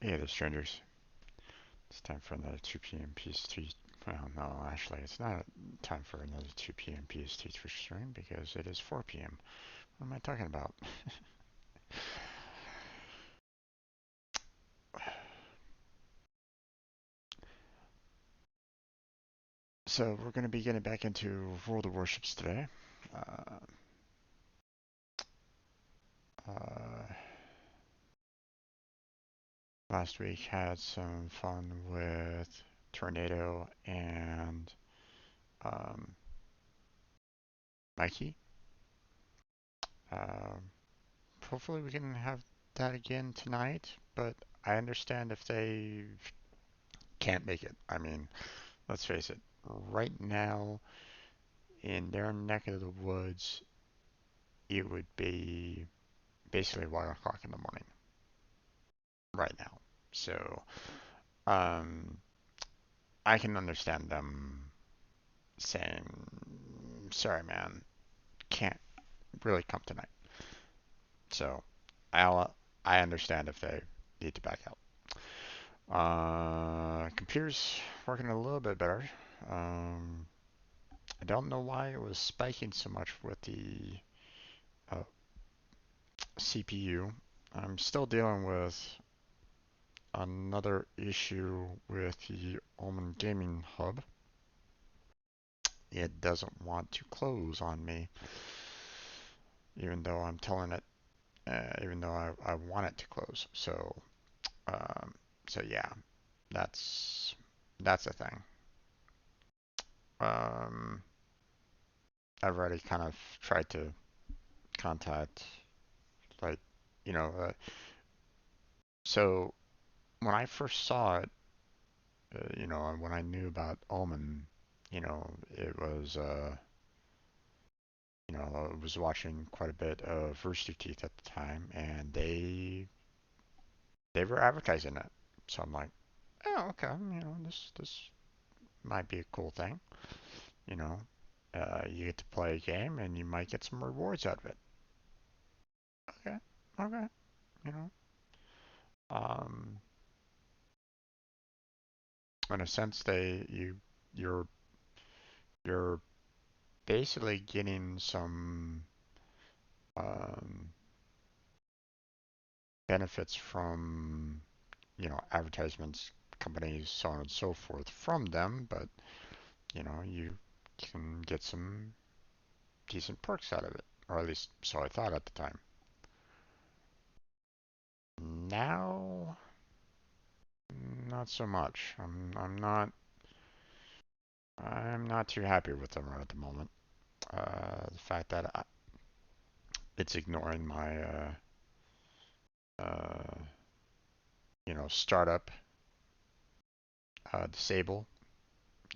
Hey there, strangers. It's time for another 2 p.m. PS3. Well, no, actually, it's not time for another 2 p.m. PS3 stream because it is 4 p.m. What am I talking about? So, we're going to be getting back into World of Warships today. Uh, uh, Last week had some fun with Tornado and um, Mikey. Um, Hopefully, we can have that again tonight, but I understand if they can't make it. I mean, let's face it, right now in their neck of the woods, it would be basically 1 o'clock in the morning right now. So, um, I can understand them saying, sorry, man, can't really come tonight. So, I understand if they need to back out. Computer's working a little bit better. Um, I don't know why it was spiking so much with the uh, CPU. I'm still dealing with another issue with the Omen Gaming Hub. It doesn't want to close on me, even though I'm telling it, even though I want it to close. Um, so yeah, that's that's the thing. Um, I've already kind of tried to contact, like, you know, so when I first saw it, when I knew about Omen, it was, I was watching quite a bit of Rooster Teeth at the time, and they were advertising it. So I'm like, oh, okay, this might be a cool thing. You know, you get to play a game, and you might get some rewards out of it. Okay, okay, you know, um, in a sense, you're you're basically getting some um, benefits from advertisements, companies, so on and so forth from them, but you can get some decent perks out of it, or at least so I thought at the time. Now, not so much. I'm not too happy with them right at the moment. The fact that it's ignoring my uh, startup disable.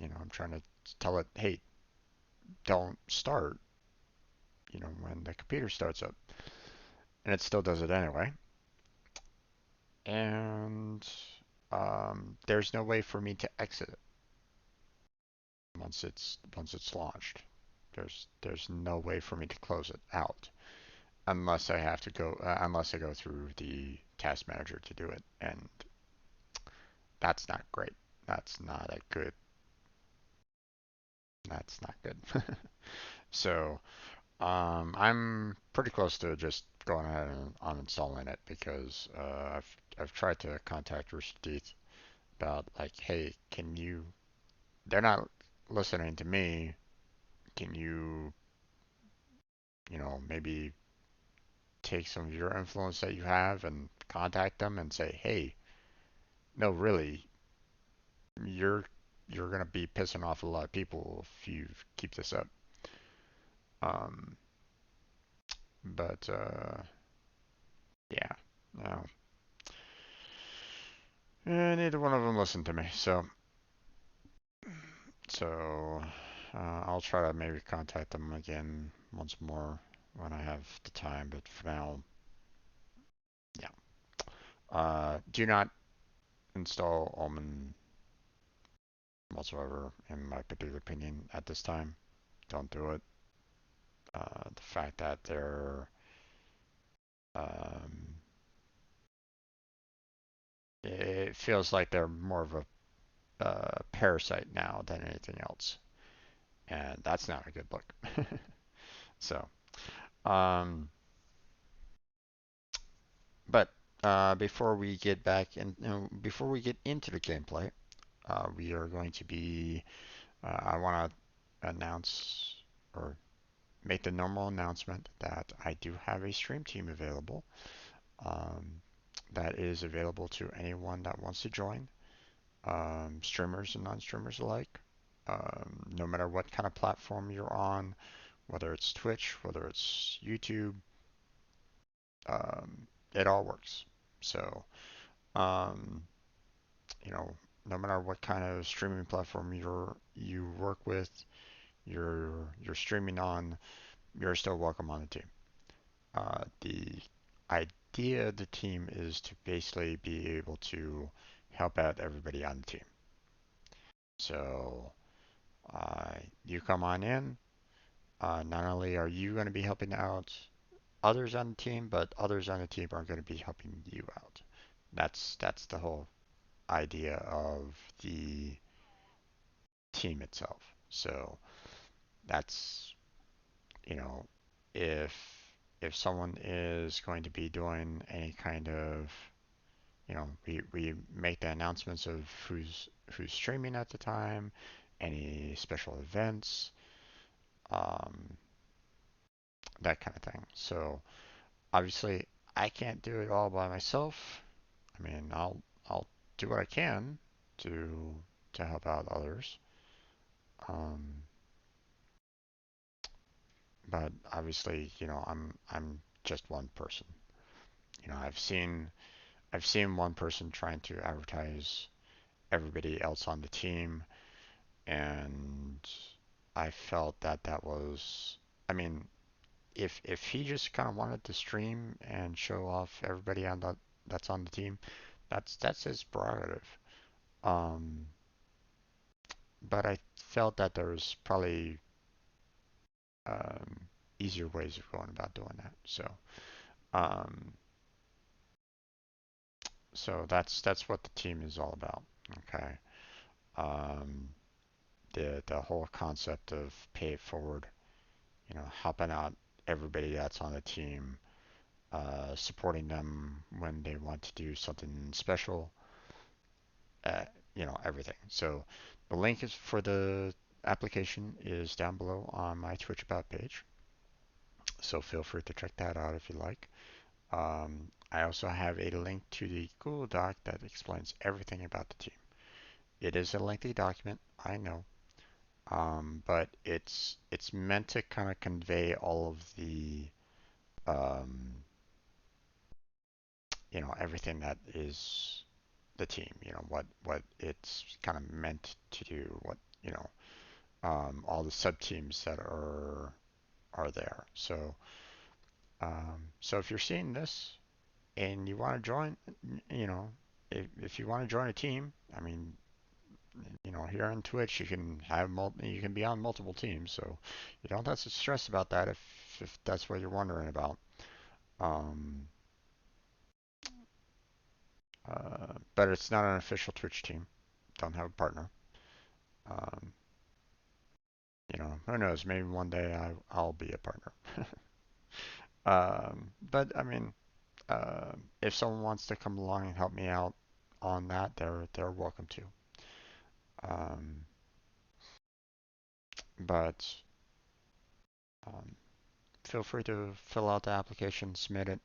I'm trying to tell it, hey, don't start. When the computer starts up, and it still does it anyway. And there's no way for me to exit it once it's launched. There's no way for me to close it out unless I go through the task manager to do it, and that's not great. That's not a good. That's not good. So I'm pretty close to just going ahead and uninstalling it because I've tried to contact Rooster Teeth about, like, hey, can you? They're not listening to me. Can you, maybe take some of your influence that you have and contact them and say, hey, no, really, you're you're gonna be pissing off a lot of people if you keep this up. Um, but yeah, no, neither one of them listened to me. So I'll try to maybe contact them again once more when I have the time. But for now, yeah. Do not install Omen whatsoever, in my particular opinion, at this time. Don't do it. The fact that um, it feels like they're more of a parasite now than anything else, and that's not a good look. So, um, but before we get back and before we get into the gameplay, we are going to be. I want to announce or make the normal announcement that I do have a stream team available. Um, that is available to anyone that wants to join, streamers and non-streamers alike. No matter what kind of platform you're on, whether it's Twitch, whether it's YouTube, it all works. So, um, you know, no matter what kind of streaming platform you work with, you're streaming on, you're still welcome on the team. The idea of the team is to basically be able to help out everybody on the team. So, you come on in. Not only are you going to be helping out others on the team, but others on the team are going to be helping you out. That's the whole idea of the team itself. So that's, you know, if if someone is going to be doing any kind of, we make the announcements of who's streaming at the time, any special events, um, that kind of thing. So obviously, I can't do it all by myself. I mean, I'll do what I can to to help out others. Um, but obviously, I'm just one person. I've seen one person trying to advertise everybody else on the team, and I felt that that was, I mean, if he just kind of wanted to stream and show off everybody on that's on the team, that's his prerogative. Um, but I felt that there was probably um, easier ways of going about doing that. Um, so that's what the team is all about. Okay. Um, the whole concept of pay it forward, helping out everybody that's on the team, supporting them when they want to do something special, uh, everything. So the link is for the application is down below on my Twitch about page. So feel free to check that out if you like. I also have a link to the Google Doc that explains everything about the team. It is a lengthy document, I know, but it's meant to kind of convey all of the um, everything that is the team. What it's kind of meant to do. What all the sub teams that are there. So if you're seeing this and you want to join, you know, if you want to join a team, I mean, here on Twitch you can you can be on multiple teams, so you don't have to stress about that if that's what you're wondering about. Um, but it's not an official Twitch team. Don't have a partner. Um, who knows? Maybe one day I'll be a partner. But I mean, if someone wants to come along and help me out on that, they're welcome to. Um, but um, feel free to fill out the application, submit it.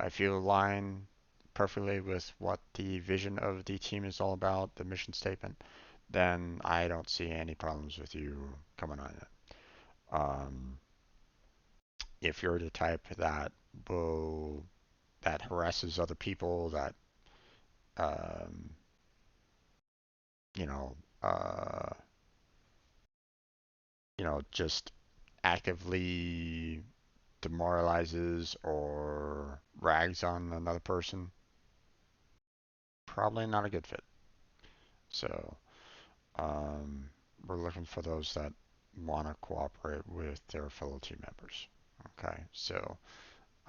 If you align perfectly with what the vision of the team is all about, the mission statement, then I don't see any problems with you coming on it. Um, if you're the type that harasses other people, that um, you know, uh, just actively demoralizes or rags on another person, probably not a good fit. So, um, we're looking for those that want to cooperate with their fellow team members. Okay,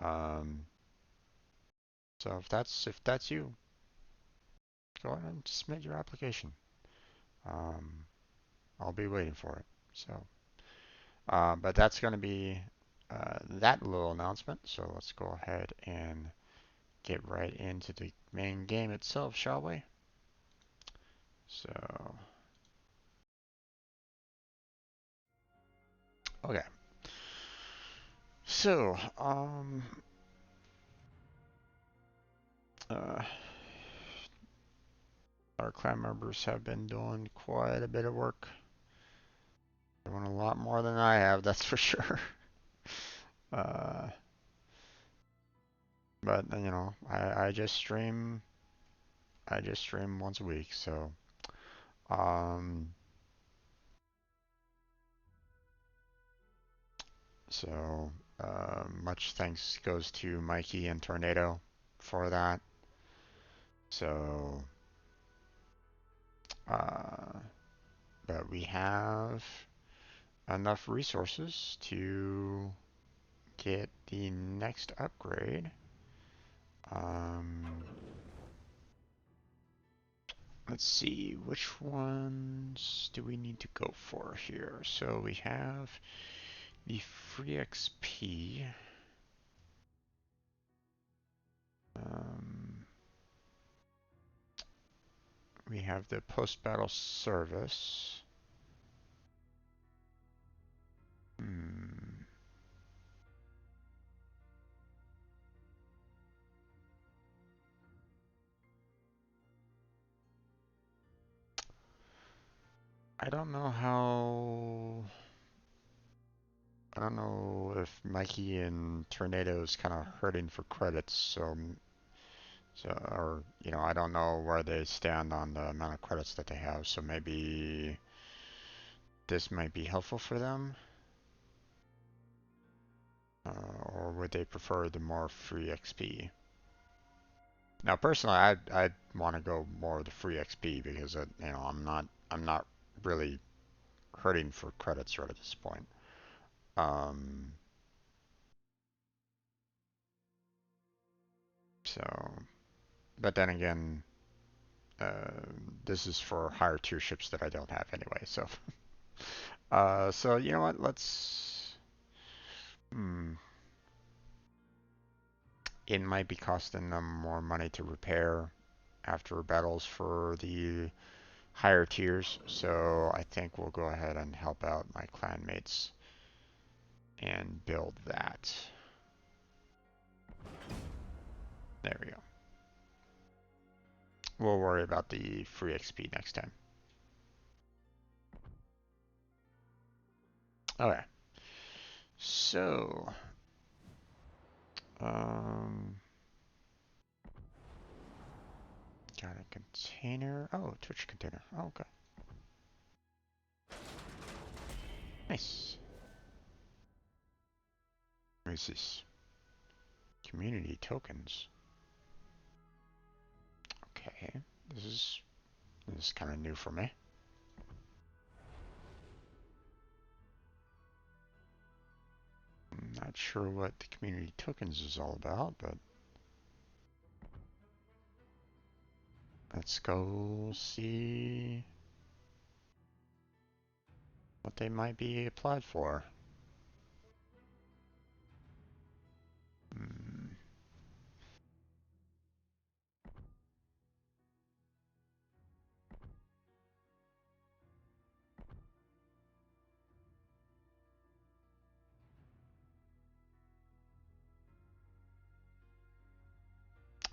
um, so if that's you, go ahead and submit your application. Um, I'll be waiting for it. So, but that's going to be that little announcement. So let's go ahead and get right into the main game itself, shall we? So, okay. So, uh, our clan members have been doing quite a bit of work. Doing a lot more than I have, that's for sure. Uh, but you know, I just stream. I just stream once a week, so um, so much thanks goes to Mikey and Tornado for that. So, uh, but we have enough resources to get the next upgrade. Um, let's see, which ones do we need to go for here? So we have the free XP. Um, we have the post-battle service. Hmm. I don't know how. I don't know if Mikey and Tornado's kind of hurting for credits, or you know, I don't know where they stand on the amount of credits that they have. So maybe this might be helpful for them, or would they prefer the more free XP? Now, personally, I'd want to go more of the free XP because you know I'm not really hurting for credits right at this point. Um, so, but then again, uh, this is for higher tier ships that I don't have anyway. So, so you know what? Let's. Hmm, it might be costing them more money to repair after battles for the higher tiers. So I think we'll go ahead and help out my clanmates and build that. There we go. We'll worry about the free XP next time. Okay. So, um, got a container. Oh, Twitch container. Oh, okay. Nice. What is this? Community tokens. Okay. This is kind of new for me. I'm not sure what the community tokens is all about, but let's go see what they might be applied for. Hmm.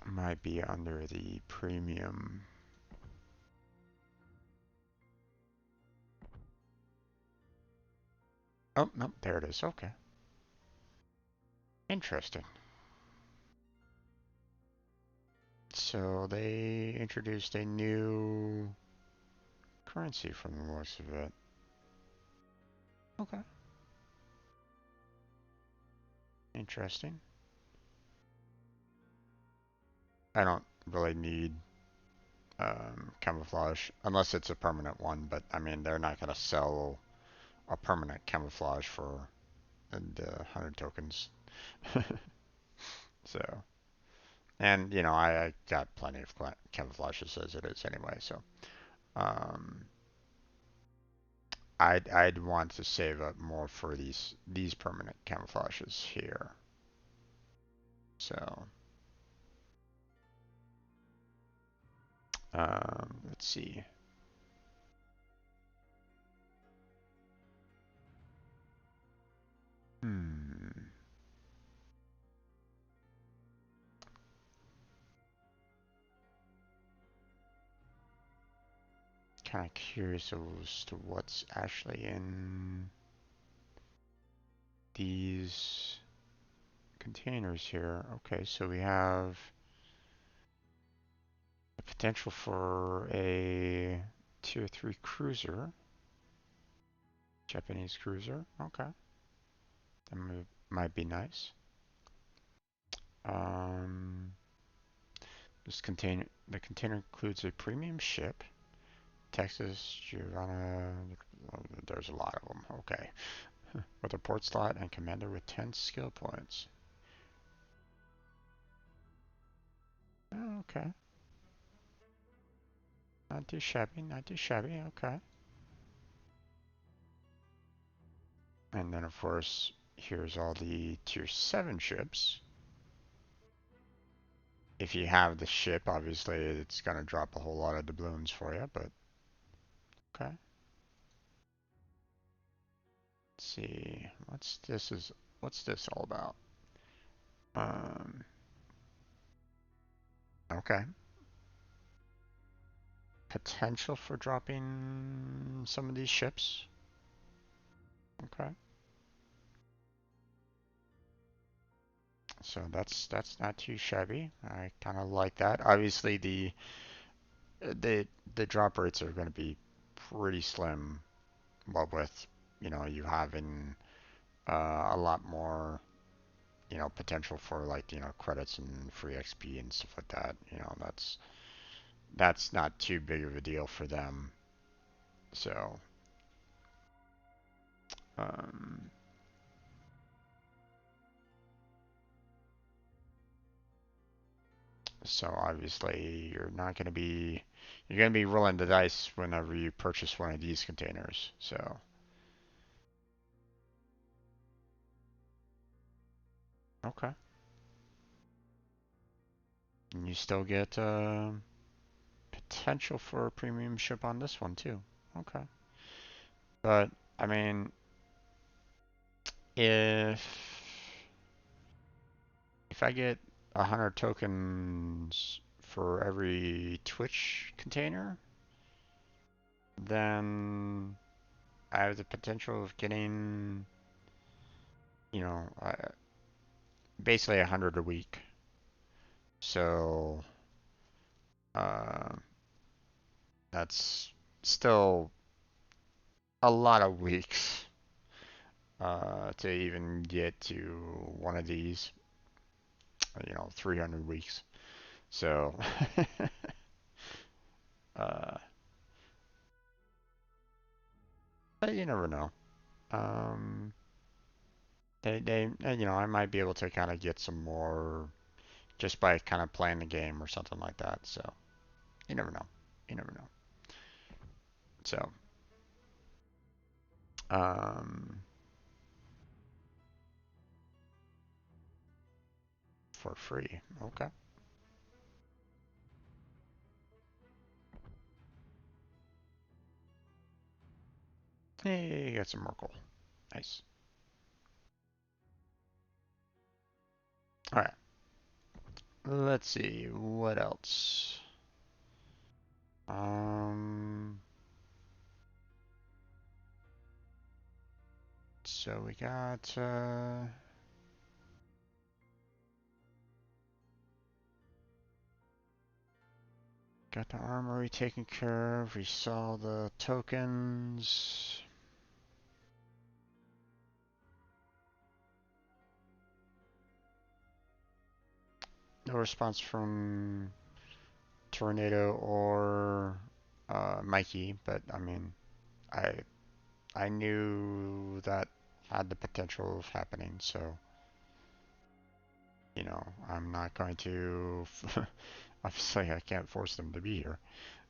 Might be under the premium. Oh, no, there it is. Okay. Interesting. So they introduced a new currency from the looks of it. Okay. Interesting. I don't really need camouflage unless it's a permanent one, but I mean, they're not going to sell a permanent camouflage for the 100 tokens. So, And you know, I got plenty of camouflages as it is anyway, so um, I'd want to save up more for these permanent camouflages here. So let's see. Hmm. Kind of curious as to what's actually in these containers here. Okay, so we have the potential for a tier 3 cruiser, Japanese cruiser. Okay, that might be nice. Um, the container includes a premium ship, Texas, Giovanna. There's a lot of them. Okay, with a port slot and commander with 10 skill points. Oh, okay, not too shabby, not too shabby. Okay, and then of course here's all the tier 7 ships. If you have the ship, obviously it's gonna drop a whole lot of doubloons for you, but okay. Let's see, what's this all about? Um, okay. Potential for dropping some of these ships. Okay. So that's not too shabby. I kind of like that. Obviously the the drop rates are going to be pretty slim. But with you having a lot more potential for like credits and free XP and stuff like that. That's not too big of a deal for them. So um, so obviously you're going to be rolling the dice whenever you purchase one of these containers. So okay, and you still get potential for a premium ship on this one too. Okay, but I mean if I get 100 tokens for every Twitch container, then I have the potential of getting, you know, basically 100 a week. So uh, that's still a lot of weeks to even get to one of these, 300 weeks. So uh, but you never know. Um, I might be able to kind of get some more just by kind of playing the game or something like that. So you never know. You never know. So um, for free. Okay. Hey, you got some Merkle. Nice. All right. Let's see what else. Um, so we got the armory taken care of. We saw the tokens. No response from Tornado or Mikey, but I mean, I I knew that had the potential of happening, so I'm not going to, obviously I can't force them to be here.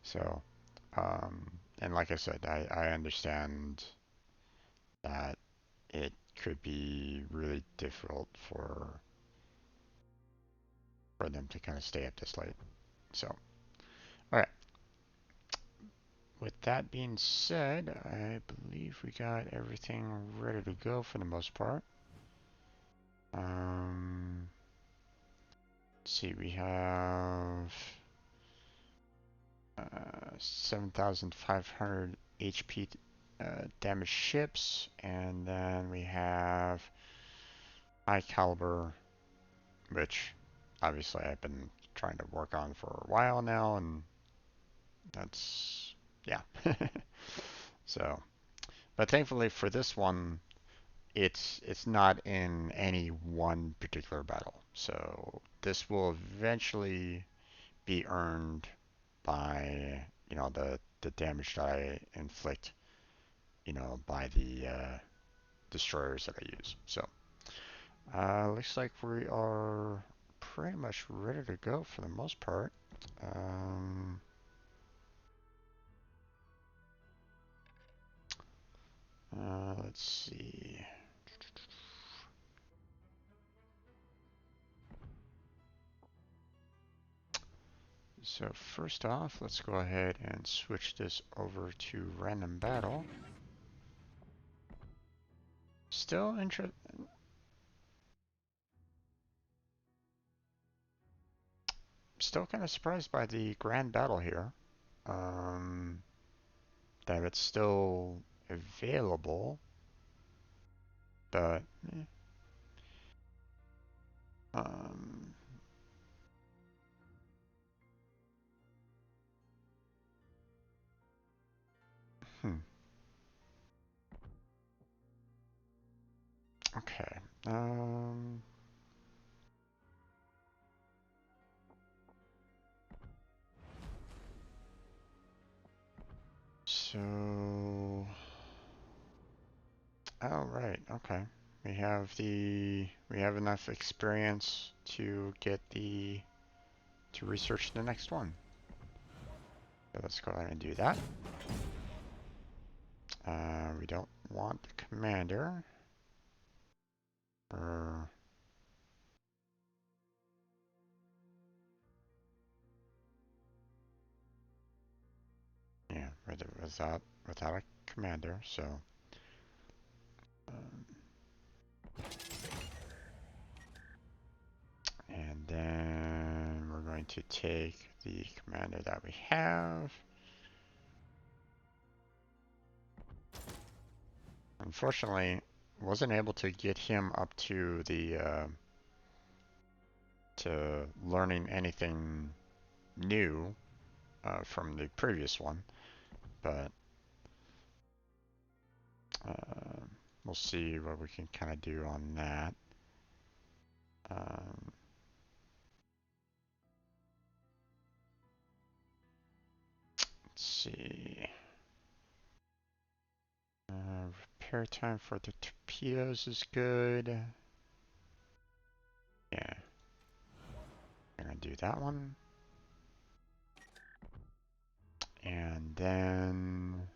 So, and like I said, I understand that it could be really difficult for them to kind of stay up this late. So, all right. With that being said, I believe we got everything ready to go for the most part. Let's see, we have 7,500 HP damaged ships, and then we have high caliber, which obviously I've been trying to work on for a while now, and that's, yeah. So, but thankfully for this one, it's not in any one particular battle. So this will eventually be earned by, the damage that I inflict, by the destroyers that I use. So looks like we are pretty much ready to go for the most part. Um, let's see. So first off, let's go ahead and switch this over to random battle. Still still kind of surprised by the grand battle here. Um, that it's still available, but um, hmm, okay. So, oh right, okay. We have enough experience to get to research the next one. So let's go ahead and do that. We don't want the commander. Or yeah, without a commander. So, um, and then we're going to take the commander that we have. Unfortunately, wasn't able to get him up to the to learning anything new from the previous one, but uh, we'll see what we can kind of do on that. Um, let's see. Repair time for the torpedoes is good. Yeah, I'm gonna do that one. And then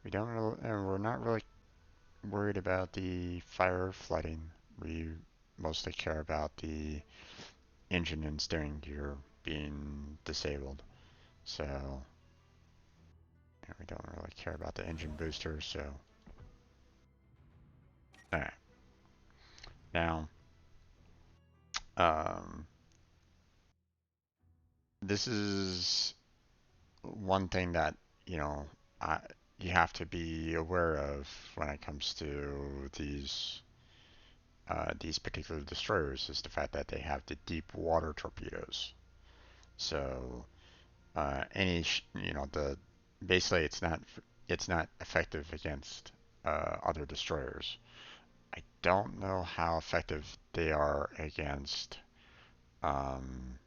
we're not really worried about the fire flooding. We mostly care about the engine and steering gear being disabled. So yeah, we don't really care about the engine booster. So alright. Now, um, this is one thing that you know I, you have to be aware of when it comes to these particular destroyers is the fact that they have the deep water torpedoes. So the basically it's not effective against other destroyers. I don't know how effective they are against um,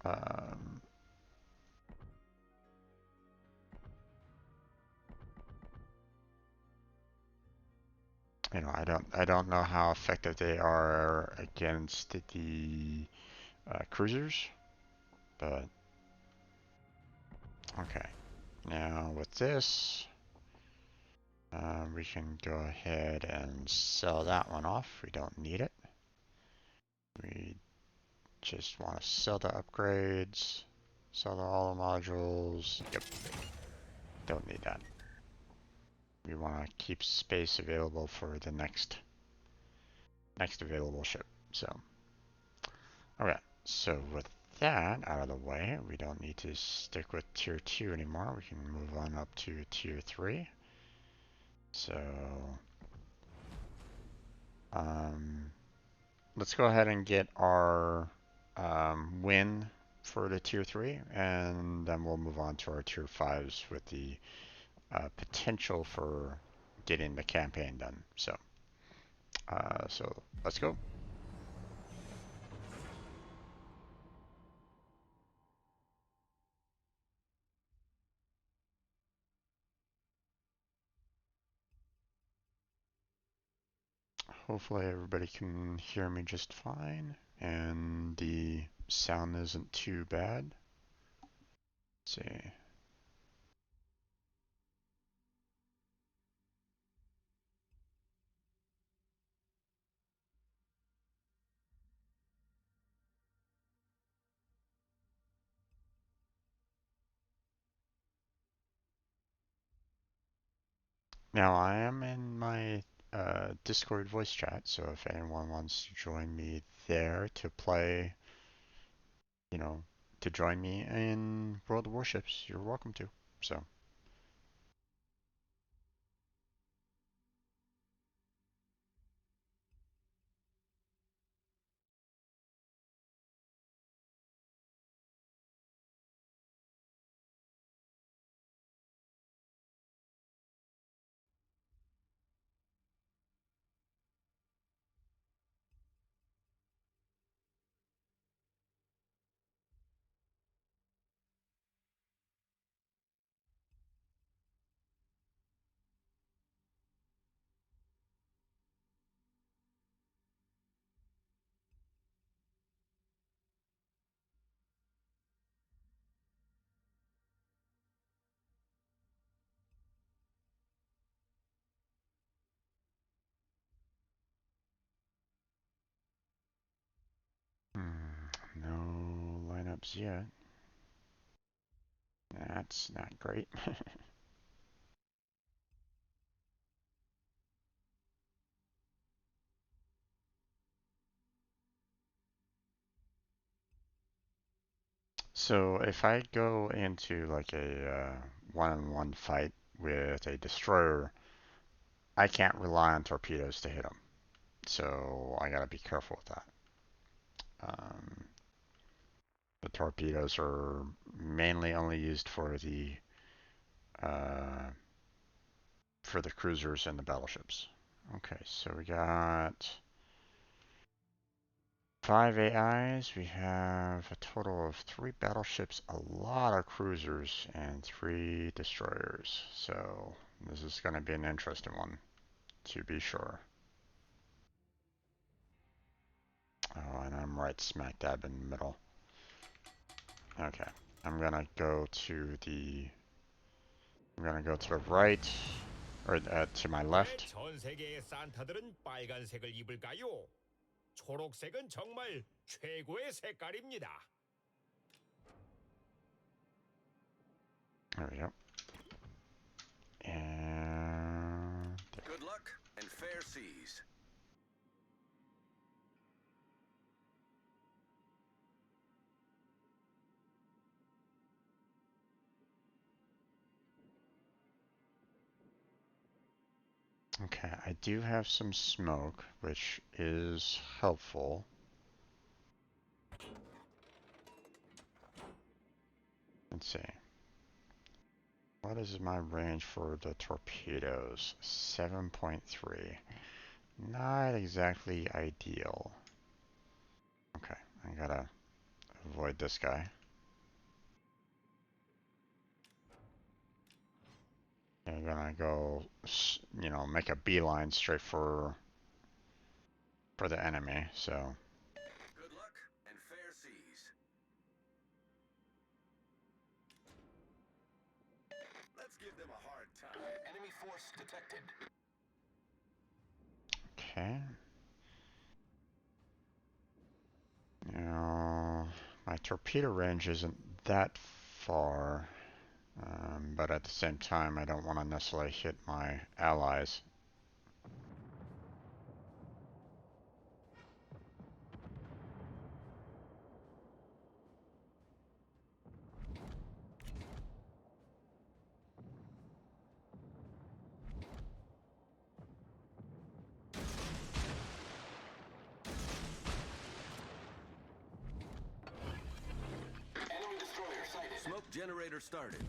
um, I don't know how effective they are against the cruisers, but okay. Now with this, we can go ahead and sell that one off. We don't need it. We just want to sell the upgrades, sell all the modules. Yep, don't need that. We want to keep space available for the next available ship. So, okay. So with that out of the way, we don't need to stick with tier 2 anymore. We can move on up to tier 3. So, let's go ahead and get our win for the tier 3, and then we'll move on to our tier 5s with the potential for getting the campaign done. So let's go. Hopefully everybody can hear me just fine, and the sound isn't too bad. Let's see. Now I am in my Discord voice chat, so if anyone wants to join me there to play, you know, to join me in World of Warships, you're welcome to. So, no lineups yet. That's not great. So if I go into like a one-on-one fight with a destroyer, I can't rely on torpedoes to hit them. So I gotta be careful with that. Um, the torpedoes are mainly only used uh, for the cruisers and the battleships. Okay, so we got 5 AIs. We have a total of 3 battleships, a lot of cruisers, and 3 destroyers. So this is going to be an interesting one, to be sure. Oh, and I'm right smack dab in the middle. Okay, I'm gonna go to the right, or to my left. 전 세계의 산타들은 빨간색을 입을까요? 초록색은 정말 최고의 색깔입니다. There we go. And good luck and fair seas. okay, I do have some smoke, which is helpful. Let's see. What is my range for the torpedoes? 7.3. Not exactly ideal. Okay, I gotta avoid this guy. they're gonna go, you know, make a beeline straight for the enemy. So Good luck and fair seas. Let's give them a hard time. Enemy force detected. okay. Now my torpedo range isn't that far, but at the same time, I don't want to necessarily hit my allies. Enemy destroyer sighted. Smoke generator started.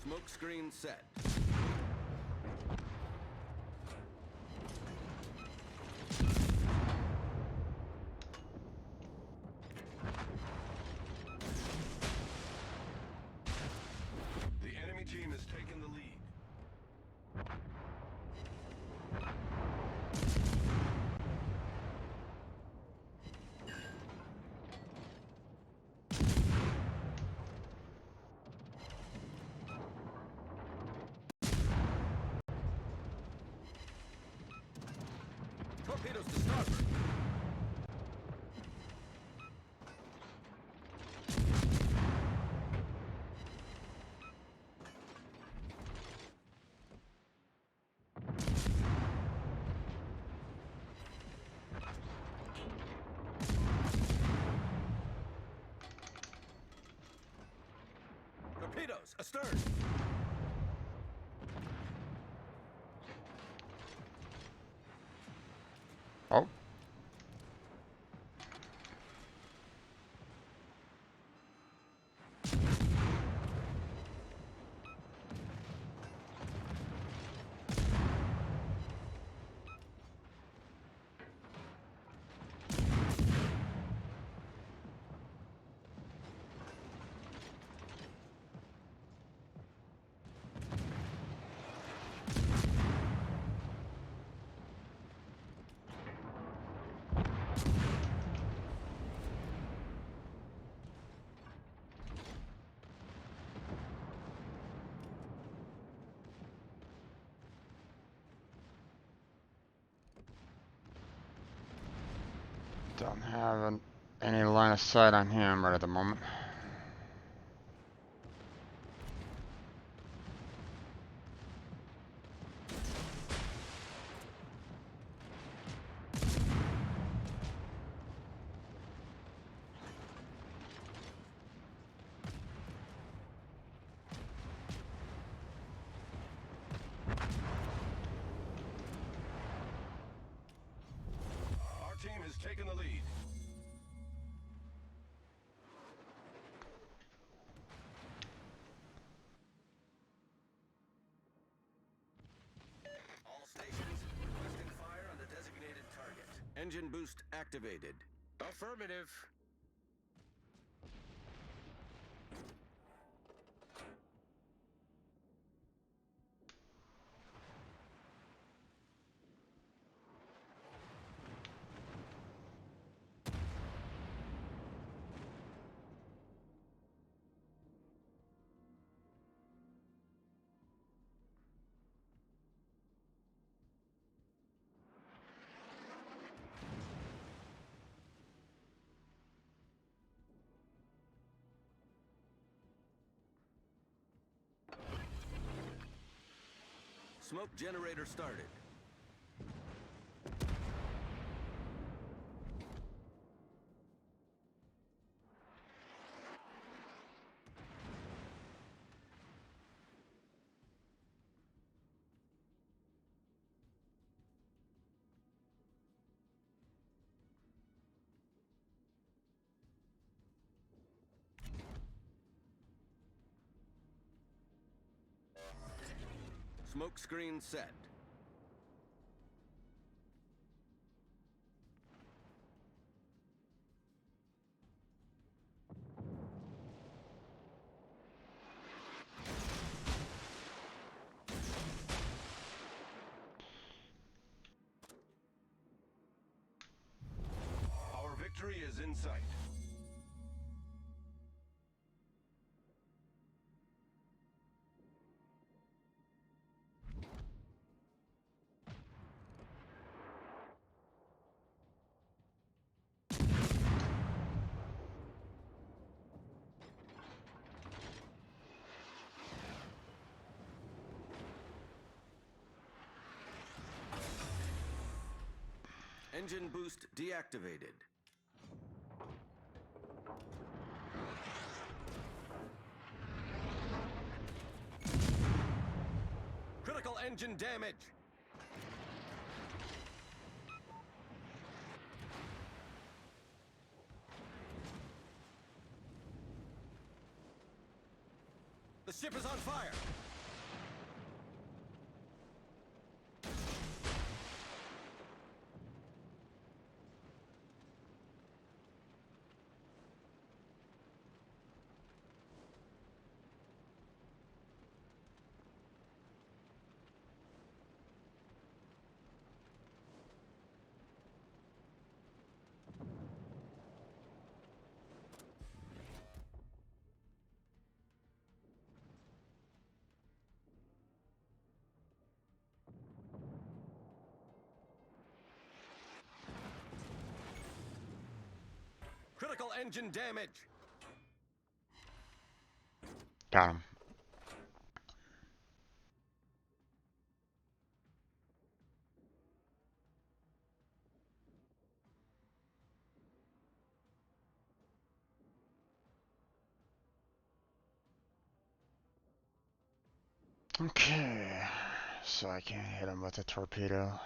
Smoke screen set. The enemy team has taken the lead. Torpedoes to starboard. Torpedoes astern. Oh, don't have any line of sight on him right at the moment. Our team has taken the lead. All stations requesting fire on the designated target. Engine boost activated. Affirmative. Smoke generator started. Smoke screen set. Our victory is in sight. Engine boost deactivated. Critical engine damage. The ship is on fire. Critical engine damage. Got him. Okay, so I can't hit him with a torpedo.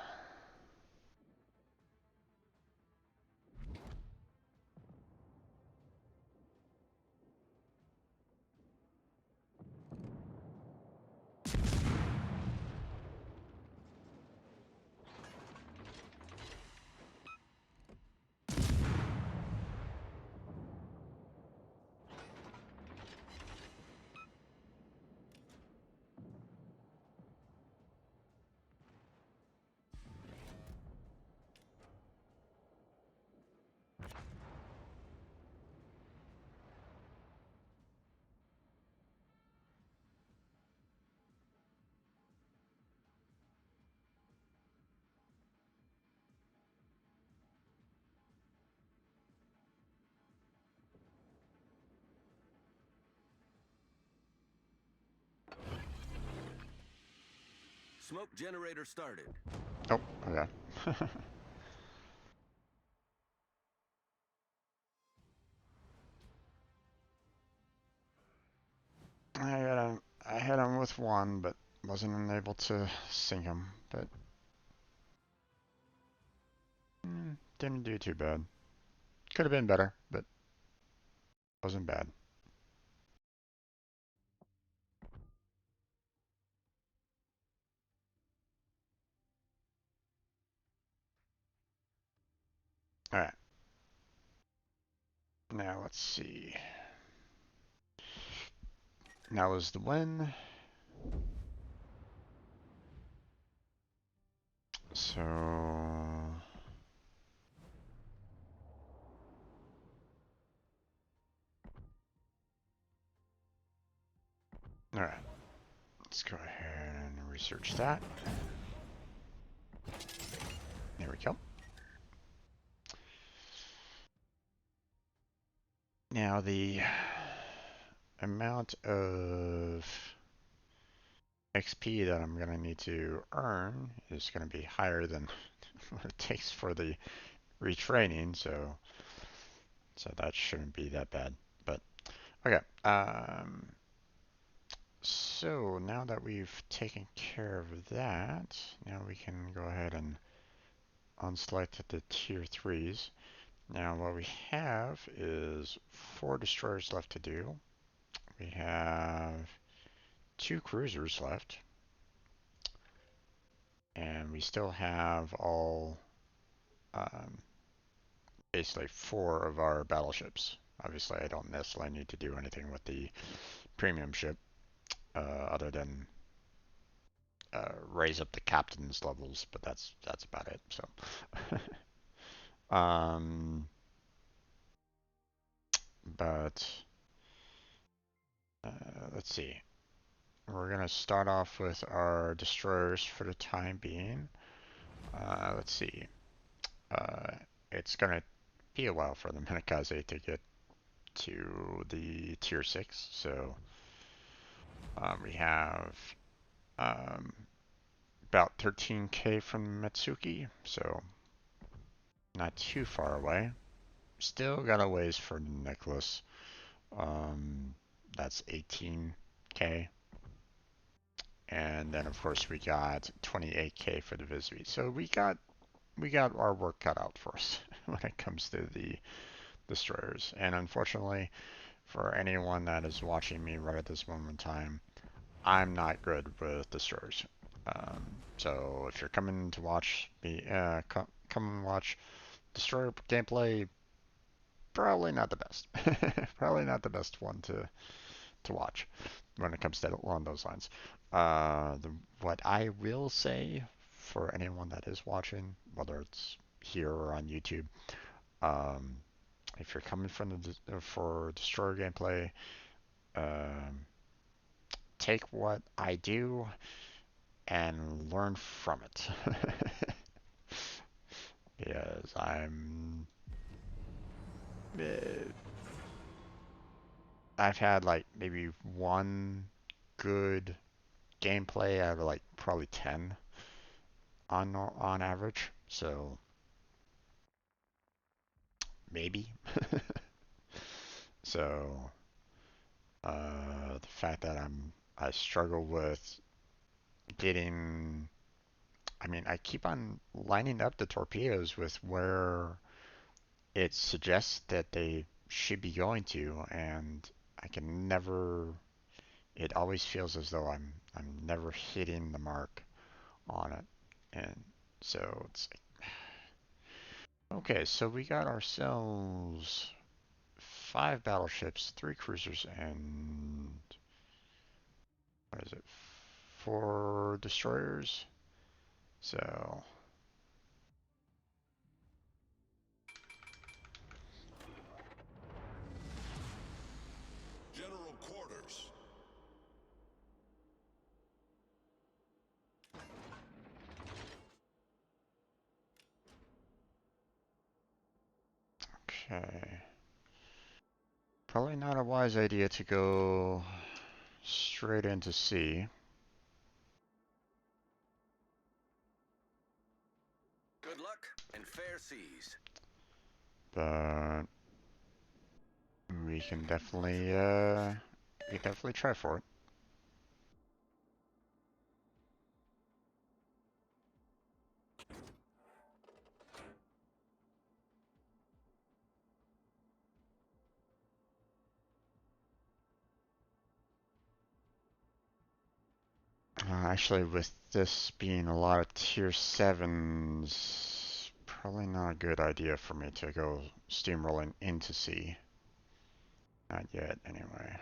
Smoke generator started. Oh, okay. I hit him with one, but wasn't able to sink him. But didn't do too bad. Could have been better, but wasn't bad. All right. Now let's see. Now is the win. So all right. Let's go ahead and research that. There we go. Now the amount of XP that I'm going to need to earn is going to be higher than what it takes for the retraining, so that shouldn't be that bad. But okay, so now that we've taken care of that, now we can go ahead and unselect the tier 3s. Now what we have is 4 destroyers left to do. We have 2 cruisers left. And we still have all, basically 4 of our battleships. Obviously, I don't necessarily need to do anything with the premium ship, other than raise up the captain's levels, but that's about it. So, but let's see. We're gonna start off with our destroyers for the time being. Let's see. Uh, it's gonna be a while for the Minakaze to get to the tier 6, so we have um, about 13k from Metsuki, so not too far away. Still got a ways for Nicholas. That's 18k. And then of course we got 28k for the Visby. So we got our work cut out for us when it comes to the destroyers. And unfortunately, for anyone that is watching me right at this moment in time, I'm not good with destroyers. So if you're coming to watch me, come and watch destroyer gameplay, probably not the best. Probably not the best one to watch when it comes to along those lines. What I will say for anyone that is watching, whether it's here or on YouTube, um, if you're coming from for destroyer gameplay, um, take what I do and learn from it. Because uh, I've had like maybe one good gameplay out of like probably 10 on average. So maybe. So the fact that I struggle with getting. I mean, I keep on lining up the torpedoes with where it suggests that they should be going to, and I can never. It always feels as though I'm never hitting the mark on it, and so it's okay. So we got ourselves 5 battleships, 3 cruisers, and what is it? 4 destroyers. So General quarters. okay. Probably not a wise idea to go straight into sea. Good luck and fair seas. But we can definitely try for it. Actually, with this being a lot of tier 7s, probably not a good idea for me to go steamrolling into sea. Not yet, anyway.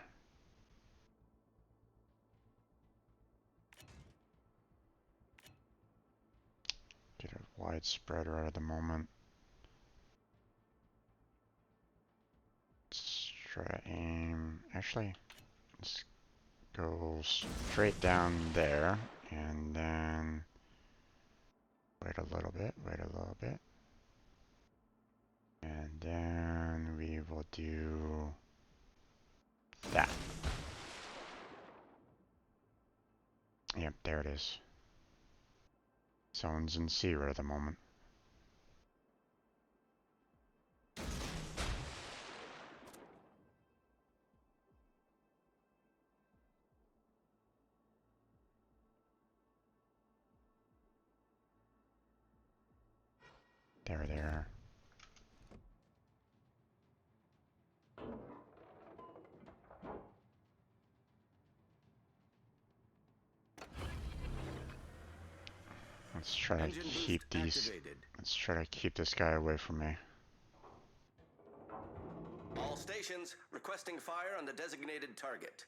Get a wide spread right at the moment. Let's try to aim. Actually, let's go straight down there, and then wait a little bit, wait a little bit. And then we will do that. Yep, there it is. Zones in sea right at the moment. There, there. Let's try to Engine keep boost these. activated. Let's try to keep this guy away from me. All stations requesting fire on the designated target.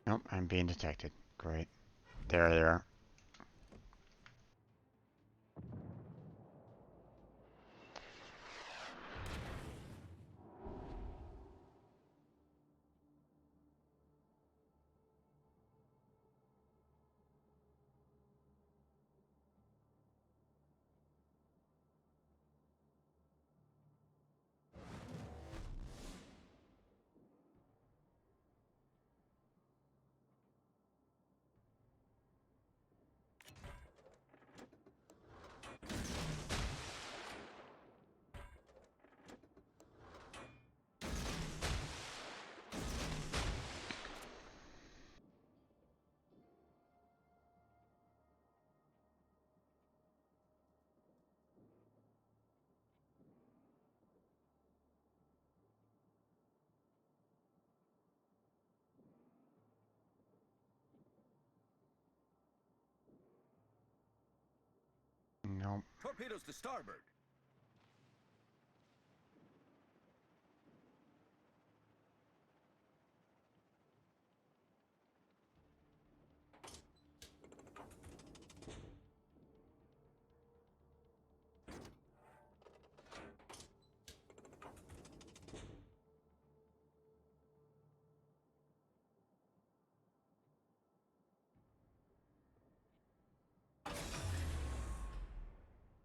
Nope, I'm being detected. Great. There they are. Nope. Torpedoes to starboard.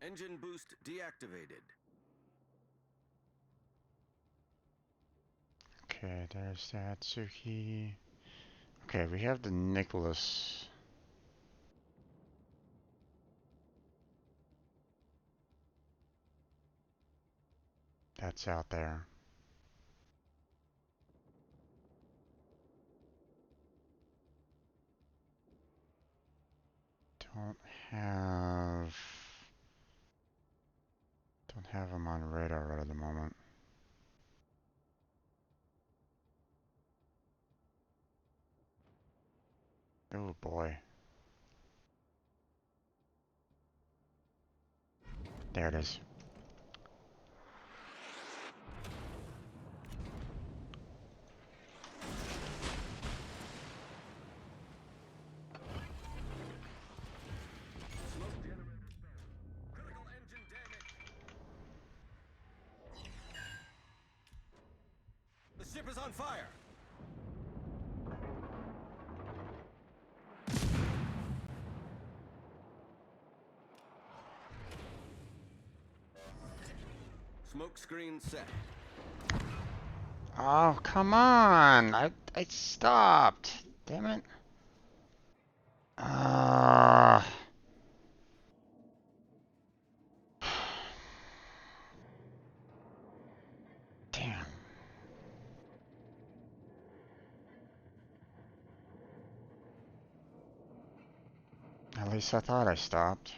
Engine boost deactivated. Okay, there's that Suki. Okay, we have the Nicholas. That's out there. Don't have don't have him on radar right at the moment. Oh boy. There it is. Smoke generator spent. Critical engine damage. The ship is on fire. Smoke screen set. Oh, come on. I stopped. Damn it. Ah. Damn. At least I thought I stopped.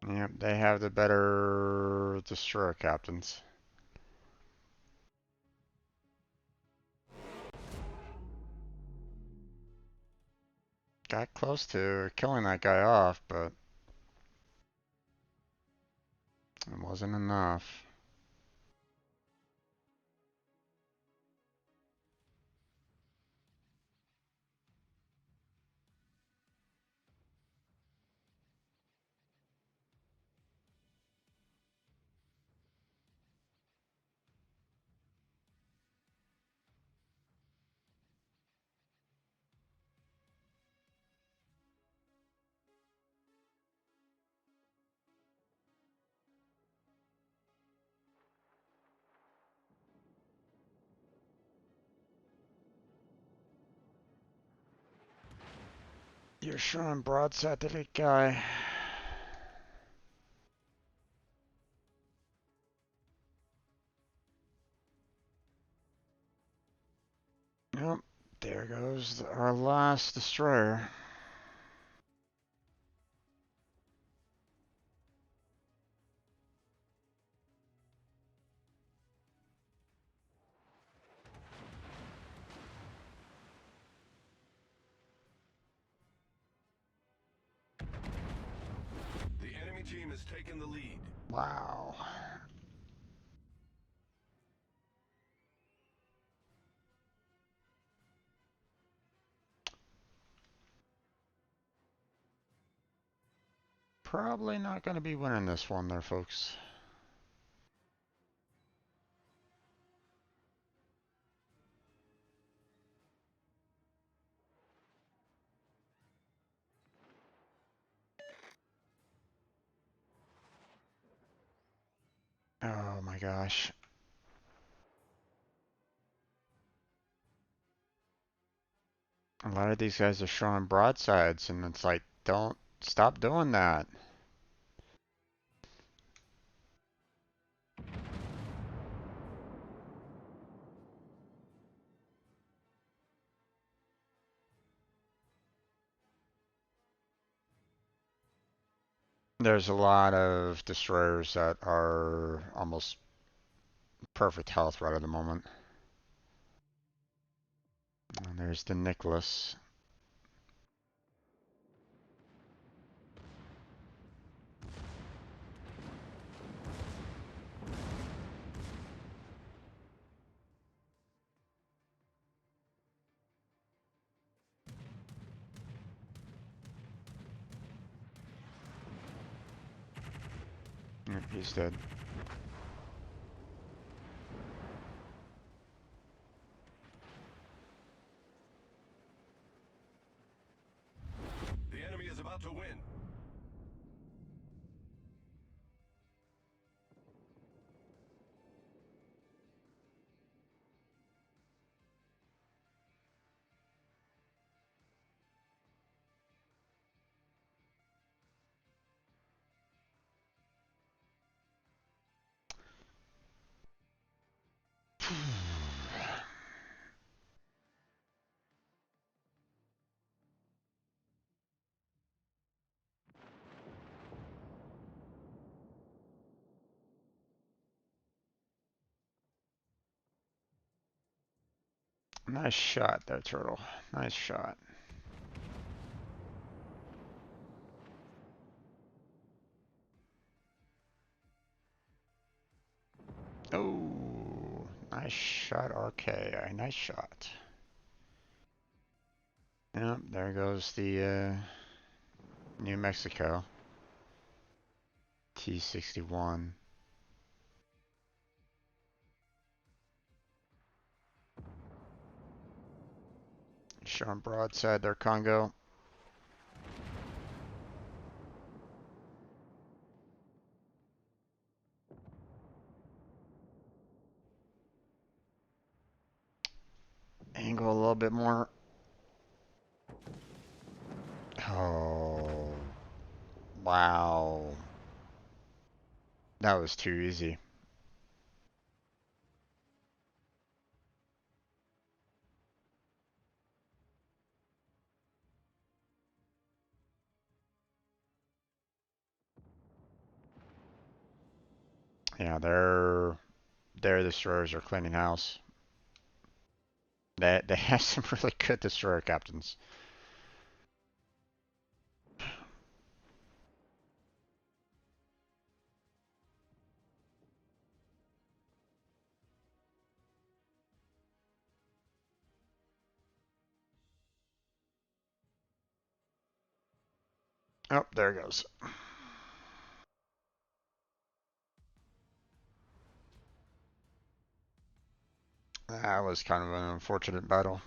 Yep, they have the better destroyer captains. Got close to killing that guy off, but it wasn't enough. You're showing broadside to the guy. Yep, There goes our last destroyer. The enemy team has taken the lead. Wow. Probably not going to be winning this one there, folks. Oh my gosh. A lot of these guys are showing broadsides, and it's like, don't stop doing that. There's a lot of destroyers that are almost perfect health right at the moment. And there's the Nicholas. Yep, he's dead. The enemy is about to win. Nice shot there, Turtle. Nice shot. Oh, nice shot, RK. Nice shot. Yep, there goes the New Mexico T-61. Showing broadside there, Congo. Angle a little bit more. Oh, wow. That was too easy. Yeah, their destroyers are cleaning house. They have some really good destroyer captains. Oh, there it goes. That was kind of an unfortunate battle.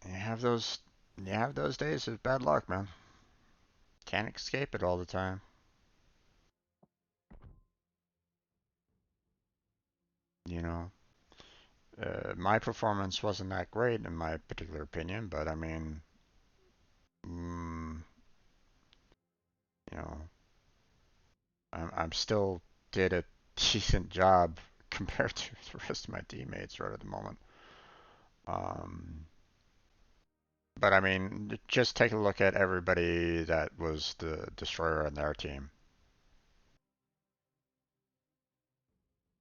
You have those, you have those days of bad luck, man. Can't escape it all the time. You know, my performance wasn't that great in my particular opinion, but I mean, mm, you know, I'm still did a decent job compared to the rest of my teammates right at the moment. Um, but I mean, just take a look at everybody that was the destroyer on their team.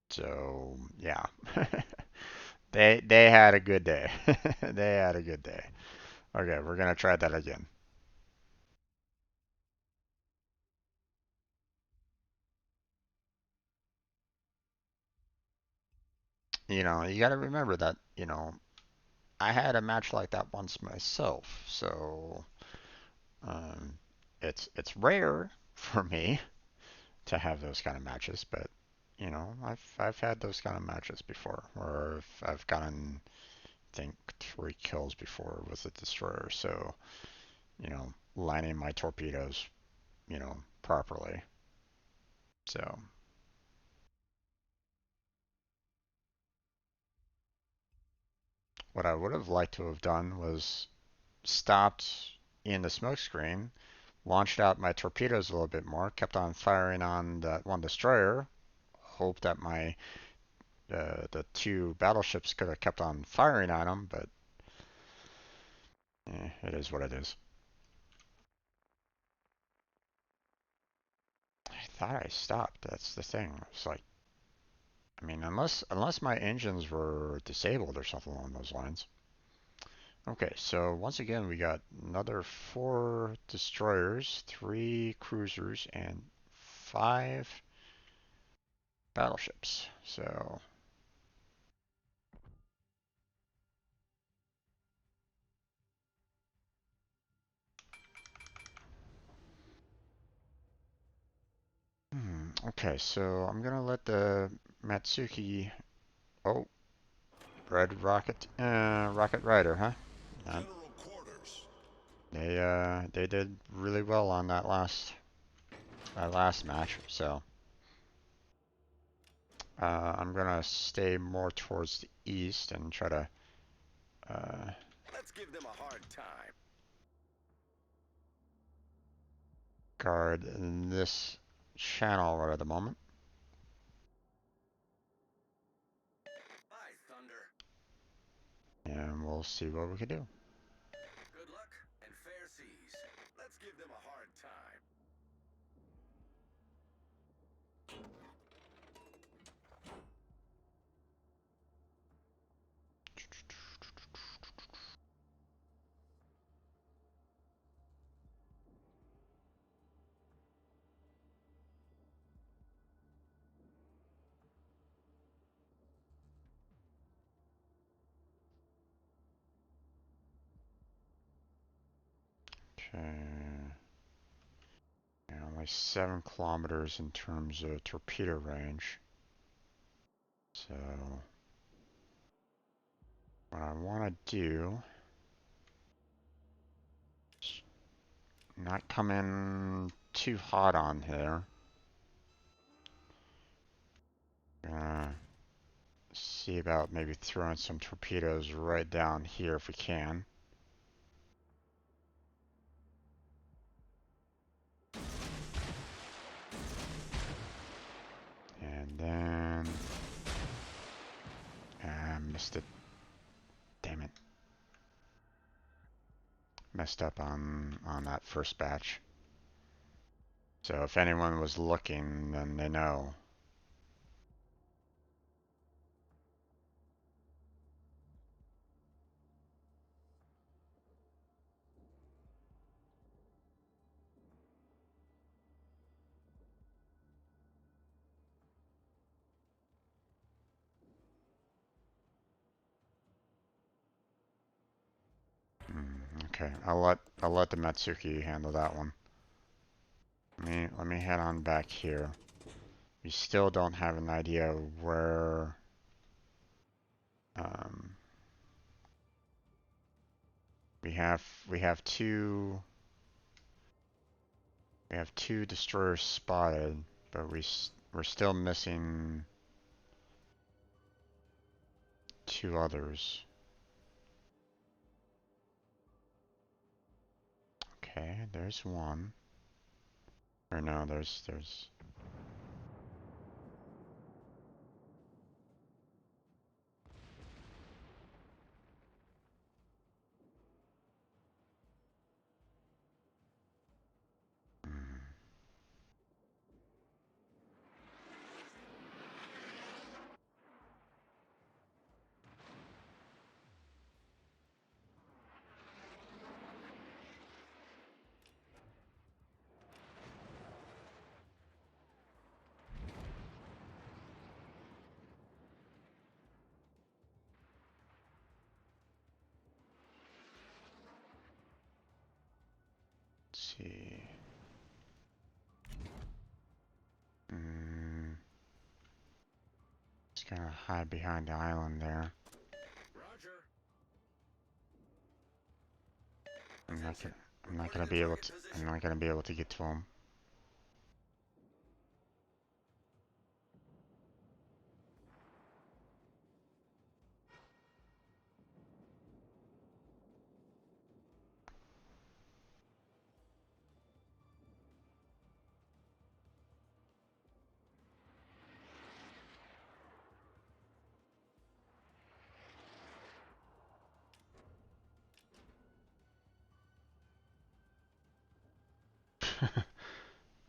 So yeah, they had a good day. They had a good day. Okay, we're gonna try that again. You got to remember that, I had a match like that once myself, so um, it's rare for me to have those kind of matches, but I've had those kind of matches before where I've gotten, I think, 3 kills before with a destroyer. So landing my torpedoes, properly. So what I would have liked to have done was stopped in the smoke screen, launched out my torpedoes a little bit more, kept on firing on that one destroyer, hoped that my the 2 battleships could have kept on firing on them, but it is what it is. I thought I stopped. That's the thing. It's like, I mean, unless my engines were disabled or something along those lines. Okay, so once again, we got another 4 destroyers, 3 cruisers, and 5 battleships. So, okay, so I'm gonna let the Matsuki. Oh, Red Rocket, Rocket Rider, huh? Uh, they did really well on that last match. So I'm gonna stay more towards the east and try to Let's give them a hard time. guard this channel right at the moment, Bye, Thunder. and we'll see what we can do. Good luck and fair seas. Let's give them a hard time. Okay. Only 7 kilometers in terms of torpedo range. So what I want to do is not come in too hot on here. Gonna see about maybe throwing some torpedoes right down here if we can. And then I missed it. Damn it. Messed up on that first batch. So if anyone was looking, then they know. Okay, I'll let the Matsuki handle that one. Let me head on back here. We still don't have an idea where um, we have two destroyers spotted, but we're still missing 2 others. Okay, there's one. Or no, there's see. Just gonna hide behind the island there. Roger. I'm not Attention. gonna, I'm not Reporting gonna the be able target to. I'm position. not gonna be able to get to him.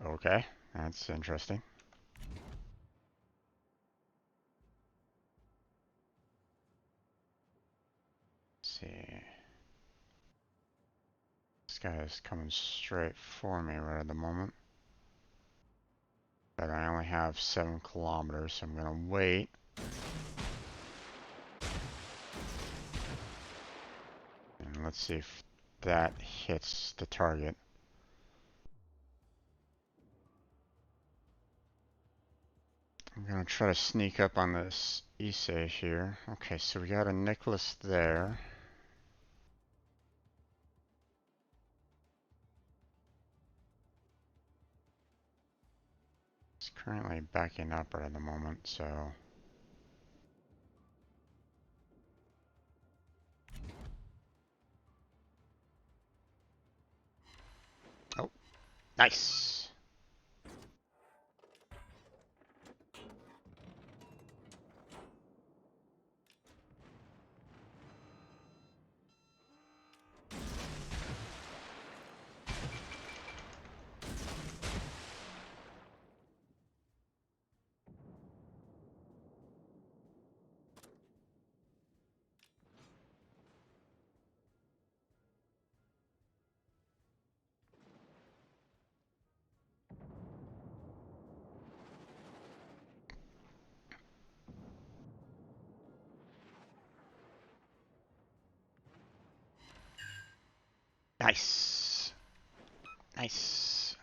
Okay, that's interesting. Let's see. This guy is coming straight for me right at the moment. But I only have 7 kilometers, so I'm gonna wait. And let's see if that hits the target. I'm gonna try to sneak up on this Issei here. Okay, so we got a Nicholas there. It's currently backing up right at the moment, so... Oh, nice! Nice! Nice!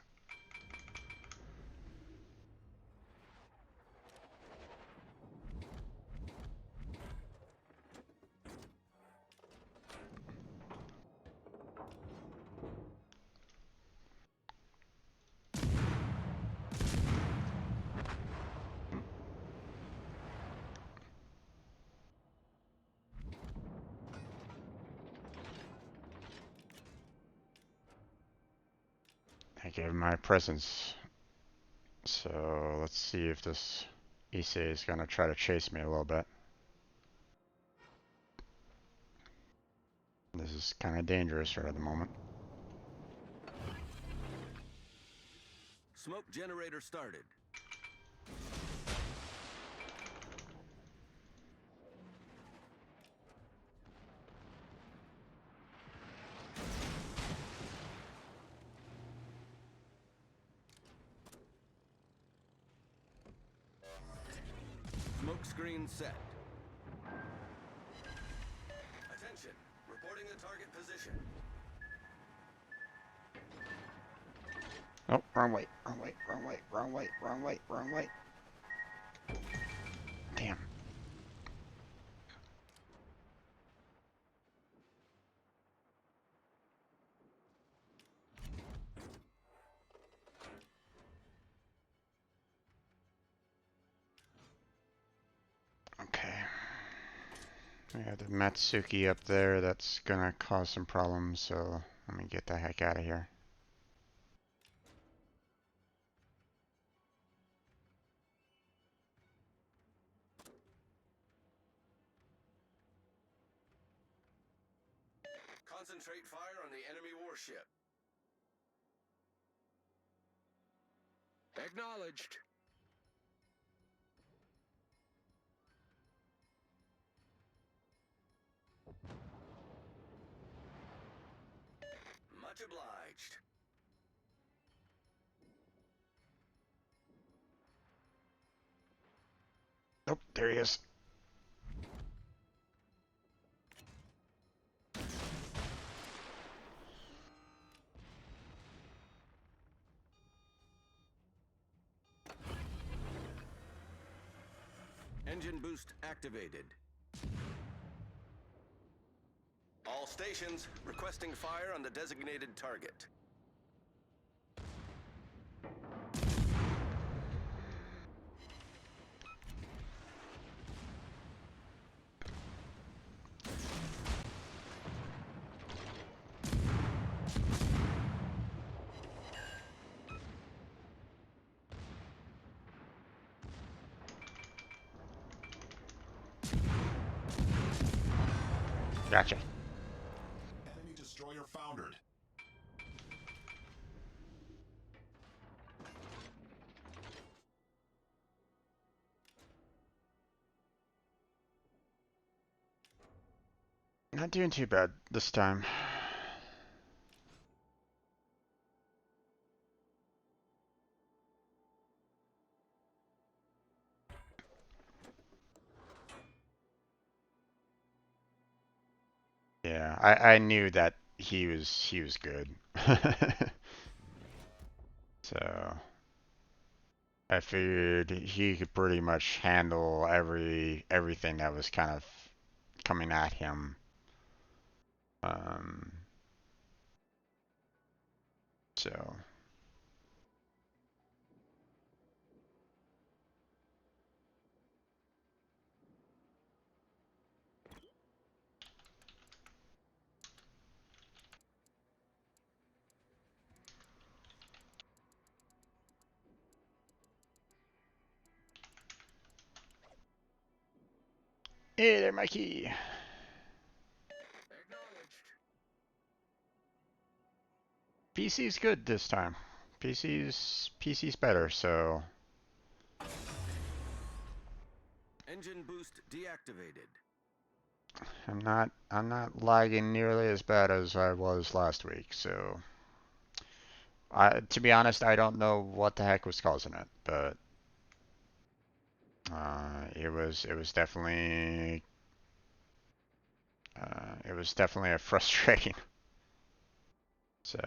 I gave him my presents. So let's see if this Issei is gonna try to chase me a little bit. This is kind of dangerous right at the moment. Smoke generator started. Smoke screen set. Attention. Reporting the target position. Oh, wrong way, wrong way, wrong way, wrong way, wrong way, wrong way. Damn. Okay. We have the Matsuki up there. That's gonna cause some problems, so let me get the heck out of here. Concentrate fire on the enemy warship. Acknowledged. Much obliged. Oh, there he is. Engine boost activated. All stations requesting fire on the designated target. Gotcha. Enemy destroyer foundered. Not doing too bad this time. Yeah, I knew that he was good. So I figured he could pretty much handle everything that was kind of coming at him. Um, so hey there, Mikey. PC's good this time. PC's better, so Engine boost deactivated. I'm not lagging nearly as bad as I was last week, so to be honest, I don't know what the heck was causing it, but it was definitely a frustrating. So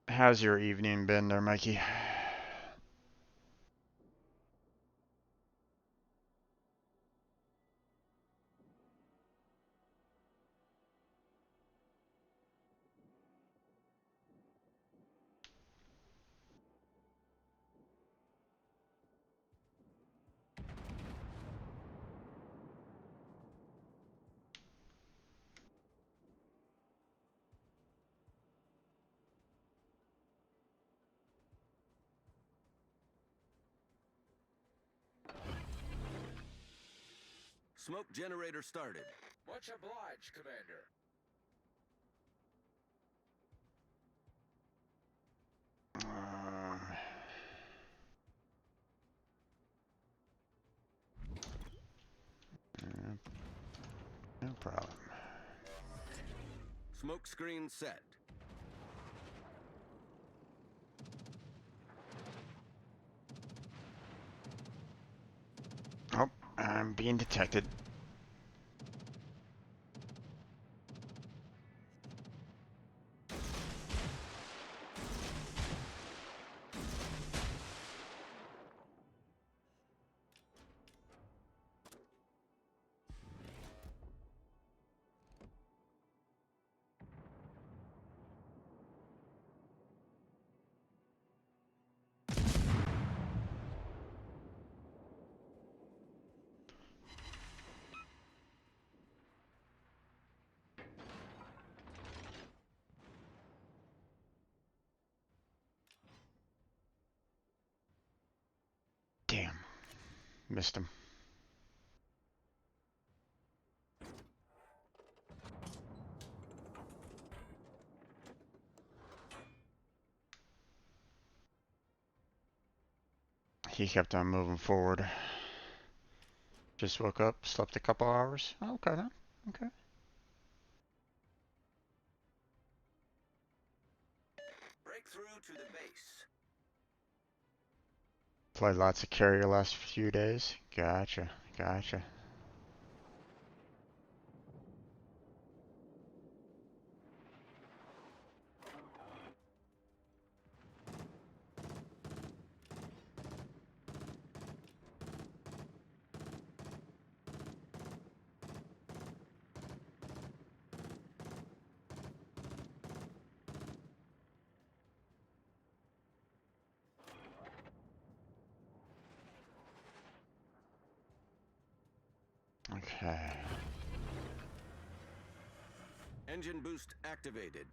how's your evening been there, Mikey? Smoke generator started. Much obliged, Commander. No problem. Smoke screen set. Oh, I'm being detected. Damn, missed him. He kept on moving forward. Just woke up, slept a couple hours. Okay then. Okay. Breakthrough to the base. Played lots of carrier last few days. Gotcha. Gotcha. Okay. Engine boost activated.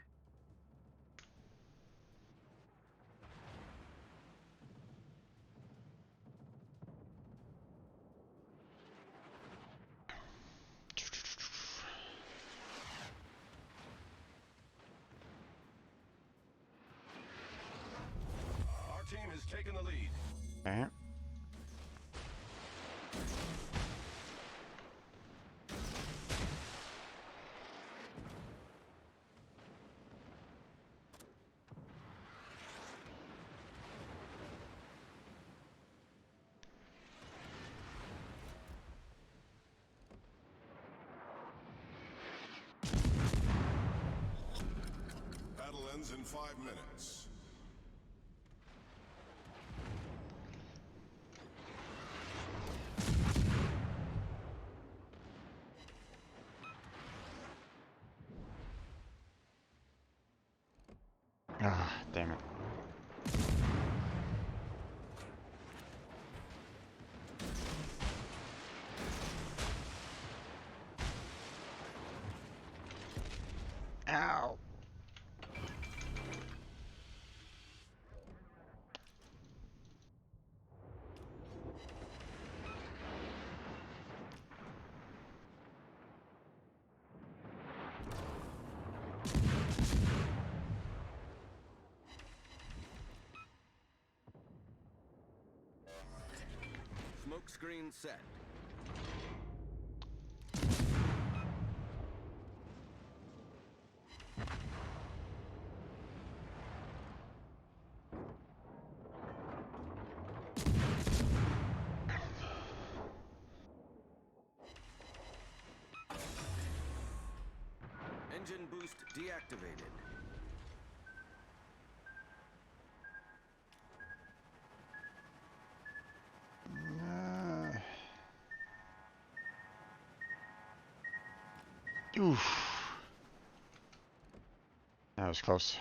Our team has taken the lead. Okay. Battle ends in 5 minutes. Ah, damn it. Ow. Smoke screen set. Engine boost deactivated. Oof. That was close.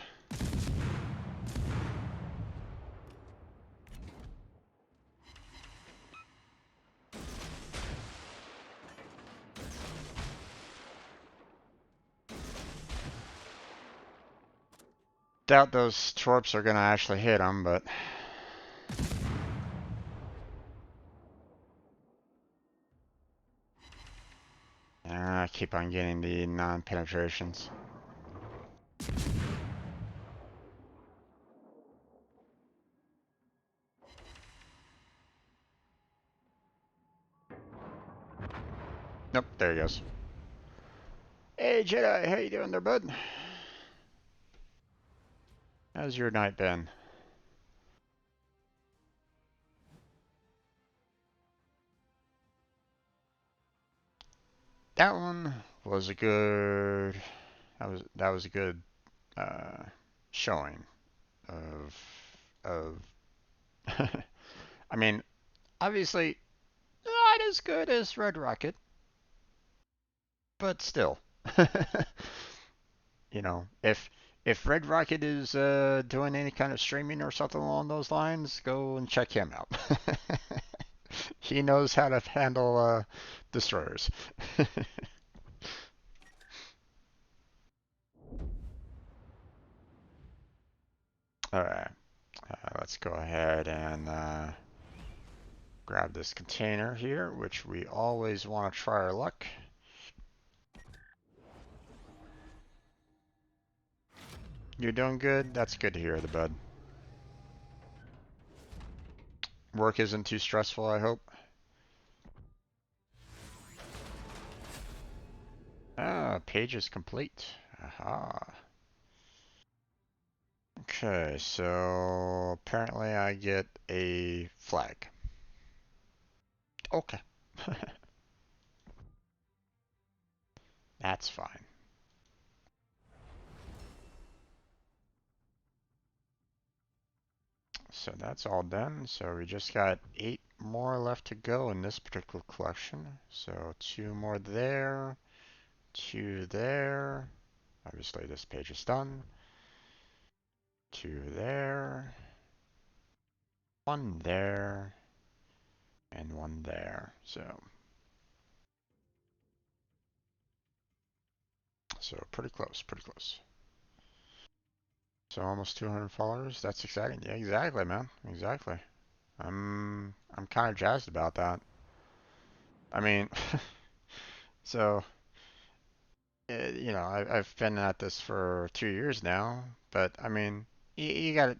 Doubt those torps are gonna actually hit him, but keep on getting the non-penetrations. Nope, there he goes. Hey Jedi, how you doing there, bud? How's your night been? That one was a good. That was a good uh, showing of. I mean, obviously not as good as Red Rocket, but still. You know, if Red Rocket is doing any kind of streaming or something along those lines, go and check him out. He knows how to handle destroyers. All right, let's go ahead and grab this container here, which we always want to try our luck. You're doing good? That's good to hear, the bud. Work isn't too stressful, I hope. Ah, page is complete. Aha. Okay, so apparently I get a flag. Okay. That's fine. So that's all done. So we just got 8 more left to go in this particular collection. So 2 more there, 2 there. Obviously this page is done. 2 there, 1 there, and 1 there. So So pretty close, pretty close. So almost 200 followers. That's exciting. Yeah, exactly, man. Exactly. I'm kind of jazzed about that. I mean, so I've been at this for 2 years now, but I mean, you got it.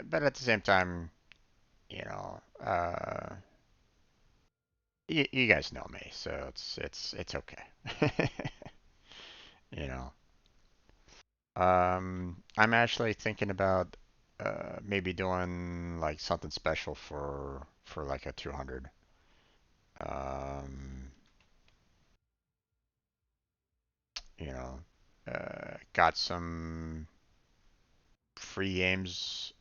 But at the same time, you know, you guys know me, so it's okay. You know. I'm actually thinking about maybe doing like something special for like a 200. Um, you know, got some free games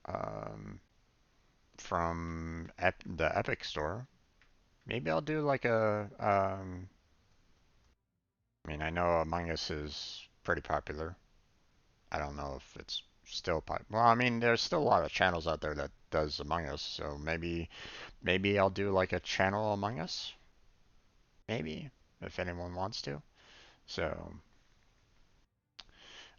um, from the Epic Store. Maybe I'll do like I mean, I know Among Us is pretty popular. I don't know if it's still popular. Well, I mean, there's still a lot of channels out there that does Among Us, so maybe I'll do like a channel Among Us. Maybe if anyone wants to. So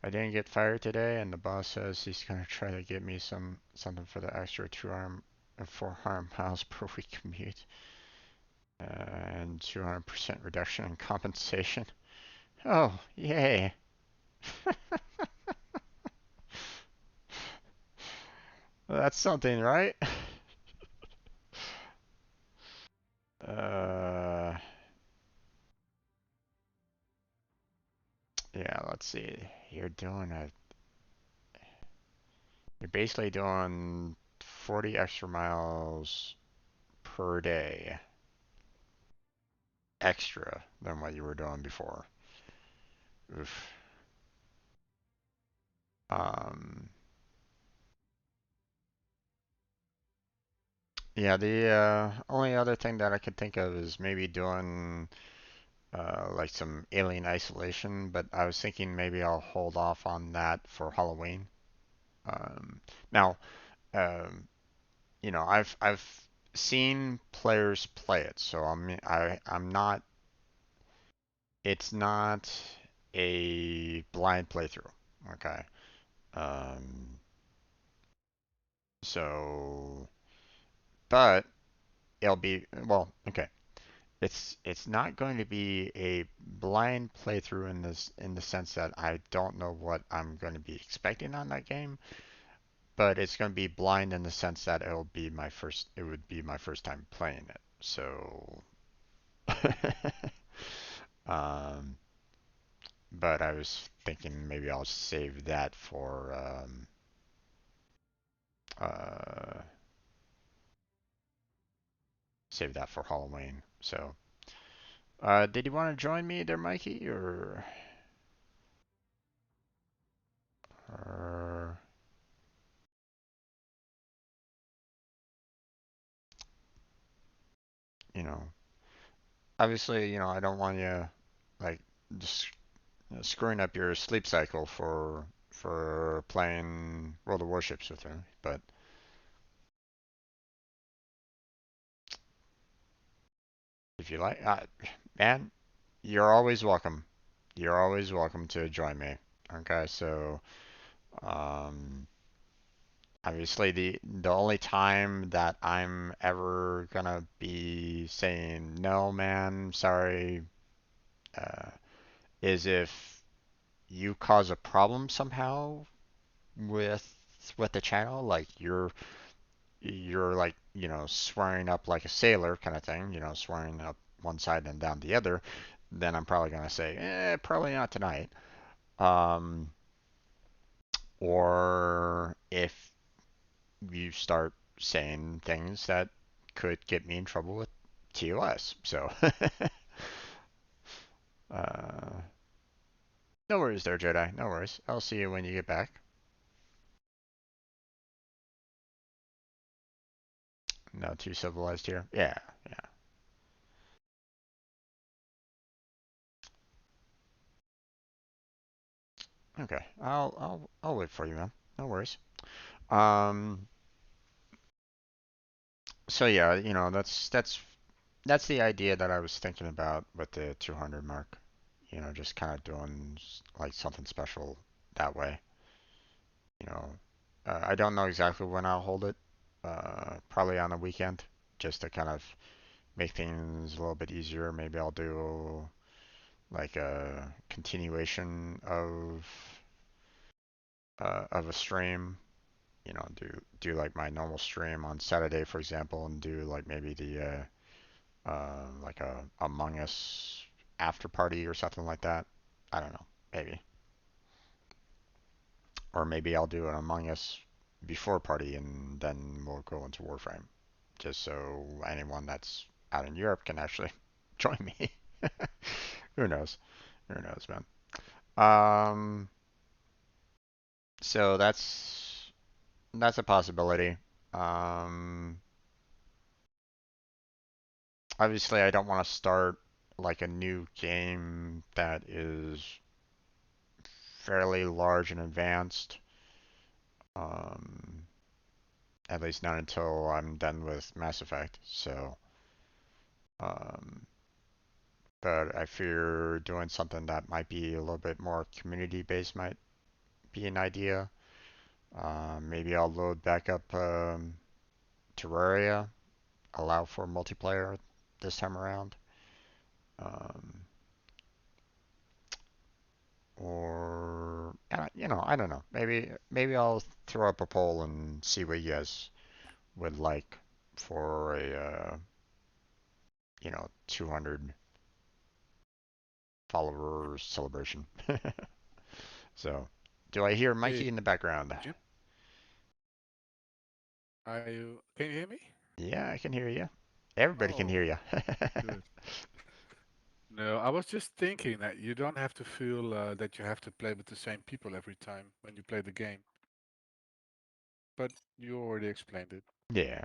I didn't get fired today, and the boss says he's gonna try to get me something for the extra 400 miles per week commute and 200% reduction in compensation. Oh, yay! That's something, right? Uh, yeah, let's see. You're doing a, you're basically doing 40 extra miles per day extra than what you were doing before. Oof. Um, yeah, the only other thing that I could think of is maybe doing like some alien isolation, but I was thinking maybe I'll hold off on that for Halloween. Now, um, I've seen players play it, so I'm not. It's not a blind playthrough. Okay. Um, so, but it'll be well. Okay. It's not going to be a blind playthrough in the sense that I don't know what I'm going to be expecting on that game, but it's going to be blind in the sense that it would be my first time playing it. So um but I was thinking maybe I'll uh save that for Halloween. So did you want to join me there, Mikey, or you know obviously, I don't want you like just screwing up your sleep cycle for playing World of Warships with her. But if you like, man, you're always welcome. You're always welcome to join me. Okay, so um, obviously the only time that I'm ever gonna be saying no, man, sorry, uh, is if you cause a problem somehow with the channel, like you're like, swearing up like a sailor kind of thing, swearing up one side and down the other, then I'm probably gonna say, probably not tonight. Um, or if you start saying things that could get me in trouble with TOS. So, uh, no worries there, Jedi. No worries. I'll see you when you get back. Not too civilized here. Yeah, yeah. Okay. I'll wait for you, man. No worries. Um, so yeah, that's the idea that I was thinking about with the 200 mark. just kind of doing like something special that way. You know, I don't know exactly when I'll hold it. Probably on the weekend, just to kind of make things a little bit easier. Maybe I'll do like a continuation of a stream. Do like my normal stream on Saturday, for example, and do like maybe the like a Among Us after party or something like that. I don't know, maybe. Or maybe I'll do an Among Us before party and then we'll go into Warframe, just so anyone that's out in Europe can actually join me. Who knows? Who knows, man? Um, so that's a possibility. Um, Obviously, I don't want to start like a new game that is fairly large and advanced. Um, at least not until I'm done with Mass Effect. Um, but I fear doing something that might be a little bit more community based might be an idea. Maybe I'll load back up Terraria, allow for multiplayer this time around. Um, or I don't know. Maybe I'll throw up a poll and see what you guys would like for a 200 followers celebration. So, do I hear Hey, Mikey in the background? Jim, can you hear me? Yeah, I can hear you. Everybody can hear Oh, you. good. No, I was just thinking that you don't have to feel that you have to play with the same people every time when you play the game, but you already explained it. Yeah.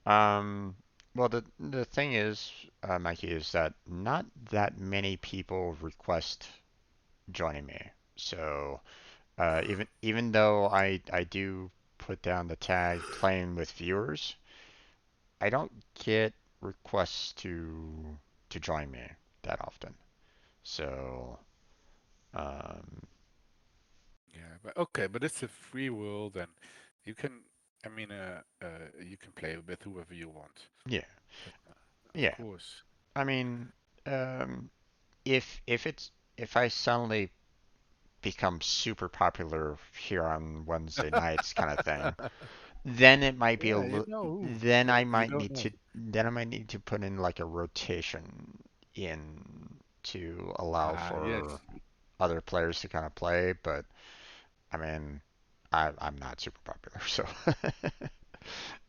Um, well, the thing is, Mikey, is that not that many people request joining me. So, even though I do put down the tag playing with viewers, I don't get requests to join me that often. So, um, Yeah, but okay, but it's a free world, and you can, you can play with whoever you want. yeah, But of yeah. course, I mean, um, if I suddenly become super popular here on Wednesday nights, kind of thing, then it might be a yeah, you little. know who, Then but I you might don't need know. to. Then I might need to put in like a rotation in to allow Ah, yes. for other players to kind of play. But I mean, I'm not super popular, so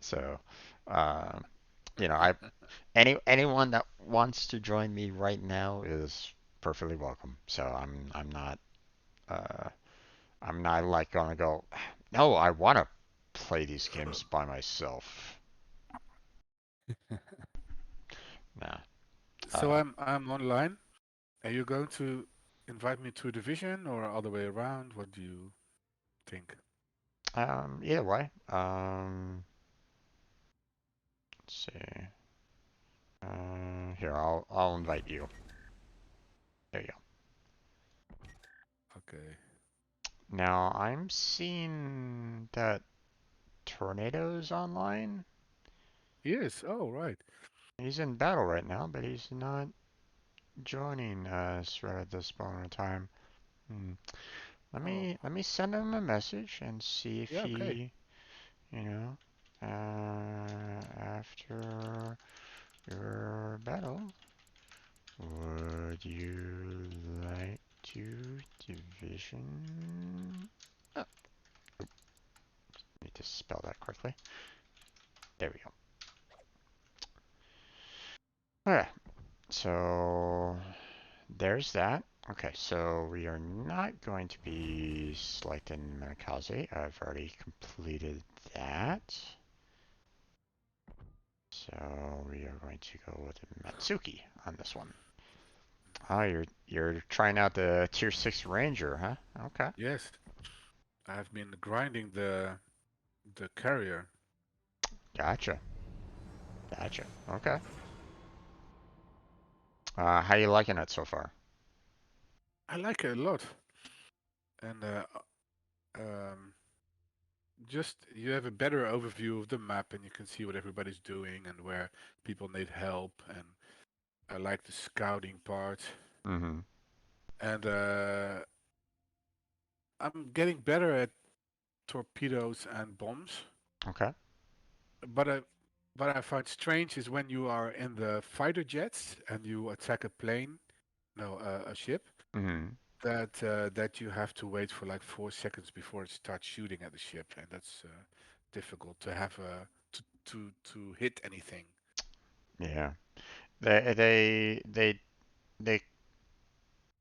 so um, I anyone that wants to join me right now is perfectly welcome. So uh I'm not like gonna go, no, I want to play these games by myself. Nah. So Uh, I'm online. Are you going to invite me to a division or other way around? What do you think? Either way. Let's see. Here, I'll invite you. There you go. Okay. Now I'm seeing that Tornado's online. Yes. Oh, right. He's in battle right now, but he's not joining us right at this moment in time. Hmm. Oh, Let me send him a message and see if yeah. Okay. he, you know, after your battle, would you like to division? Oh, need to spell that correctly. There we go. Alright, so there's that. Okay, so we are not going to be selecting Manakaze. I've already completed that. So we are going to go with Matsuki on this one. Oh, you're trying out the tier 6 ranger, huh? Okay. Yes. I've been grinding the carrier. Gotcha. Gotcha. Okay. How you liking it so far? I like it a lot, and um, just you have a better overview of the map, and you can see what everybody's doing and where people need help. And I like the scouting part, Mm-hmm. and I'm getting better at torpedoes and bombs. Okay. But what I find strange is when you are in the fighter jets and you attack a plane, no, a ship, Mm-hmm. that you have to wait for like 4 seconds before it starts shooting at the ship, and that's difficult to have to hit anything. Yeah. They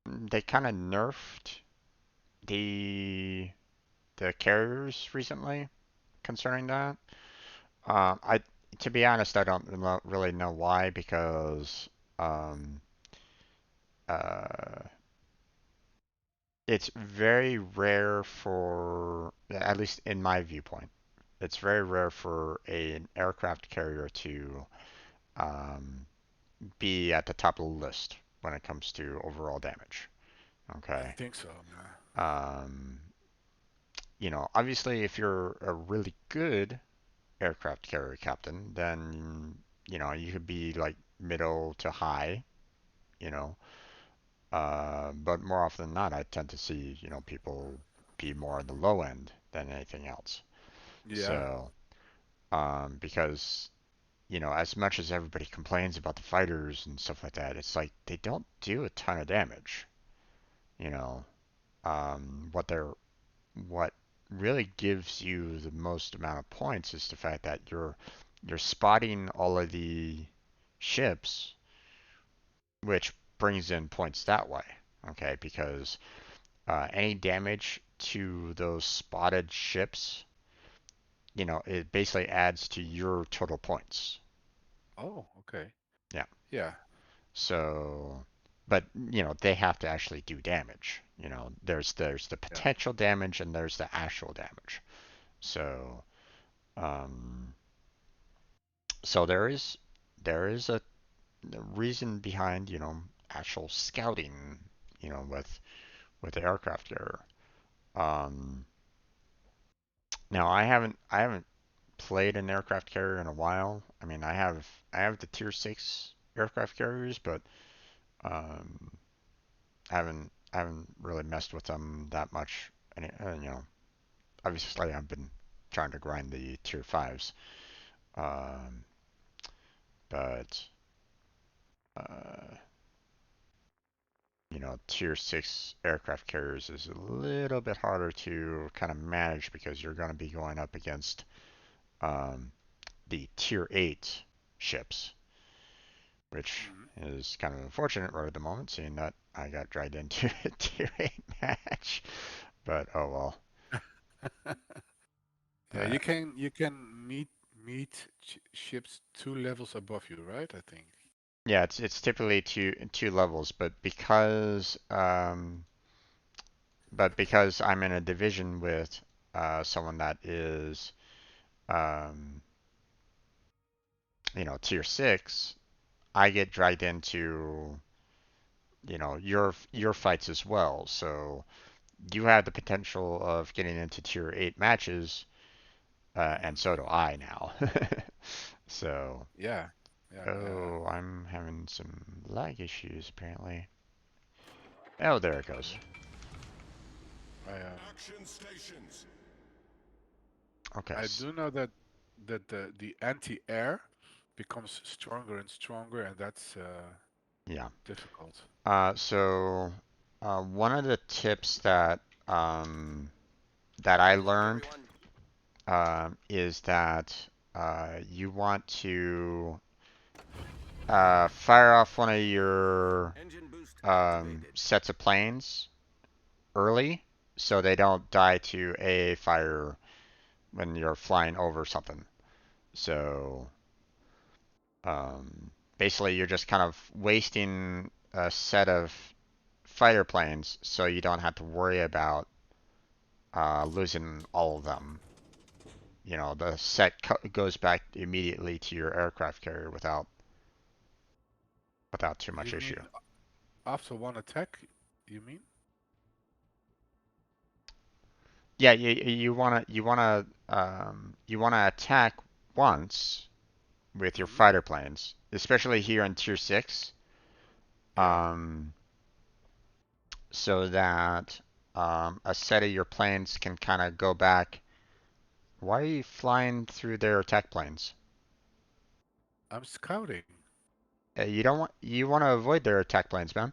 they kind of nerfed the the carriers recently concerning that. I to be honest, I don't really know why because um, uh, it's very rare for, at least in my viewpoint, it's very rare for an aircraft carrier to um, be at the top of the list when it comes to overall damage. I Okay. think so. Yeah. Um, obviously, if you're a really good aircraft carrier captain, then you could be like middle to high, you know. But more often than not, I tend to see people be more on the low end than anything else. Yeah. So because as much as everybody complains about the fighters and stuff like that, it's like they don't do a ton of damage. You know, what they're what really gives you the most amount of points is the fact that you're spotting all of the ships, which brings in points that way. Okay, because any damage to those spotted ships, it basically adds to your total points. Oh, okay. Yeah. Yeah. So, but they have to actually do damage. There's the Yeah. potential damage and there's the actual damage. So, um, so there is a reason behind actual scouting with the aircraft carrier. Um, Now I haven't played an aircraft carrier in a while. I mean I have the tier 6 aircraft carriers, but um, I haven't really messed with them that much. And obviously I've been trying to grind the tier 5s. Um, but uh, tier 6 aircraft carriers is a little bit harder to kind of manage because you're going to be going up against um, the tier 8 ships, which Mhm. is kind of unfortunate right at the moment, seeing that I got dragged into a tier 8 match. But oh well. Yeah, But you can meet ships 2 levels above you, right? I think. yeah, it's typically two levels, but because I'm in a division with someone that is um, tier 6, I get dragged into your fights as well. So you have the potential of getting into tier 8 matches, and Hmm. so do I now. So, Yeah. Yeah. Yeah. oh, I'm having some lag issues apparently. Oh, there it goes. I Action stations. Okay. I do know that the anti-air becomes stronger and stronger, and that's Yeah. difficult. One of the tips that I Good luck, learned everyone. is that you want to fire off one of your Engine boost activated. sets of planes early so they don't die to AA fire when you're flying over something. So basically, you're just kind of wasting a set of fighter planes so you don't have to worry about losing all of them. The set goes back immediately to your aircraft carrier without too much You issue. mean after one attack? You mean? Yeah, you wanna attack once with your Hmm. fighter planes, especially here in Tier 6, Yeah, um, so that a set of your planes can kind of go back. Why are you flying through their attack planes? I'm scouting, You want to avoid their attack planes, man.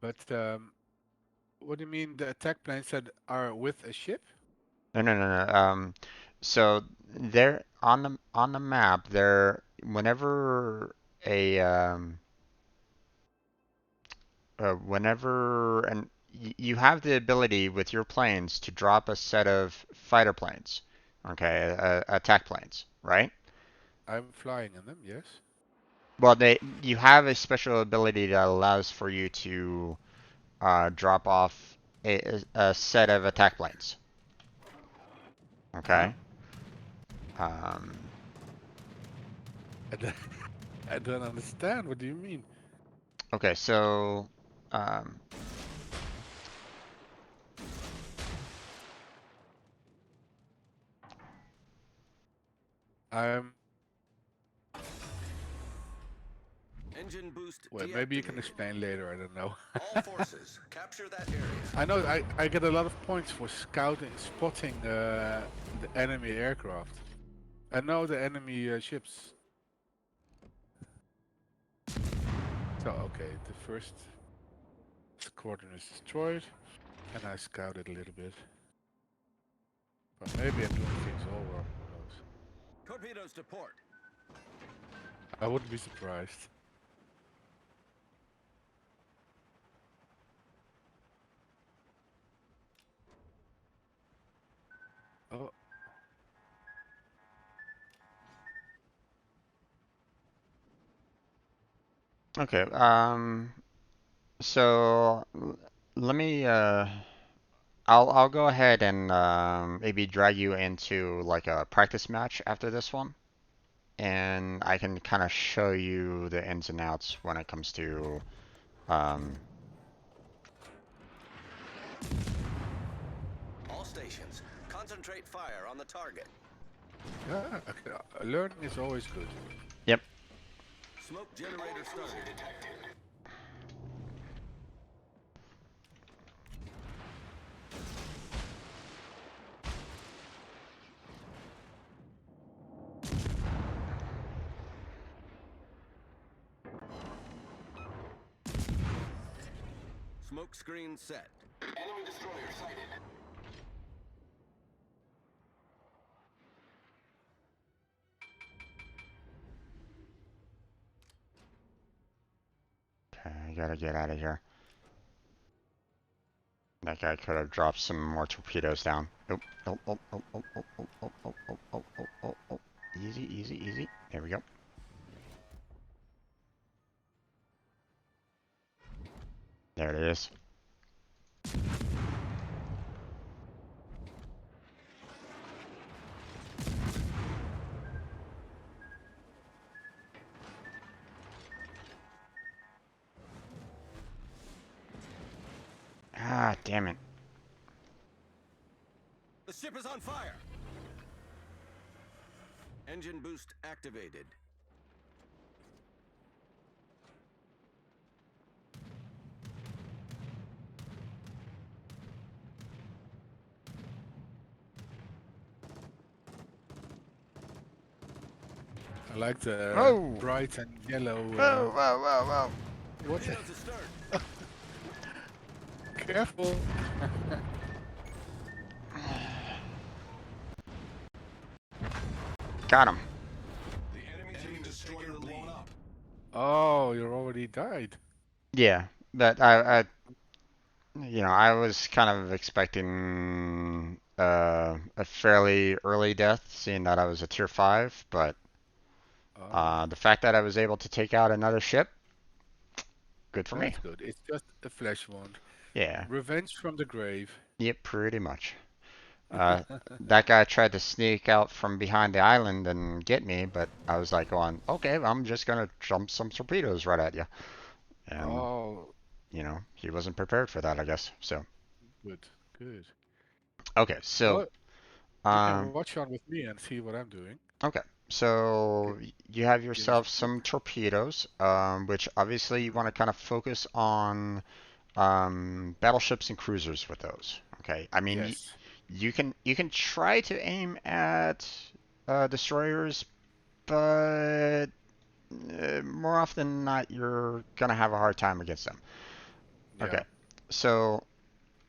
but what do you mean the attack planes that are with a ship? No, no, no, no. So they're on the map. They're whenever a whenever and you have the ability with your planes to drop a set of fighter planes, okay, attack planes, right? I'm flying in them, yes. Well, they you have a special ability that allows for you to drop off a set of attack planes, Huh? okay? Um, I don't, I don't understand. What do you mean? okay, so um, I'm Engine boost well. Maybe you can deactivated. explain later. I don't know. All forces, capture that area. I know I get a lot of points for scouting, spotting the enemy aircraft. I know the enemy ships. So okay, the first squadron is destroyed, and I scouted a little bit. But maybe I'm doing things all wrong. Who knows? Torpedoes to port. I wouldn't be surprised. Oh, okay, so let me I'll go ahead and maybe drag you into like a practice match after this one, and I can kind of show you the ins and outs when it comes to um, All stations, concentrate fire on the target. yeah. Okay. Learning is always good. yep. Smoke generator started. Smoke screen set. Enemy destroyer sighted. Okay, I gotta get out of here. That guy could have dropped some more torpedoes down. Oh, oh, oh, oh, oh, oh, oh, oh, oh, oh, oh, oh, oh, oh. Easy, easy, easy. There we go. There it is. Ah, damn it. The ship is on fire. Engine boost activated. I like the Whoa! bright and yellow. Whoa, whoa, whoa, whoa. What? Torpedoes astern. Careful! Got him. The enemy team destroyer blown up. Oh, you already died. Yeah, but I was kind of expecting a fairly early death, seeing that I was a tier 5, but Oh, the fact that I was able to take out another ship, good for me. that's good. It's just a flesh wound. Yeah, Revenge from the grave. yep, pretty much. Uh, that guy tried to sneak out from behind the island and get me, but I was like going, okay, I'm just gonna jump some torpedoes right at you. And, Oh, he wasn't prepared for that, I guess. So, good, Good. Okay, so Well, you can um, watch on with me and see what I'm doing. okay, Gi- so you have Give me some yourself tip. some torpedoes, which obviously you want to Mhm. kind of focus on battleships and cruisers with those. Okay, I mean Yes. you can try to aim at destroyers, but more often than not you're gonna have a hard time against them. Okay, Yeah. so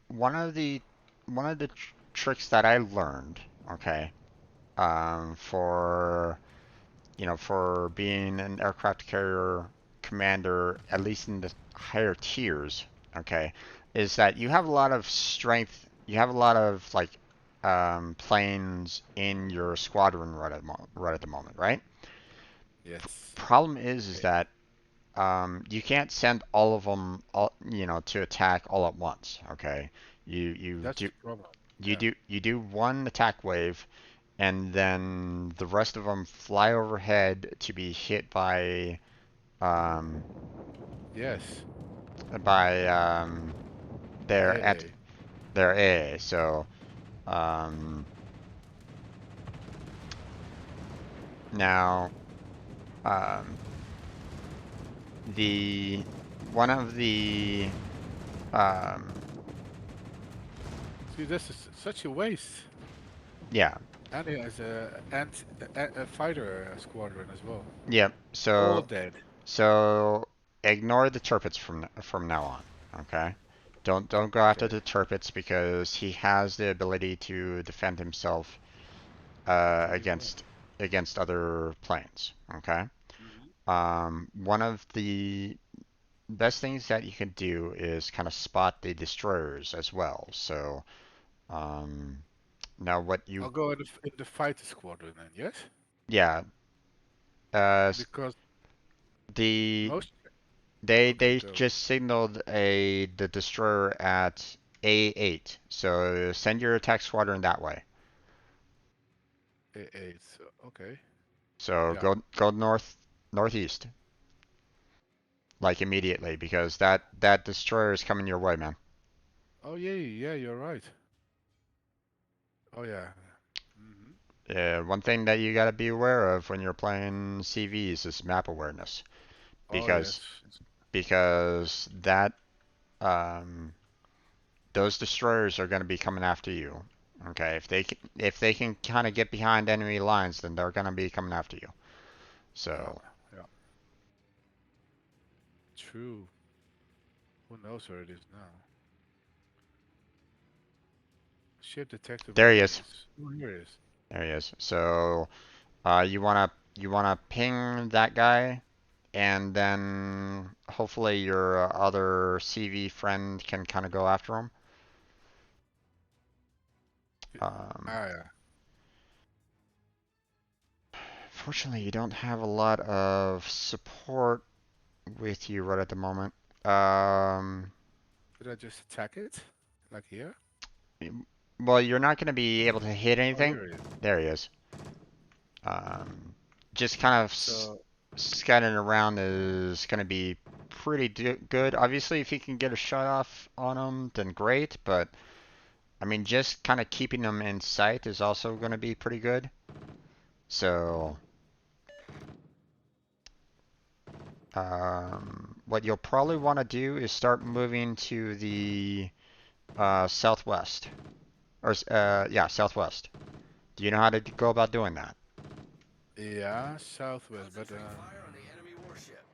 one of the one of the tricks that I learned, okay, for for being an aircraft carrier commander, at least in the higher tiers, okay, is that you have a lot of strength. You have a lot of like planes in your squadron right at the moment, right? Yes. Problem is Okay. that you can't send all of them to attack all at once. Okay, you you That's do the problem. you Yeah. do you do one attack wave, and then the rest of them fly overhead to be hit um, Yes. by The their at AA. their AA. So um, now um, the one of the um, See, this is such a waste. yeah, And he has a fighter squadron as well. yep. All So dead. so ignore the turpits from now on. Okay. Don't go after Okay. the turpits because he has the ability to defend himself Pretty well. against other planes. Okay. Hmm. One of the best things that you can do is kind of spot the destroyers as well. So um, now what you I'll go in in the fighter squadron then, yes? yeah Because the most. Okay, they go. just signaled the destroyer at A8. So send your attack squadron that way. A8. Okay. So Yeah. go northeast like immediately because that destroyer is coming your way, man. Oh, yeah, yeah, you're right. Oh, yeah. Hmm. One thing that you got to be aware of when you're playing CVs is map awareness Oh, because yes. that um, those destroyers are going to be coming after you. Okay, if they can kind of get behind enemy lines, then they're going to be coming after you. Yeah, So yeah. True. Who knows where it is now? Ship detected by there he is. enemies. Oh, here it is. There he is. So you wanna ping that guy, and then hopefully your other CV friend can kind of go after him. Um, Ah, yeah. Fortunately, you don't have a lot of support with you right at the moment. Um, Did I just attack it? Like here? well, you're not going to be able to hit Oh, anything. here it is. There he is. Just kind of So, scattering around is going to be pretty good. Obviously, if you can get a shot off on him, then great. But I mean, just kind of keeping them in sight is also going to be pretty good. So, what you'll probably want to do is start moving to the southwest, or yeah, southwest. Do you know how to go about doing that? yeah, southwest, but Concentrate fire on the enemy warship.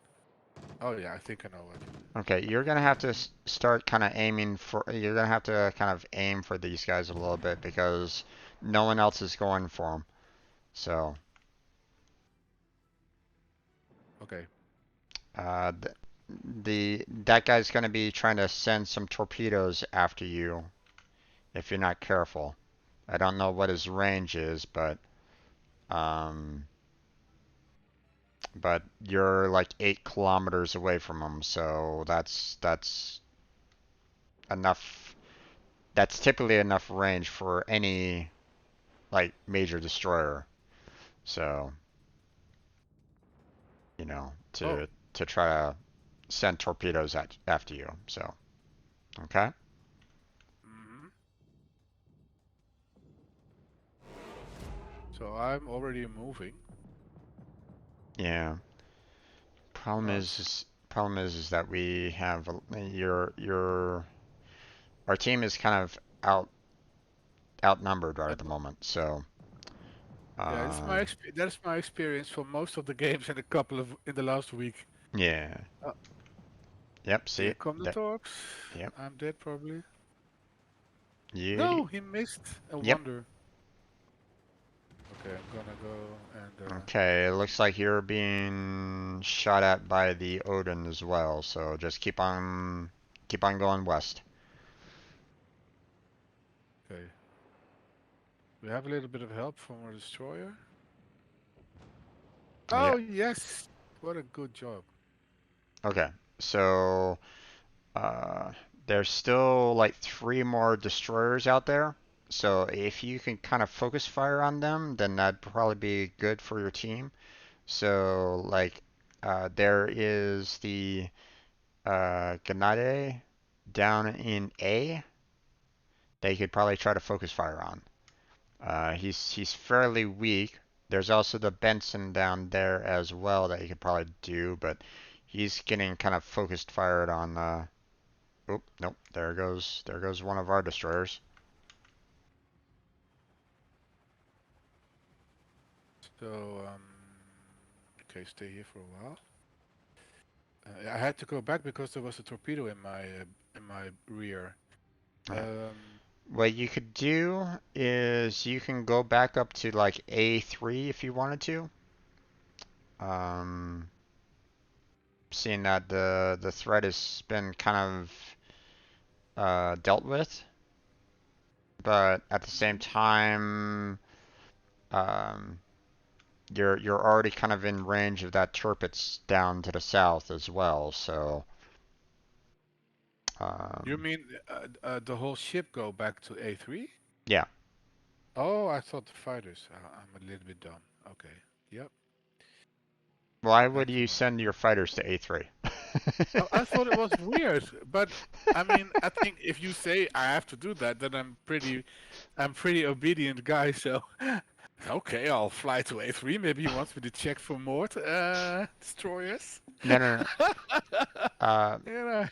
oh yeah, I think I know what. Okay, you're gonna have to start kind of aiming for. You're gonna have to kind of aim for these guys a little bit because no one else is going for them. So, Okay. uh, that guy's gonna be trying to send some torpedoes after you if you're not careful. I don't know what his range is, um, but you're like 8 kilometers away from him, so that's enough. That's typically enough range for any like major destroyer. So, Oh. to try to send torpedoes at after you. So, okay. Hmm. So I'm already moving, Yeah. Problem but is that we have your our team is kind of outnumbered right I, at the moment. So yeah, that's my experience for most of the games in the last week. yeah. Uh, Yep. See Here come the that. Torps. Yep. I'm dead probably. You. No, he missed a Yep. wonder. Okay, I'm gonna go and Okay. It looks like you're being shot at by the Odin as well. So just keep on going west. okay. We have a little bit of help from our destroyer. Yeah. Oh yes, what a good job. Okay. So Uh, there's still like 3 more destroyers out there. So if you can kind of focus fire on them, then that'd probably be good for your team. So like there is the Grenade down in A that you could probably try to focus fire on. He's fairly weak. There's also the Benson down there as well that you could probably do, but he's getting kind of focused fired on Oh, nope. There goes one of our destroyers. So okay, stay here for a while. I had to go back because there was a torpedo in my rear. Yeah. Um, What you could do is you can go back up to like A3 if you wanted to. Um, Seeing that the threat has been kind of dealt with, but at the same mhm. time, um, you're already kind of in range of that turpets down to the south as well. So You um, mean the whole ship go back to A3? yeah. Oh, I thought the fighters. I'm a little bit dumb. Okay. Yep. Why would Thank you, you man. send your fighters to A3? I thought it was weird, but I mean, I think if you say I have to do that, then I'm pretty obedient guy. So, okay, I'll fly to A3. Maybe he wants me to check for more destroyers. No, no, no. Uh, Yeah.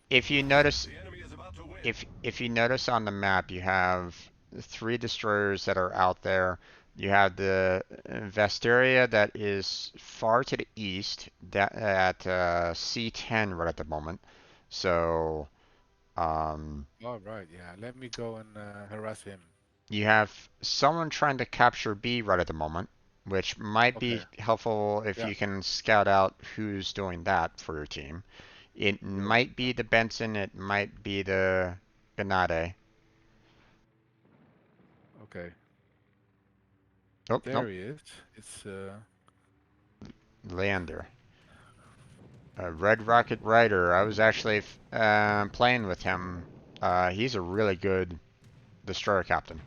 if you notice The enemy is about to win. if you notice on the map, you have 3 destroyers that are out there. You have the Vesteria that is far to the east, that at C10 right at the moment. So All right. Yeah. Let me go and harass him. you have someone trying to capture B right at the moment, which might Okay. be helpful if Yeah. you can scout out who's doing that for your team. It Will. might be the Benson, it might be the Grenade. Okay. Oh, nope, There he is. It's Leander. Red Rocket Rider. I was actually playing with him. He's a really good destroyer captain.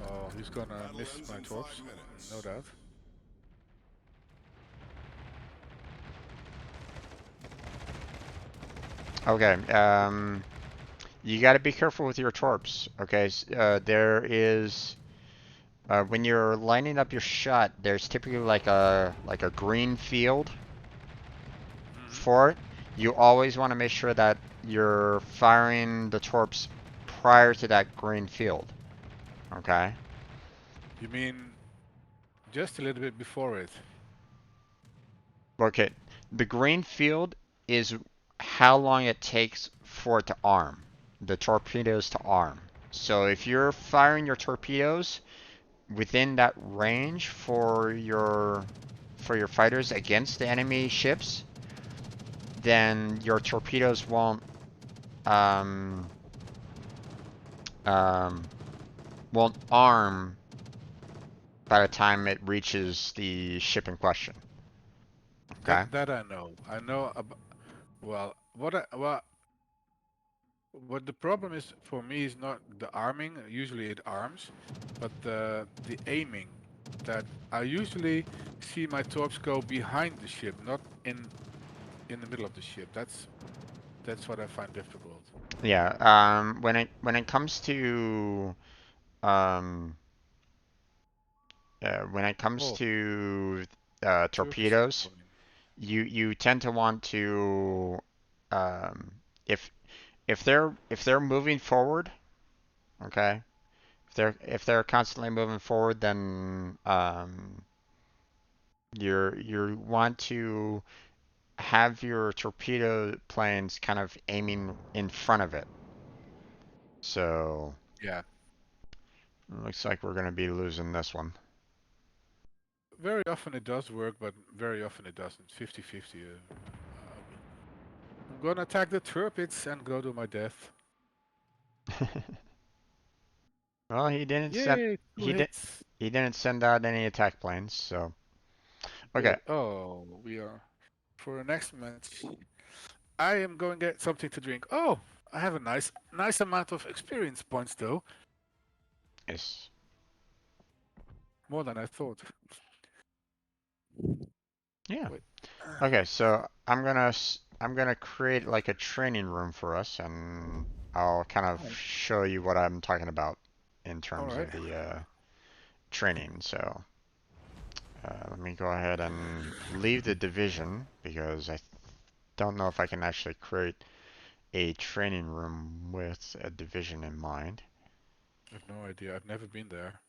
oh, he's gonna Battle miss ends my in torps, 5 minutes. no doubt. Okay, you got to be careful with your torps. Okay, there is when you're lining up your shot, there's typically like a green field Hmm. for it. You always want to make sure that you're firing the torps prior to that green field. Okay. You mean just a little bit before it? Okay. The green field is how long it takes for it to arm, the torpedoes to arm. So if you're firing your torpedoes within that range for your fighters against the enemy ships, then your torpedoes um, um, won't arm by the time it reaches the ship in question. Okay? That I know. I know. Well, what the problem is for me is not the arming. Usually it arms, but the aiming. That I usually see my torps go behind the ship, not in the middle of the ship. That's what I find difficult. Yeah. When it comes to um when it comes Oh, to Turkish torpedoes, incoming. you tend to want to um, if if they're moving forward, okay. If they're constantly moving forward, then you want to have your torpedo planes kind of aiming in front of it. So Yeah. looks like we're gonna be losing this one. Very often it does work, but very often it doesn't. 50-50. I'm gonna attack the turrets and go to my death. Well, he didn't send Yay, two he did hits. he didn't send out any attack planes, so okay. Good. Oh, we are for the next match. I am going to get something to drink. Oh, I have a nice amount of experience points though, Yes. more than I thought. Yeah. Wait. Okay, so I'm gonna create like a training room for us, and I'll kind of Oh, show you what I'm talking about in all terms right. of the training. So let me go ahead and leave the division because I don't know if I can actually create a training room with a division in mind. I have no idea. I've never been there.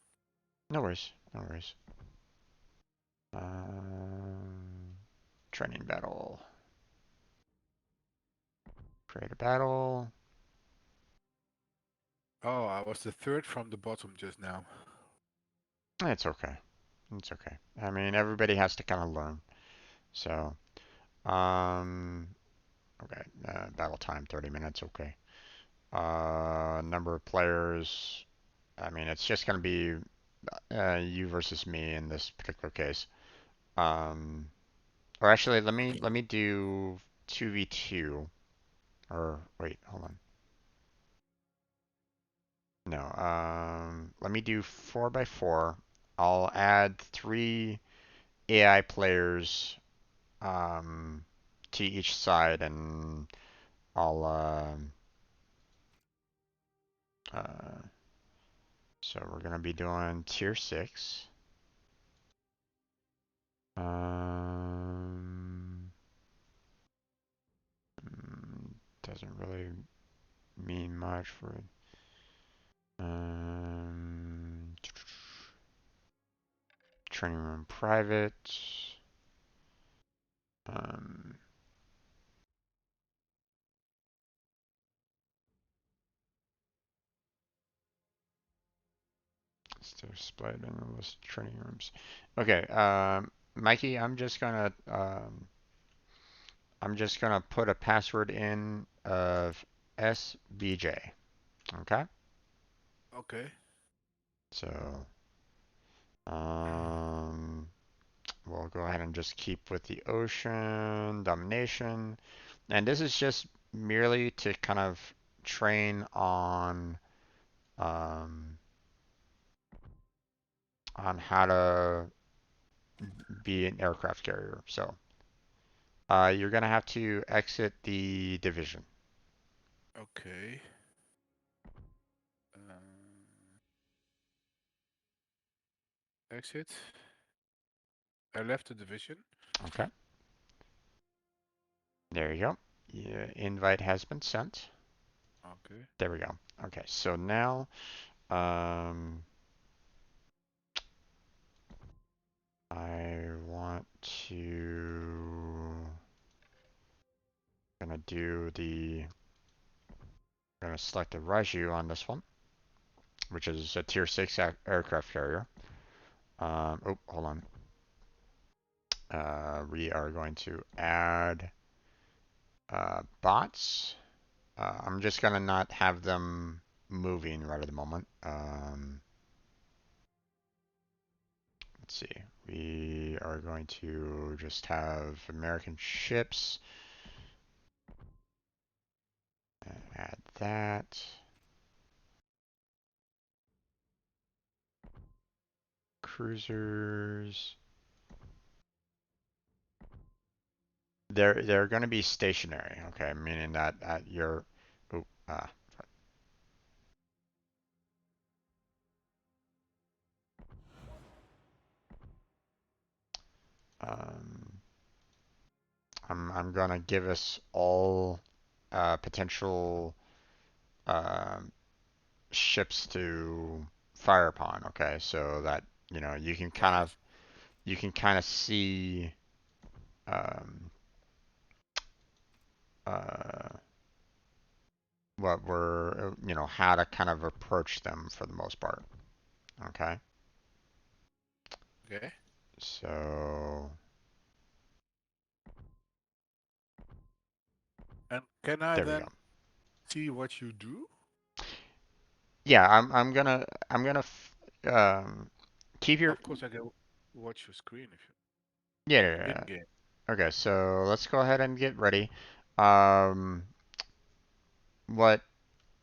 No worries, no worries. Um, training battle. Create a battle. Oh, I was the third from the bottom just now. It's okay. It's okay. I mean, everybody has to kind of learn. So, um, okay, battle time 30 minutes. Okay. Number of players. I mean, it's just gonna be you versus me in this particular case. Um, or actually, let me do 2v2. Or wait, hold on. No, let me do 4x4. I'll add 3 AI players to each side, and I'll uh, so we're gonna be doing tier 6. Um, doesn't really mean much for um, training room private. Um, still displayed in the list of training rooms. Okay, Mikey, I'm just gonna put a password in of SBJ. Okay, Okay. so um, we'll go ahead and just keep with the ocean domination, and this is just merely to kind of train um, on how to be an aircraft carrier. So you're gonna have to exit the division. Okay. Exit. I left the division. Okay, there you go. Yeah, invite has been sent. Okay. There we go. Okay, so now um, I want to gonna do the gonna select the Raju on this one, which is a tier 6 aircraft carrier. Oh, hold on. We are going to add bots. I'm just gonna not have them moving right at the moment. Let's see. We are going to just have American ships. Add that. Cruisers. They're going to be stationary, okay, meaning that at your oh, Um, I'm gonna give us all potential um, ships to fire upon. Okay, so that you can Right. kind of see um, uh, what we're how to kind of approach them for the most part. Okay, Okay. so And can I there we go. then see what you do? Yeah, I'm gonna keep your Of course, I can watch your screen if yeah, yeah, you yeah. in game. Okay, so let's go ahead and get ready. Um, what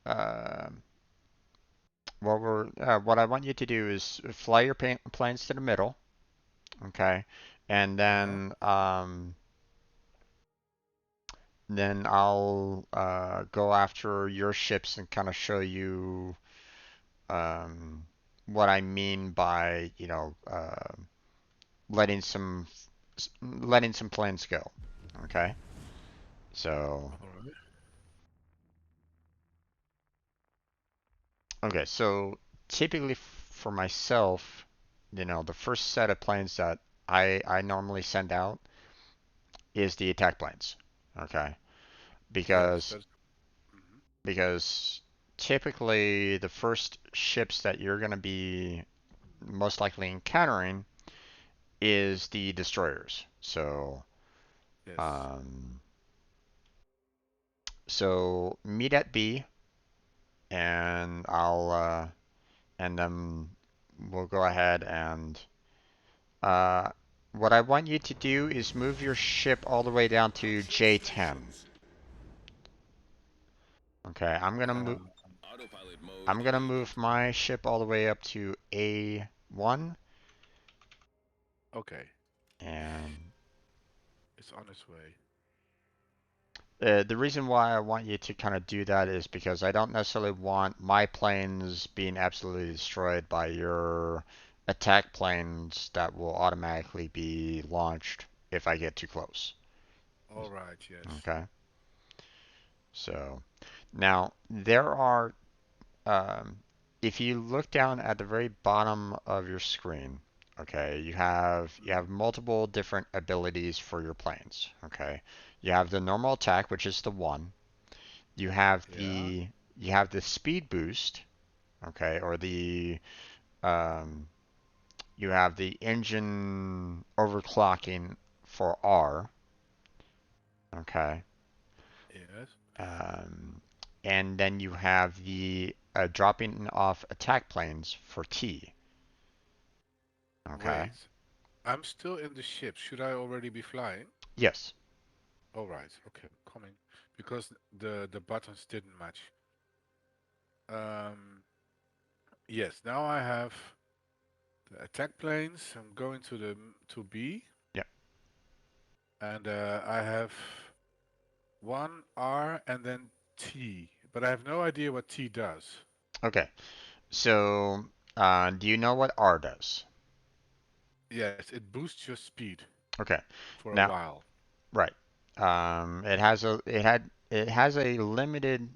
um what I want you to do is fly your planes to the middle, okay, and Uh-huh. then I'll go after your ships and kind of show you um what I mean by letting some letting some planes go, okay. So All right. okay, so typically for myself, the first set of planes that I normally send out is the attack planes. Okay. Yes, Because that's. Mhm. because typically the first ships that you're going to be most likely encountering is the destroyers. Yes. Um, so meet at B, and and then we'll go ahead and uh, what I want you to do is move your ship all the way down to Option J10. stations. Okay, Autopilot mode I'm gonna enabled. move my ship all the way up to A1, Okay. and It's on its way. the reason why I want you to kind of do that is because I don't necessarily want my planes being absolutely destroyed by your attack planes that will automatically be launched if I get too close. All right. Yes. Okay, so now there are um, if you look down at the very bottom of your screen, okay, you have Mhm. multiple different abilities for your planes. Okay, you have the normal attack, which is the one. You have Yeah. the you have the speed boost, okay, or the um, you have the engine overclocking for R, okay, Yes. um, and then you have the dropping off attack planes for T, okay. Wait. I'm still in the ship. Should I already be flying? Yes. All right. Okay. Coming. Because the buttons didn't match. Um. Yes. Now I have the attack planes. I'm going to B, Yeah. and I have one R and then T. But I have no idea what T does. Okay. So, do you know what R does? Yes, it boosts your speed Okay. for a Now, while. right. It has a limited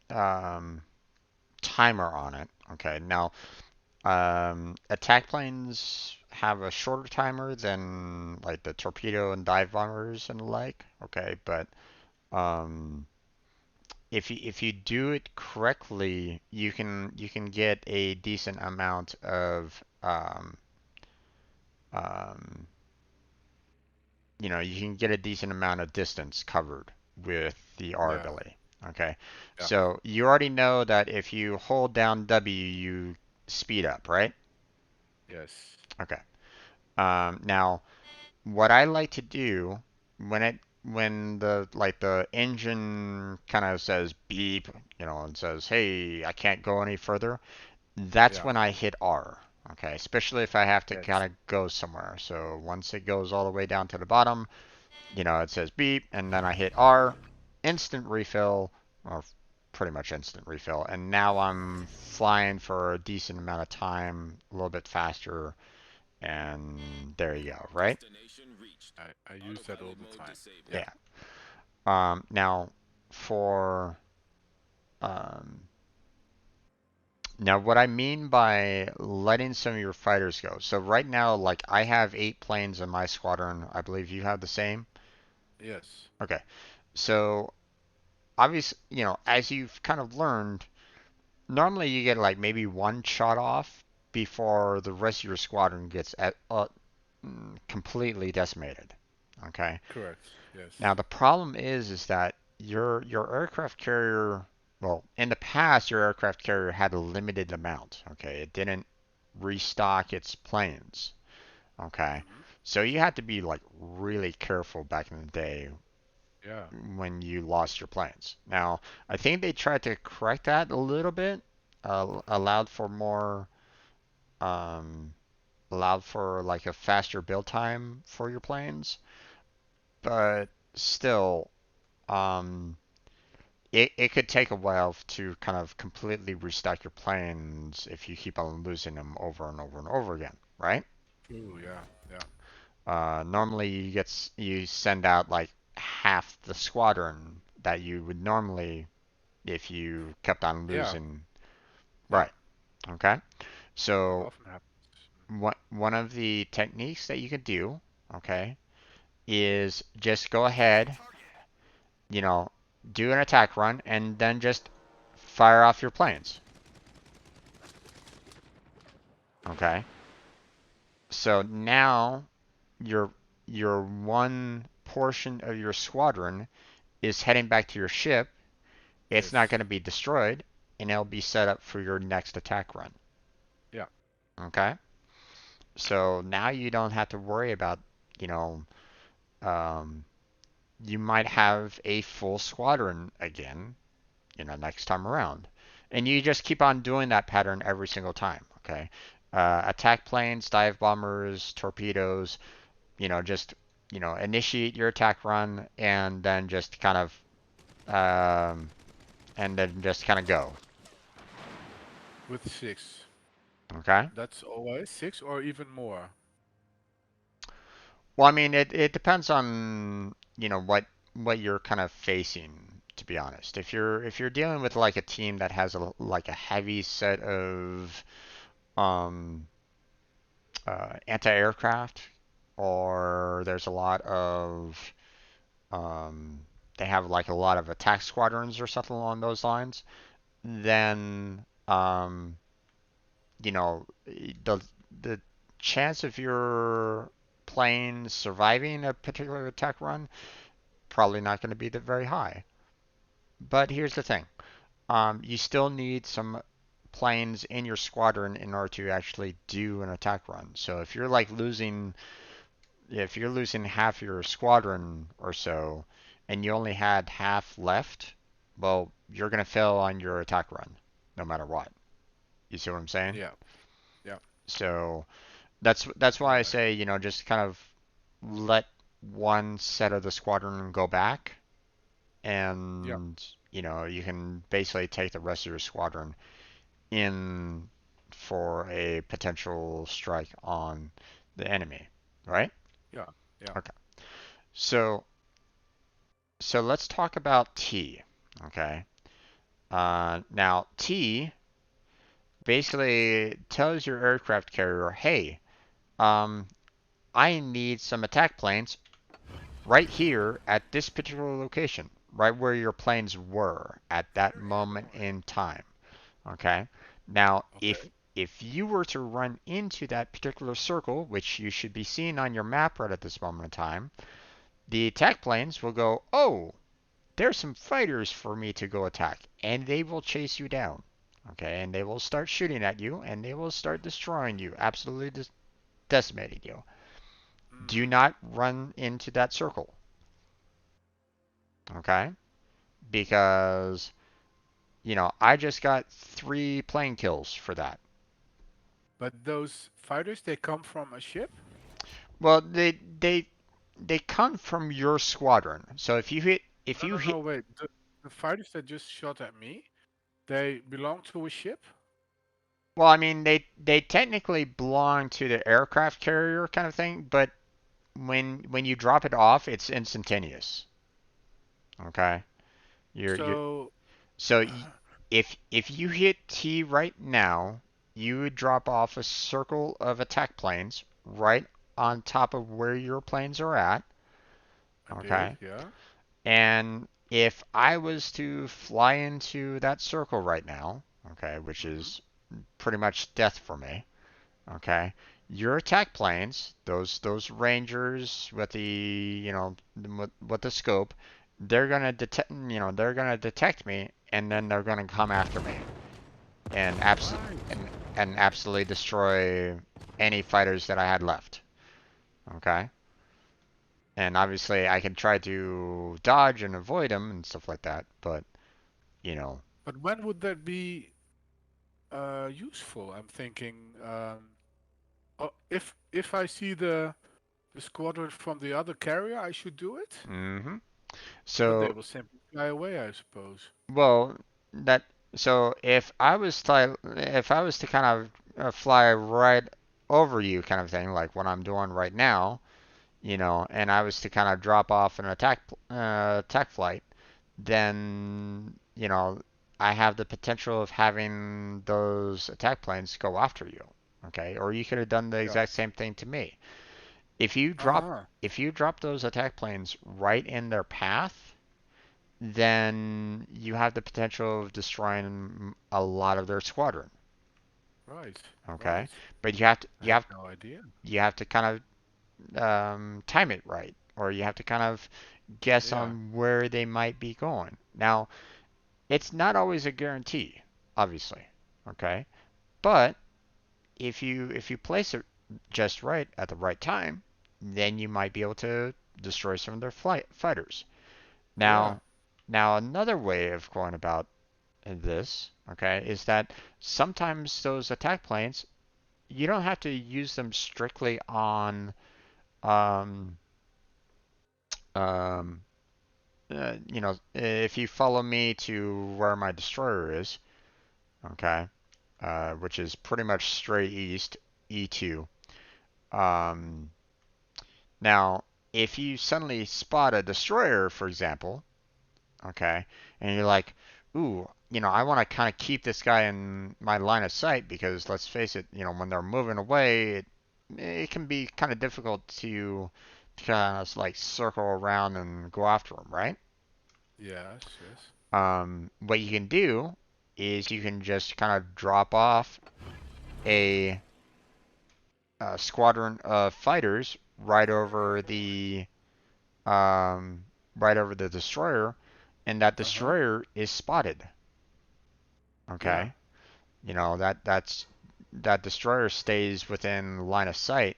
um, timer on it. Okay. Now, attack planes have a shorter timer than like the torpedo and dive bombers and the like. Okay, but um, if you do it correctly, you can get a decent amount of um, you can get a decent amount of distance covered with the R Yeah. ability. Okay, Yeah. so you already know that if you hold down W, you speed up, right? Yes. Okay. Now, what I like to do when the engine kind of says beep, and says, "Hey, I can't go any further," that's Yeah. when I hit R. Okay, especially if I have to kind Yes. of go somewhere. So once it goes all the way down to the bottom, it says beep, and then I hit R, instant refill, or pretty much instant refill, and now I'm flying for a decent amount of time, a little bit faster, And there you go, right? Destination reached. I use that all Autopilot the mode time. disabled. Yeah. Yeah. Now for um, now what I mean by letting some of your fighters go. So right now, like I have 8 planes in my squadron. I believe you have the same. Yes. Okay. So obviously, as you've kind of learned, normally you get like maybe one shot off before the rest of your squadron gets completely decimated. Okay. Correct. Now Yes. the problem is that your aircraft carrier, well, in the past your aircraft carrier had a limited amount. Okay, it didn't restock its planes. Okay, Hmm. so you had to be like really careful back in the day Yeah. when you lost your planes. Now I think they tried to correct that a little bit, allowed for more, um, allowed for like a faster build time for your planes, but still, um, it could take a while to kind of completely restock your planes if you keep on losing them over and over and over again, right? Ooh, yeah. Yeah. Normally you send out like half the squadron that you would normally if you kept on Yeah. losing. Yeah. Right. Okay. That So often happens. one of the techniques that you could do, okay, is just go ahead, you know, do an attack run and then just fire off your planes. Okay. So now your your one portion of your squadron is heading back to your ship. It's not Yes. going to be destroyed, and it'll be set up for your next attack run. Yeah. Okay? So now you don't have to worry about, you know, um, you might have a full squadron again, next time around. And you just keep on doing that pattern every single time. Okay? Attack planes, dive bombers, torpedoes, just initiate your attack run um, and then just kind of go. With 6. Okay. That's always 6 or even more. Well, I mean, it depends on what you're kind of facing. To be honest, if you're dealing with like a team that has like a heavy set of um, anti-aircraft, or there's a lot of um, they have like a lot of attack squadrons or something along those lines, then the the chance of your plane surviving a particular attack run probably not going to be that very high. But here's the thing: you still need some planes in your squadron in order to actually do an attack run. So if you're losing half your squadron or so, and you only had half left, well, you're going to fail on your attack run, no matter what. You see what I'm saying? Yeah. Yeah. So that's why I Alright. say, just kind of let one set of the squadron go back, Yeah. and you can basically take the rest of your squadron in for a potential strike on the enemy, right? Yeah. Yeah. Okay. So let's talk about T. Okay. Now T basically tells your aircraft carrier, hey, um, I need some attack planes right here at this particular location, right where your planes were at that moment in time. Okay. Now, if Okay. you were to run into that particular circle, which you should be seeing on your map right at this moment in time, the attack planes will go, oh, there's some fighters for me to go attack, and they will chase you down. Okay, and they will start shooting at you, and they will start destroying you, absolutely decimating you. Do Hmm. not run into that circle. Okay, because I just got 3 plane kills for that. But those fighters, they come from a ship? Well, they come from your squadron. So if No, you no, no, hit wait. The fighters that just shot at me, they belong to a ship? Well, I mean, they technically belong to the aircraft carrier kind of thing, but when you drop it off, it's instantaneous. Okay, you're So, so if you hit T right now, you would drop off a circle of attack planes right on top of where your planes are at. indeed, Okay, yeah. and if I was to fly into that circle right now, okay, which Hmm. is pretty much death for me. Okay, your attack planes, those rangers with the with the scope, they're gonna detect me, and then they're gonna come after me and Right. absolutely destroy any fighters that I had left. Okay, and obviously I can try to dodge and avoid them and stuff like that, but you know, But when would that be useful? I'm thinking, if I see the squadron from the other carrier, I should do it. hmm But they So will simply fly away, I suppose. well, that so if I was to kind of fly right over you, kind of thing, like what I'm doing right now, and I was to kind of drop off an attack flight, then I have the potential of having those attack planes go after you. Okay, or you could have done the Yeah. exact same thing to me. If you drop Uh-huh. if you drop those attack planes right in their path, then you have the potential of destroying a lot of their squadron. Right. Okay, Right. but I had no idea. you have to kind of time it right, or you have to kind of guess Yeah. on where they might be going. Now, it's not always a guarantee, obviously. Okay, but if you place it just right at the right time, then you might be able to destroy some of their fighters. Yeah. Now another way of going about this, okay, is that sometimes those attack planes, you don't have to use them strictly on, um, um, if you follow me to where my destroyer is, okay, which is pretty much straight east, E2. Um, Now, if you suddenly spot a destroyer, for example, okay, and you're like, ooh, I want to kind of keep this guy in my line of sight because let's face it, when they're moving away, it can be kind of difficult to kind of like circle around and go after them, right? Yes. Yes. What you can do is you can just kind of drop off a, squadron of fighters um, right over the destroyer, and that Uh-huh. destroyer is spotted. Yeah. Okay, that destroyer stays within line of sight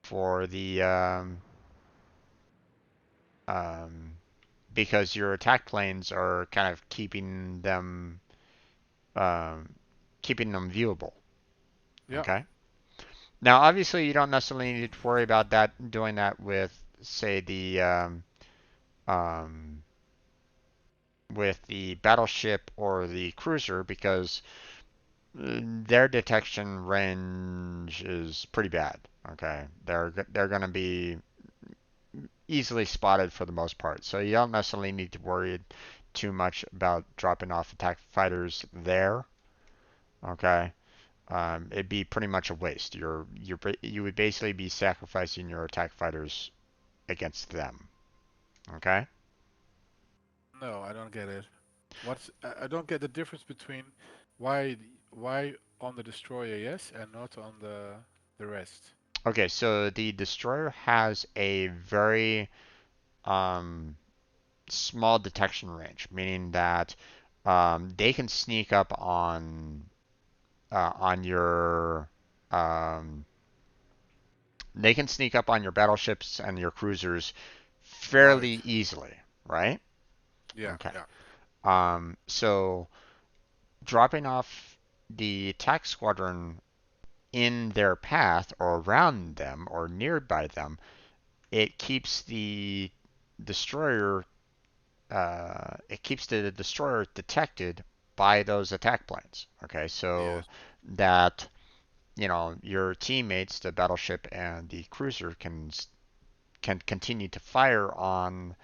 for the um, because your attack planes are kind of um, keeping them viewable. Yeah. Okay. Now, obviously, you don't necessarily need to worry about doing that with, say, um, with the battleship or the cruiser because their detection range is pretty bad. Okay, they're going to be easily spotted for the most part, so you don't necessarily need to worry too much about dropping off attack fighters there. Okay, it'd be pretty much a waste. You would basically be sacrificing your attack fighters against them. Okay. No, I don't get it. I don't get the difference between why why on the destroyer, yes, and not on the rest. Okay, so the destroyer has a very um, small detection range, meaning that they can sneak up on your um, they can sneak up on your battleships and your cruisers Right. fairly easily, right? Yeah. Okay. Yeah. So dropping off the attack squadron in their path or around them or nearby them, it keeps the destroyer it keeps the destroyer detected by those attack planes. Okay, so Yes. that your teammates, the battleship and the cruiser, can continue to fire on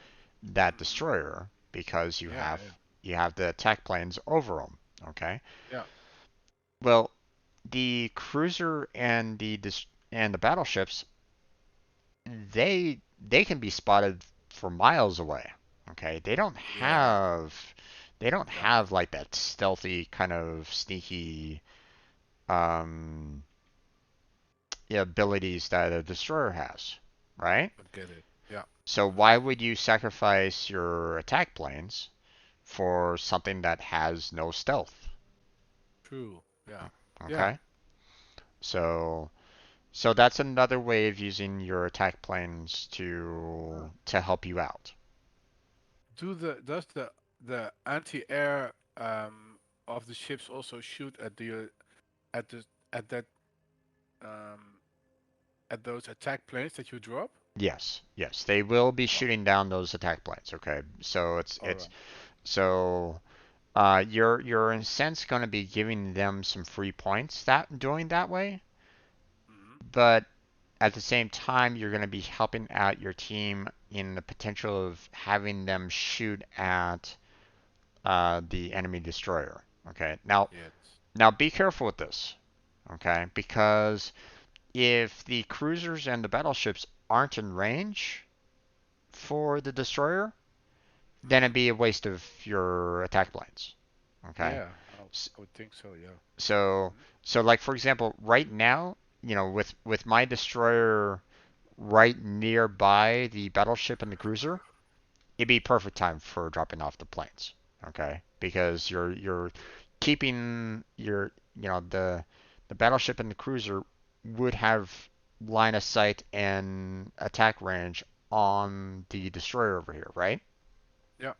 that Hmm. destroyer because Yeah, yeah, you have the attack planes over them. Okay. yeah. Well, the cruiser and the battleships, they can be spotted for miles away. Okay, Yeah, they don't yeah. have like that stealthy kind of sneaky um abilities that a destroyer has, right? I get it. Yeah. So Hmm. why would you sacrifice your attack planes for something that has no stealth? True. Yeah. Yeah. Okay, so that's another way of using your attack planes Huh. to help you out. Does the anti-air of the ships also shoot at at the at that um at those attack planes that you drop? Yes, yes, they will be Oh, shooting down those attack planes. Okay, so all it's right. so you're in a sense going to be giving them some free points that doing that way, Hmm. but at the same time you're going to be helping out your team in the potential of having them shoot at the enemy destroyer. Okay, Yes. now be careful with this. Okay, because if the cruisers and the battleships aren't in range for the destroyer, then it'd Hmm. be a waste of your attack planes. Okay. Yeah, I would think so. Yeah. So Hmm. like for example, right now, with my destroyer right nearby the battleship and the cruiser, it'd be perfect time for dropping off the planes. Okay, because you're keeping the battleship and the cruiser would have line of sight and attack range on the destroyer over here, right? Yeah.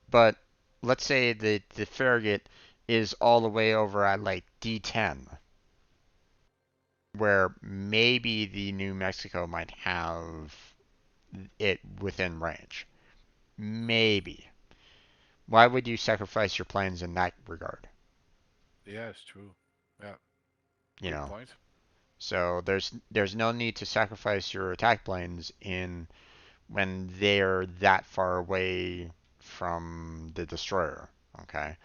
But let's say the Farragut is all the way over at like D10, where maybe the New Mexico might have it within range. Hmm. Maybe. Why would you sacrifice your planes in that regard? Yeah, it's true. Yeah. You Good know. point. So there's no need to sacrifice your attack planes in when they're that far away from the destroyer. Okay.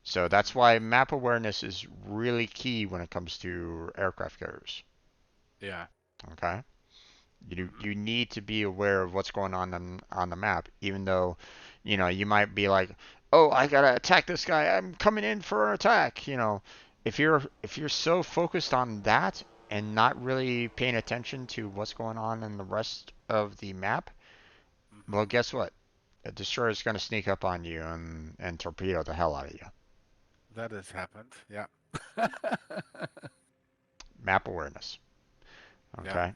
So that's Hmm. why map awareness is really key when it comes to aircraft carriers. Yeah. Okay, Hmm. you need to be aware of what's going on the map, even though, you might be like, oh, I gotta attack this guy. I'm coming in for an attack. If you're so focused on that and not really paying attention to what's going on in the rest of the map, well, Hmm. guess what? A destroyer is gonna sneak up on you and torpedo the hell out of you. That has happened. Yeah. Map awareness. Yeah. Okay.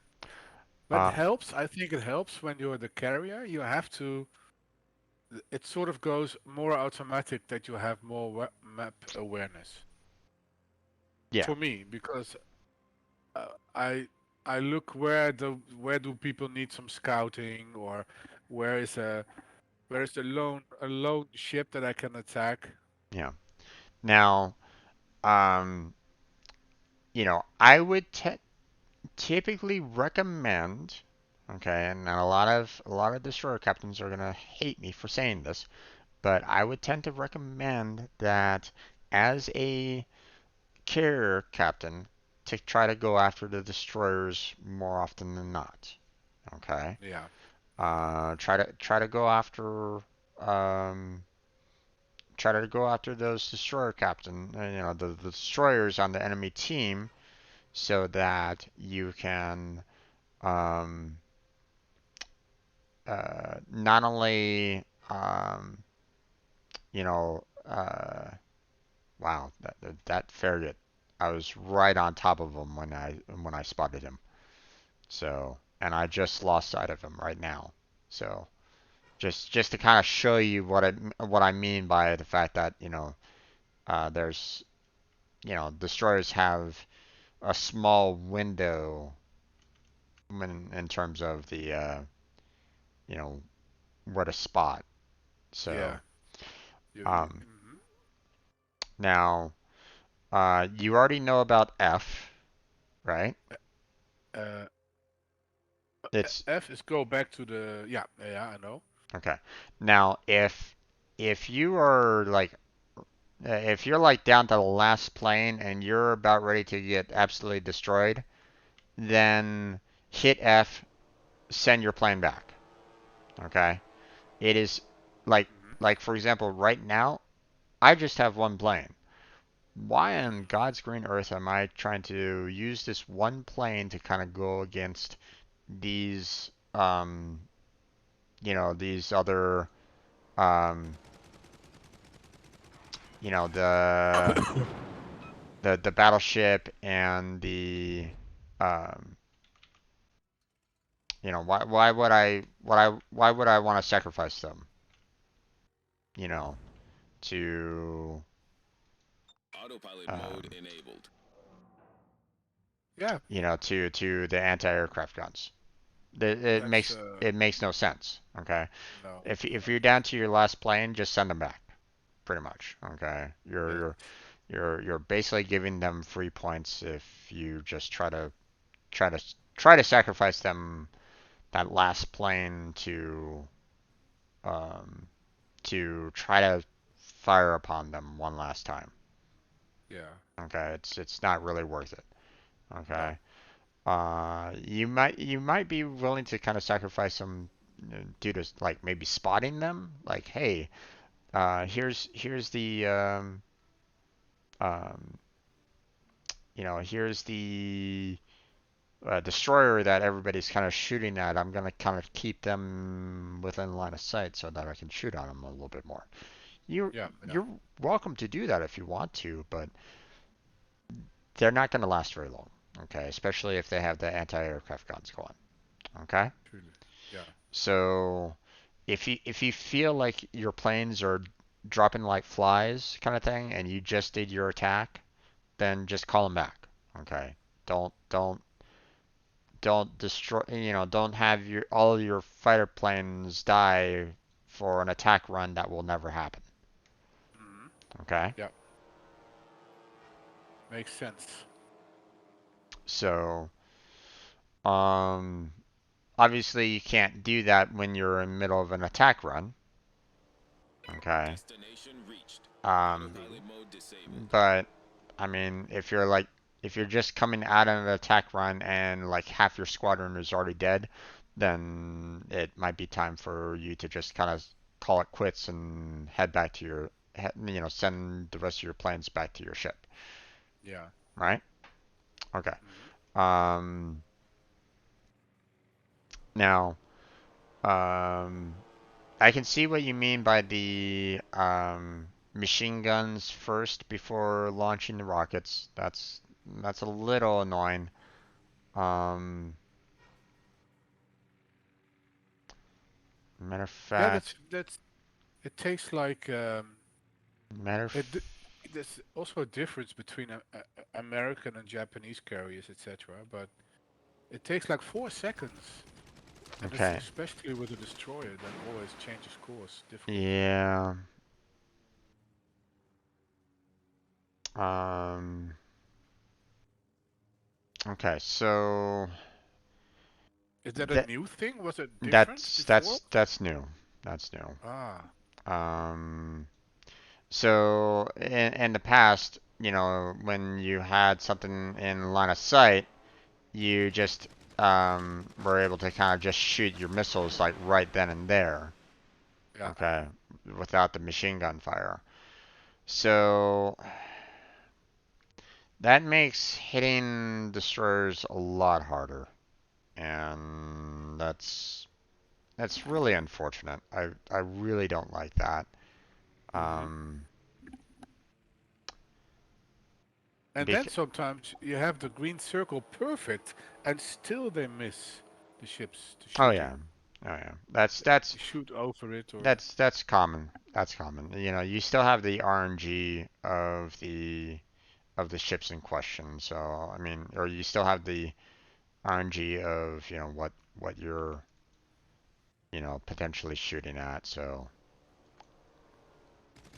But Uh, helps. I think it helps when you're the carrier. You have to. It sort of goes more automatic that you have more map awareness. yeah. For me, because uh, I I look where do people need some scouting, or where is a lone ship that I can attack. Yeah. Now, um, I would typically recommend, okay, and a lot of destroyer captains are gonna hate me for saying this, but I would tend to recommend that as a carrier captain to try to go after the destroyers more often than not. Okay, Yeah. Hmm. try to go after um, those destroyer captain, the destroyers on the enemy team, so that you can um, not only you know wow, that Farragut, I was right on top of him when I spotted him. So, and I just lost sight of him right now. So just to kind of show you what I mean by the fact that there's destroyers have a small window in terms of the you know where to spot. So Yeah. You. um, Mhm. now You already know about F, right? Uh, It's F is go back to the yeah I know. okay. Now, if you are like if you're like down to the last plane and you're about ready to get absolutely destroyed, then hit F, send your plane back. Okay? It is like Hmm. like for example, right now, I just have one plane. Why on God's green earth am I trying to use this one plane to kind of go against these these other um you know the battleship and the um why would why would I want to sacrifice them, you know, to Autopilot mode um enabled. Yeah, to the anti-aircraft guns. It that's makes no sense. Okay, no. if you're down to your last plane, just send them back. Pretty much. Okay, Yes. you're basically giving them free points if you just try to try to sacrifice them that last plane um to try to fire upon them one last time. Yeah. Okay, it's not really worth it. No. Okay. You might be willing to kind of sacrifice some due to like maybe spotting them. Like, hey, here's the um, here's the destroyer that everybody's kind of shooting at. I'm gonna kind of keep them within line of sight so that I can shoot on them a little bit more. You Yeah. Yeah. you're welcome to do that if you want to, but they're not gonna last very long. Okay, especially if they have the anti-aircraft guns going. Okay. Truly. Yeah. So if you feel like your planes are dropping like flies kind of thing and you just did your attack, then just call them back. Okay. Don't destroy, don't have your all of your fighter planes die for an attack run that will never happen. Hmm. Okay? Yeah. Makes sense. So, um obviously you can't do that when you're in the middle of an attack run. Okay? Destination reached. Um True. Autopilot mode disabled. But I mean, if you're just coming out of an attack run and like half your squadron is already dead, then it might be time for you to just kind of call it quits and head back to send the rest of your planes back to your ship, Yeah. right? Okay. Hmm. Um, Now, um, I can see what you mean by the machine guns first before launching the rockets. That's a little annoying. Um, Matter of Yeah. fact, That's. It takes like matter of it. There's also a difference between American and Japanese carriers, etc. But it takes like 4 seconds, and it's okay, especially with a destroyer that always changes course difficulty. yeah. Um, okay, so Is that a that new thing? Was it different before? that's new. That's new. Ah, Um, so in the past, when you had something in line of sight, you just were able to kind of just shoot your missiles like right then and there. yeah. Okay, without the machine gun fire. So that makes hitting destroyers a lot harder, and that's really unfortunate. I really don't like that. Hmm. Um, And then bec sometimes you have the green circle perfect, and still they miss the ships to oh shoot you. yeah, oh yeah. That's You shoot over it, or that's common. That's common. You still have the RNG of the ships in question. So I mean, or you still have the RNG of what you're potentially shooting at. So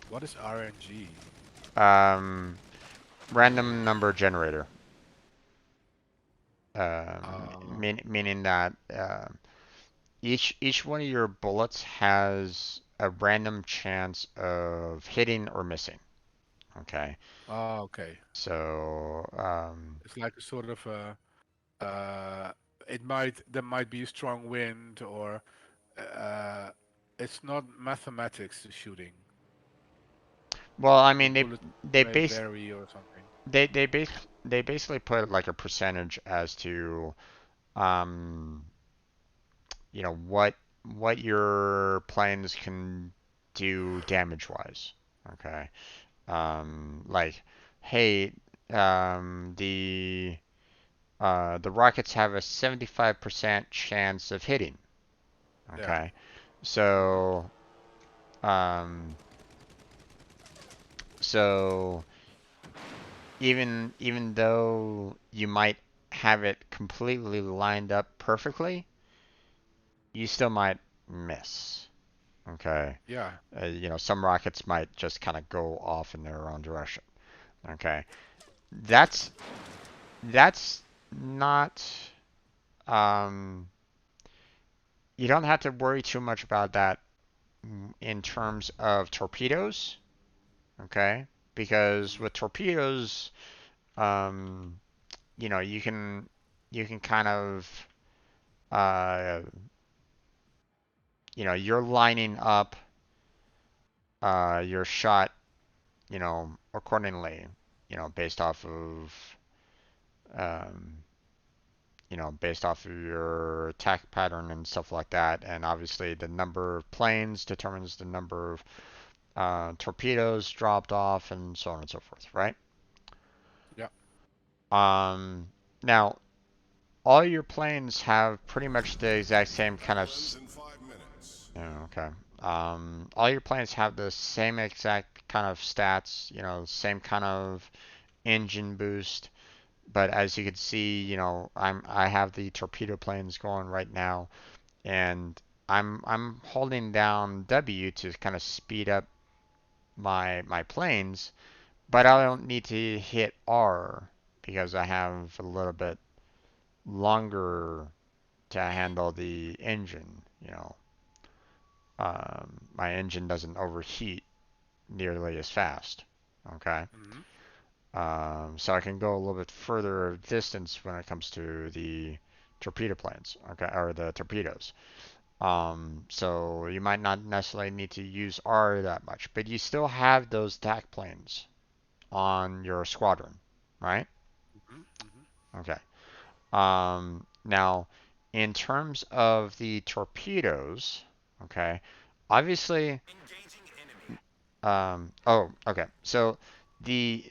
what is RNG? um, random number generator. Uh, Meaning that each one of your bullets has a random chance of hitting or missing. Okay, okay. so It's like a sort of it might there might be a strong wind or uh, it's not mathematics the shooting. well, I The mean bullets they may base vary or something. they basically put like a percentage as to um what your planes can do damage wise. Okay. Like, hey, the rockets have a 75% chance of hitting. Yeah. Okay. Hmm. So, um, so even though you might have it completely lined up perfectly, you still might miss. Okay. Yeah. Some rockets might just kind of go off in their own direction. Okay. That's that's not um you don't have to worry too much about that in terms of torpedoes, okay? Because Hmm. with torpedoes, um, you can kind of uh, you're lining up your shot, accordingly, based off of um, based off of your attack pattern and stuff like that. And obviously, the number of planes determines the number of torpedoes dropped off, and so on and so forth, right? Yeah. Um, Now, all your planes have pretty much the exact same kind of. Netherlands in 5 minutes. Okay. All your planes have the same exact kind of stats, same kind of engine boost. But as you can see, I have the torpedo planes going right now, and I'm holding down W to kind of speed up my planes, but I don't need to hit R because I have a little bit longer to handle the engine. My engine doesn't overheat nearly as fast. Okay. Hmm. So I can go a little bit further distance when it comes to the torpedo planes, okay, or the torpedoes. So you might not necessarily need to use R that much, but you still have those attack planes on your squadron, right? Hmm. Hmm. Okay. Now, in terms of the torpedoes, okay, obviously, Engaging enemy. oh, okay. So the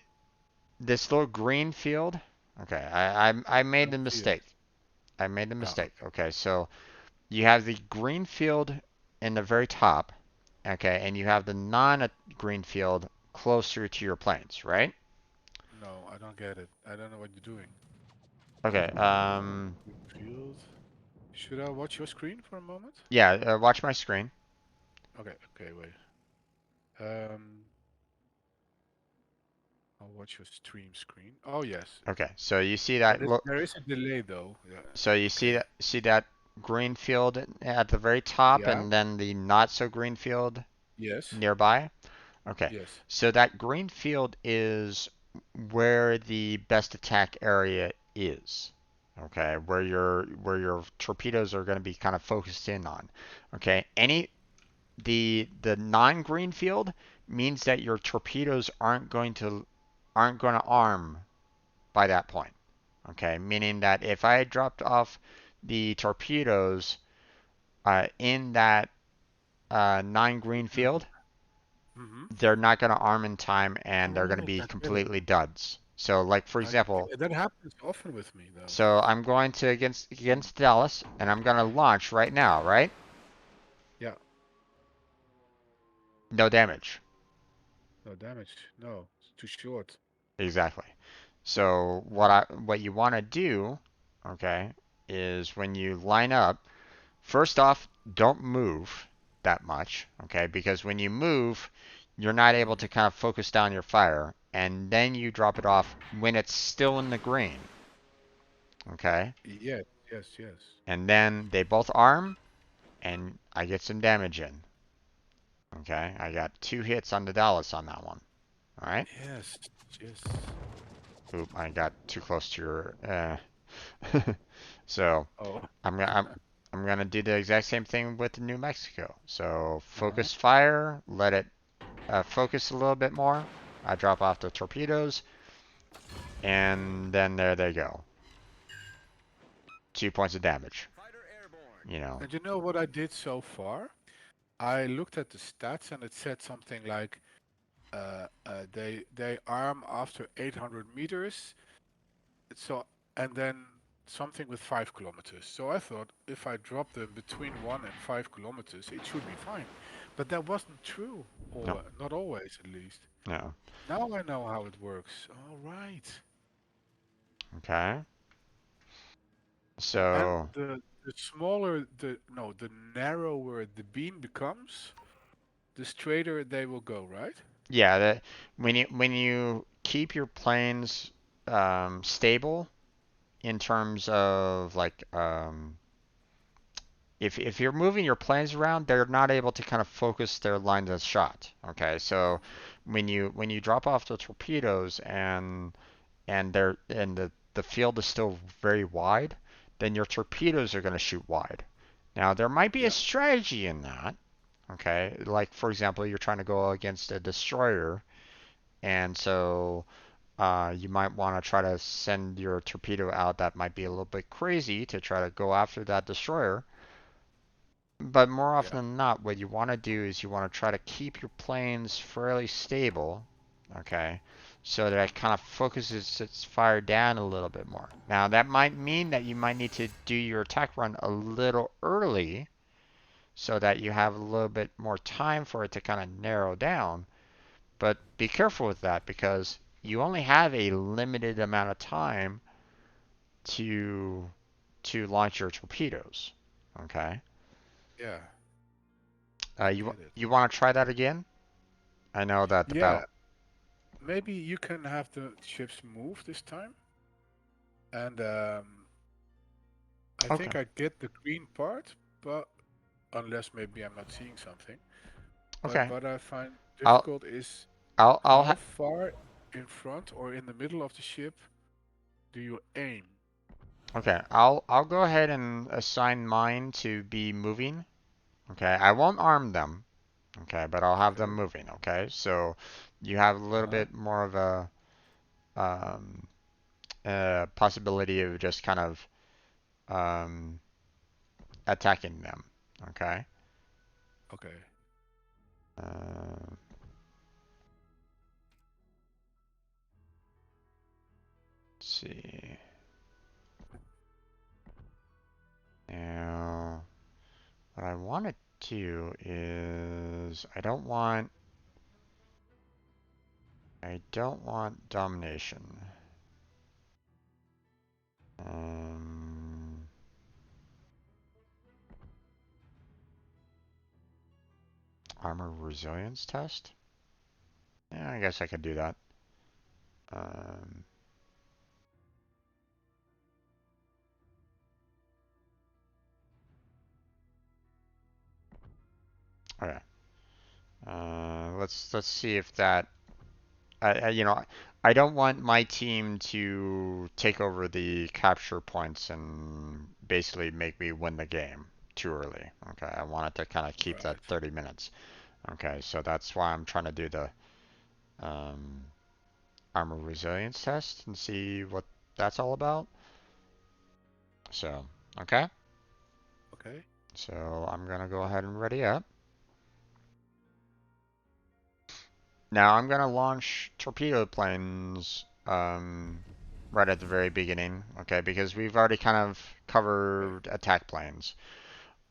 this little green field, okay, I made I the see it. mistake. I made the Yeah. mistake. Okay. Okay, so you have the green field in the very top, okay, and you have the non-green field closer to your planes, right? No, I don't get it. I don't know what you're doing. Okay, Field. Should I watch your screen for a moment? yeah, watch my screen. Okay. Okay. Wait. Um, I'll watch your stream screen. Oh yes. Okay, so you see But that it's, look, there is a delay though. Yeah. so you Okay. see that green field at the very top, Yeah. and then the not so green field Yes. nearby. Okay, Yes. so that green field is where the best attack area is. Okay, where your torpedoes are going to be kind of focused in on. Okay, the non-green field means that your torpedoes aren't going to arm by that point. Okay, meaning that if I dropped off the torpedoes in that non-green field, Mm-hmm. they're not going to arm in time and they're going to Oh, be I get it. completely duds. So, like for I get example, it. That happens often with me though. so I'm going to against Dallas and I'm going to launch right now, right? Yeah. No damage. No damage. No, it's too short. Exactly. So what you want to do, okay, is when you line up, first off, don't move that much, okay? Because when you move, you're not able to kind of focus down your fire, and then you drop it off when it's still in the green. Okay? Yes, yes, yes. And then they both arm, and I get some damage in. Okay? I got 2 hits on the Dallas on that one. Alright? Yes, yes. Oop, I got too close to your. So Oh. I'm gonna I'm, I'm gonna do the exact same thing with New Mexico. So Uh-huh. focus fire, let it focus a little bit more. I drop off the torpedoes, and then there they go. 2 points of damage. Fighter airborne. You know. And you know what I did so far? I looked at the stats and it said something like they arm after 800 meters. So and then something with 5 kilometers. So I thought if I drop them between 1 and 5 kilometers, it should be fine. But that wasn't true, No. or not always at least. No. Now I know how it works. All right. Okay. And So the smaller the narrower the beam becomes, the straighter they will go, right? yeah, when you keep your planes stable in terms of like if you're moving your planes around, they're not able to kind of focus their line of shot. Okay, so when you drop off the torpedoes and the field is still very wide, then your torpedoes are going to shoot wide. Now there might be a Yeah. strategy in that. Okay, like for example, you're trying to go against a destroyer, and so you might want to try to send your torpedo out that might be a little bit crazy to try to go after that destroyer. But more often Yeah. than not, what you want to do is you want to try to keep your planes fairly stable, okay, so that it kind of focuses its fire down a little bit more. Now, that might mean that you might need to do your attack run a little early so that you have a little bit more time for it to kind of narrow down. But be careful with that because you only have a limited amount of time to launch your torpedoes, okay? Yeah. I You get it. you want to try that again? I know that the Yeah. battle. Maybe you can have the ships move this time. And I Okay. think I get the green part, but unless maybe I'm not seeing something. But Okay. what I find I'll difficult is I'll how far in front or in the middle of the ship do you aim? okay. I'll go ahead and assign mine to be moving. Okay. I won't arm them. Okay, but I'll have them Okay. moving. Okay. So you have a little Uh-huh. bit more of a um possibility of just kind of um attacking them. Okay. Okay. Uh, let's see. Now, what I want to do is I don't want domination. Um, armor resilience test? Yeah, I guess I could do that. Um, okay. Let's see if that. I don't want my team to take over the capture points and basically make me win the game too early. Okay, I want it to kind of keep that Right. 30 minutes. Okay, so that's why I'm trying to do the um, armor resilience test and see what that's all about. So, okay. Okay. So I'm gonna go ahead and ready up. Now I'm gonna launch torpedo planes right at the very beginning, okay, because we've already kind of Okay. covered attack planes.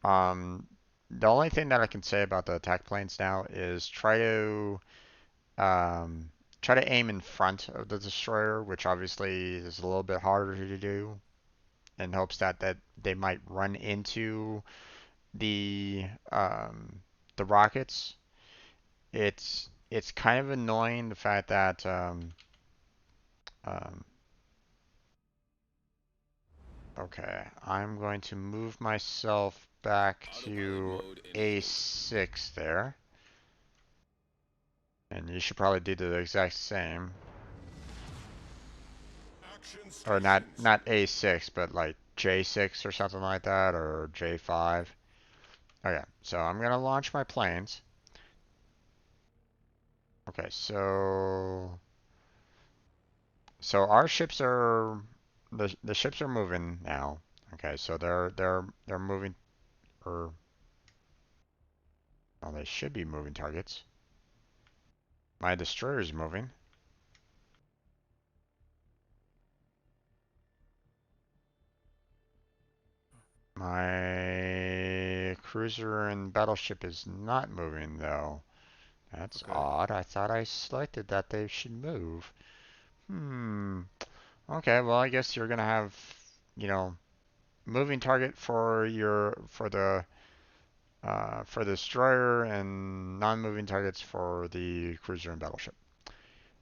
Um, the only thing that I can say about the attack planes now is um, try to aim in front of the destroyer, which obviously is a little bit harder to do, in hopes that they might run into the um, the rockets. It's it's kind of annoying the fact that um, okay, I'm going to move myself back Autopilot to mode enabled. A6 there. And you should probably do the exact same. Action Or stations. not A6, but like J6 or something like that, or J5. Okay, so I'm gonna launch my planes. Okay, so our ships are the ships are moving now. Okay, so they're moving, or well, they should be moving targets. My destroyer's moving. My cruiser and battleship is not moving though. That's Okay. odd. I thought I selected that they should move. Hmm. Okay, well, I guess you're gonna have, you know, moving target for for the destroyer and non-moving targets for the cruiser and battleship.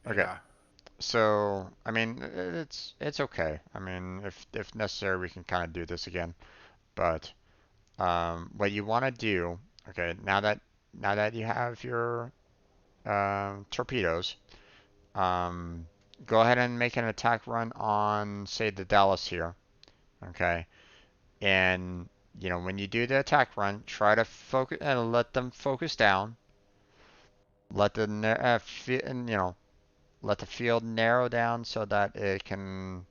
Okay. Yeah. So, I mean, it's okay. I mean, if necessary, we can kind of do this again. But what you want to do, okay, now that you have your torpedoes, um, go ahead and make an attack run on, say, the Dallas here. Okay, and when you do the attack run, try to focus and let them focus down. Let the let the field narrow down so that it can,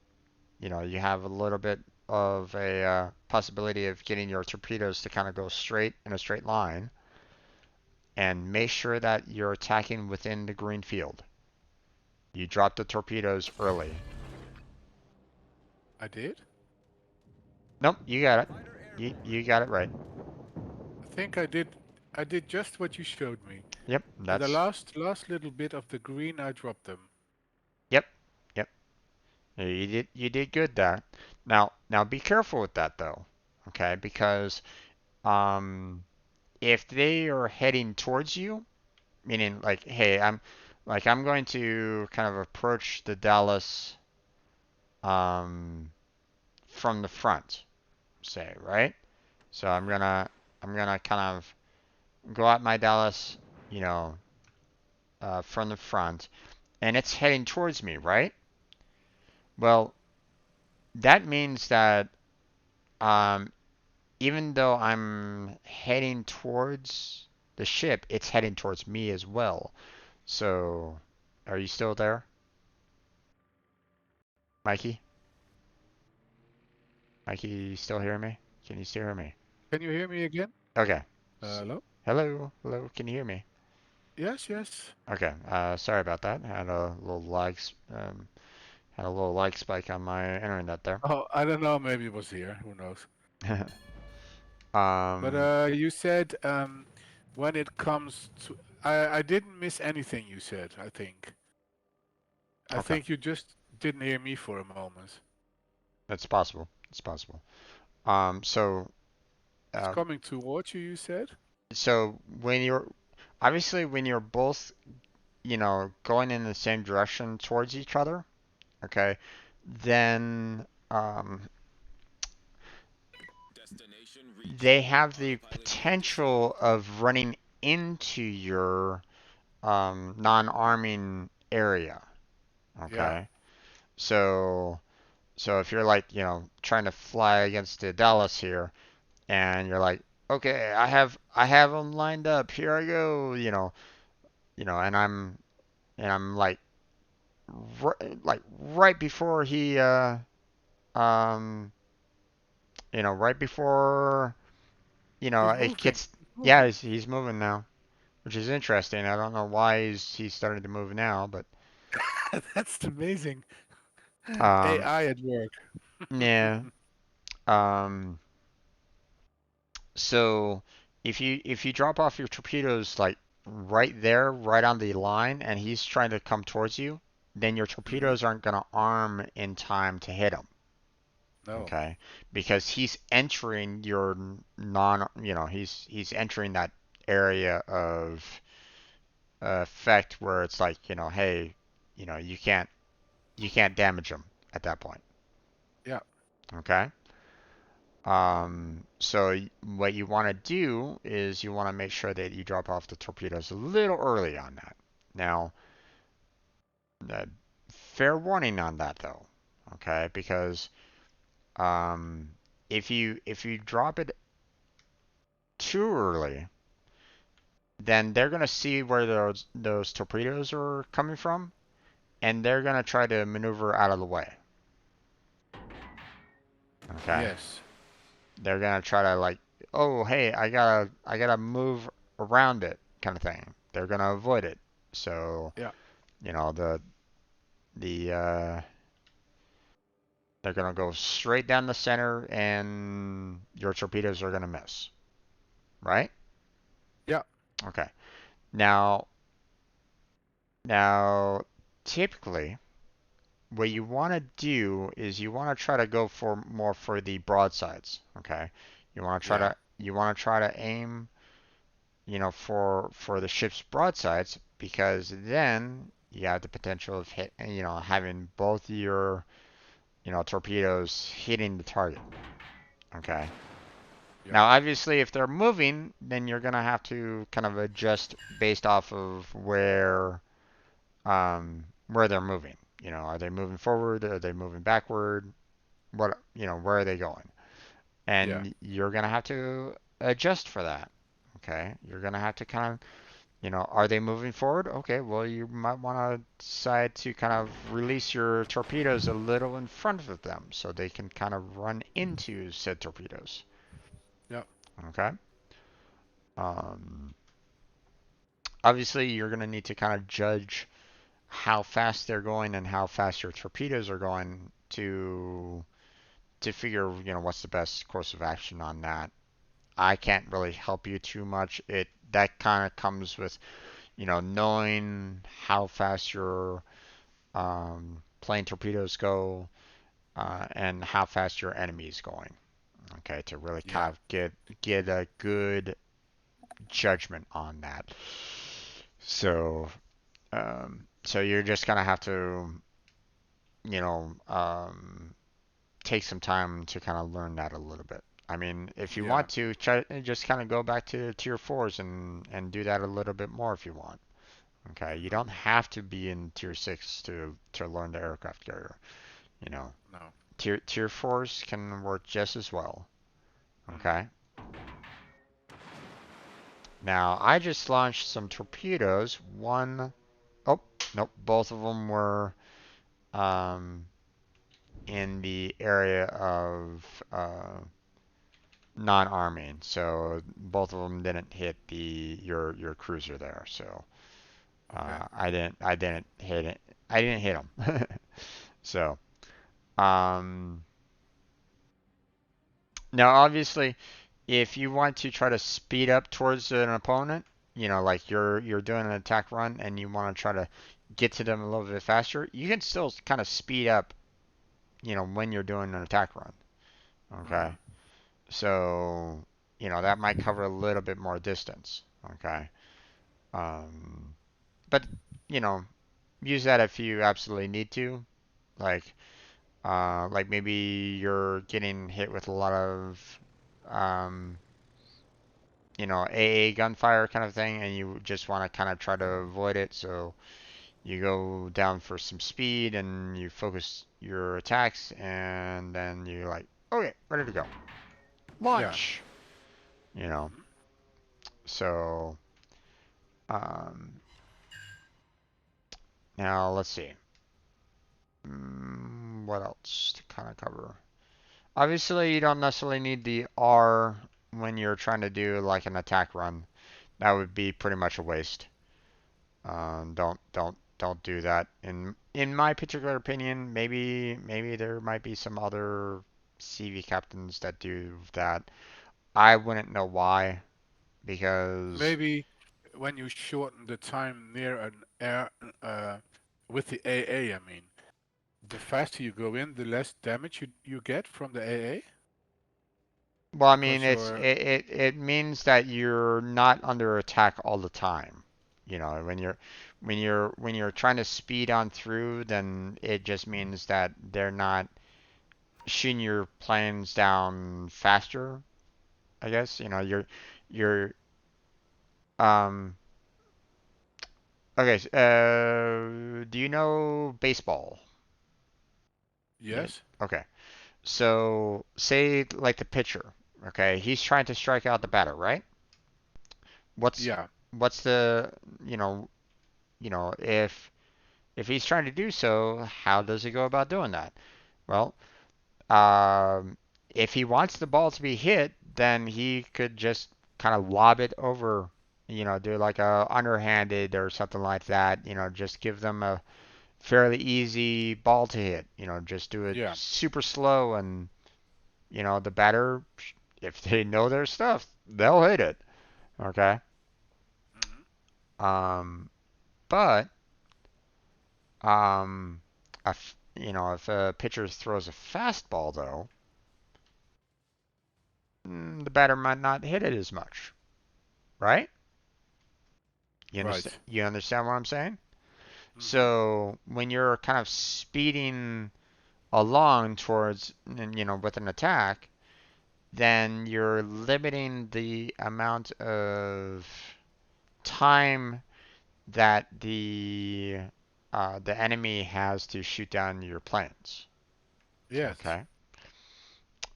you have a little bit of a possibility of getting your torpedoes to kind of go straight in a straight line. And make sure that you're attacking within the green field. You drop the torpedoes early. I did? Nope, you got it. Fighter You airborne. got it right. I think I did. I did just what you showed me. Yep, The that's last little bit of the green, I dropped them. yep, yep. You did good there. Now be careful with that though. Okay, because um if they are heading towards you, meaning like, hey, I'm going to kind of approach the Dallas um from the front, say, right? So I'm gonna kind of go at my Dallas, you know, from the front, and it's heading towards me, right? Well, that means that um, even though I'm heading towards the ship, it's heading towards me as well. So, are you still there, Mikey? Mikey, you still hear me? Can you still hear me? Can you hear me again? Okay. Hello? Hello, hello. Can you hear me? Yes, yes. Okay. Sorry about that. Had a little had a little lag spike on my internet there. Oh, I don't know. Maybe it was here. Who knows? But um, you said when it comes to, I didn't miss anything you said. I think. I okay. think you just didn't hear me for a moment. It's possible. It's possible. So, It's uh, coming towards you. You said. so when you're obviously when you're both, going in the same direction towards each other, okay, then Destination reached. they have the Autopilot mode potential disabled. of running into your non-arming area, Yeah. okay? So, if you're like, trying to fly against the Dallas here, and you're like, okay, I have them lined up. Here I go. And I'm like right before he um right before He's it moving. gets. He's Yeah, moving. he's moving now, which is interesting. I don't know why he's starting to move now, but That's amazing. um AI at work. yeah. um So if you drop off your torpedoes like right there, right on the line, and he's trying to come towards you, then your Hmm. torpedoes aren't gonna arm in time to hit him. No. Okay, because he's entering your non, he's entering that area effect where it's like, hey, you can't damage them at that point. Yeah. Okay. So what you want to do is you want to make sure that you drop off the torpedoes a little early on that. Now, uh, fair warning on that though, okay? Because um, if you drop it too early, then they're gonna see where those torpedoes are coming from, and they're gonna try to maneuver out of the way. Okay, Yes. they're gonna try to like, oh hey, I gotta move around it, kind of thing. They're gonna avoid it. So Yeah. you know the they're gonna go straight down the center, and your torpedoes are gonna miss, right? Yeah. Okay. Now now typically what you want to do is you want to try to go for more for the broadsides. Okay, Yeah. you want to try to aim, for the ship's broadsides, because then you have the potential of having both your torpedoes hitting the target. Okay. Yeah. Now, obviously, if they're moving, then you're gonna have to kind of adjust based off of where they're moving. Are they moving forward? Are they moving backward? Where are they going? Yeah. And you're gonna have to adjust for that. Okay, you're gonna have to kind of, are they moving forward? Okay, well, you might want to decide to kind of release your torpedoes a little in front of them so they can kind of run into said torpedoes. Yeah. Okay. Um, Obviously, you're gonna need to kind of judge how fast they're going and how fast your torpedoes are going to figure, what's the best course of action on that. I can't really help you too much. That kind of comes with, knowing how fast your plane torpedoes go, and how fast your enemy is going. Okay, to really kind Yeah. of get a good judgment on that. So you're just gonna have to, you know, take some time to kind of learn that a little bit. I mean, if you Yeah. want to, try just kind of go back to tier fours and do that a little bit more if you want. Okay, you don't Mm-hmm. have to be in tier six to learn the aircraft carrier. You know, No. tier fours can work just as well. Mm-hmm. Okay. Now I just launched some torpedoes. Oh, nope, both of them were um, in the area of non-arming, so both of them didn't hit your cruiser there. So Okay. I didn't hit it. I didn't hit them. So um, now obviously, if you want to try to speed up towards an opponent, like you're doing an attack run and you want to try to get to them a little bit faster, you can still kind of speed up, when you're doing an attack run. Mm-hmm. Okay. So, that might cover a little bit more distance. Okay. Um, but, you know, use that if you absolutely need to. Like, like maybe you're getting hit with a lot of, um, AA gunfire kind of thing, and you just want to kind of try to avoid it. So you go down for some speed and you focus your attacks, and then you're like, okay, ready to go. Yeah. Launch. You know, Mm-hmm. so um, now let's see. What else to kind of cover? Obviously, you don't necessarily need the R when you're trying to do like an attack run. That would be pretty much a waste. Don't do that. In my particular opinion, maybe there might be some other CV captains that do that. I wouldn't know why, because Maybe when you shorten the time near an air with the AA, I mean, the faster you go in, the less damage you get from the AA well, I mean because it you're it it means that you're not under attack all the time. You know, when you're trying to speed on through, then it just means that they're not shooting your planes down faster, I guess. You know, you're um okay, do you know baseball? Yeah. Yes. Okay. So say like the pitcher, okay? He's trying to strike out the Mhm. batter, right? What's Yeah. what's the, you know, if he's trying to do so, how does he go about doing that? Well, um, if he wants the ball to be hit, then he could just kind of lob it over, do like a underhanded or something like that, just give them a fairly easy ball to hit, just do it Yeah. super slow and, the batter, if they know their stuff, they'll hit it. Okay. Hmm. Um, but um, if a pitcher throws a fastball though, the batter might not hit it as much, right? Right. You understand what I'm saying? Hmm. So when you're kind of speeding along towards, with an attack, then you're limiting the amount of time that the enemy has to shoot down your planes. Yes. Okay.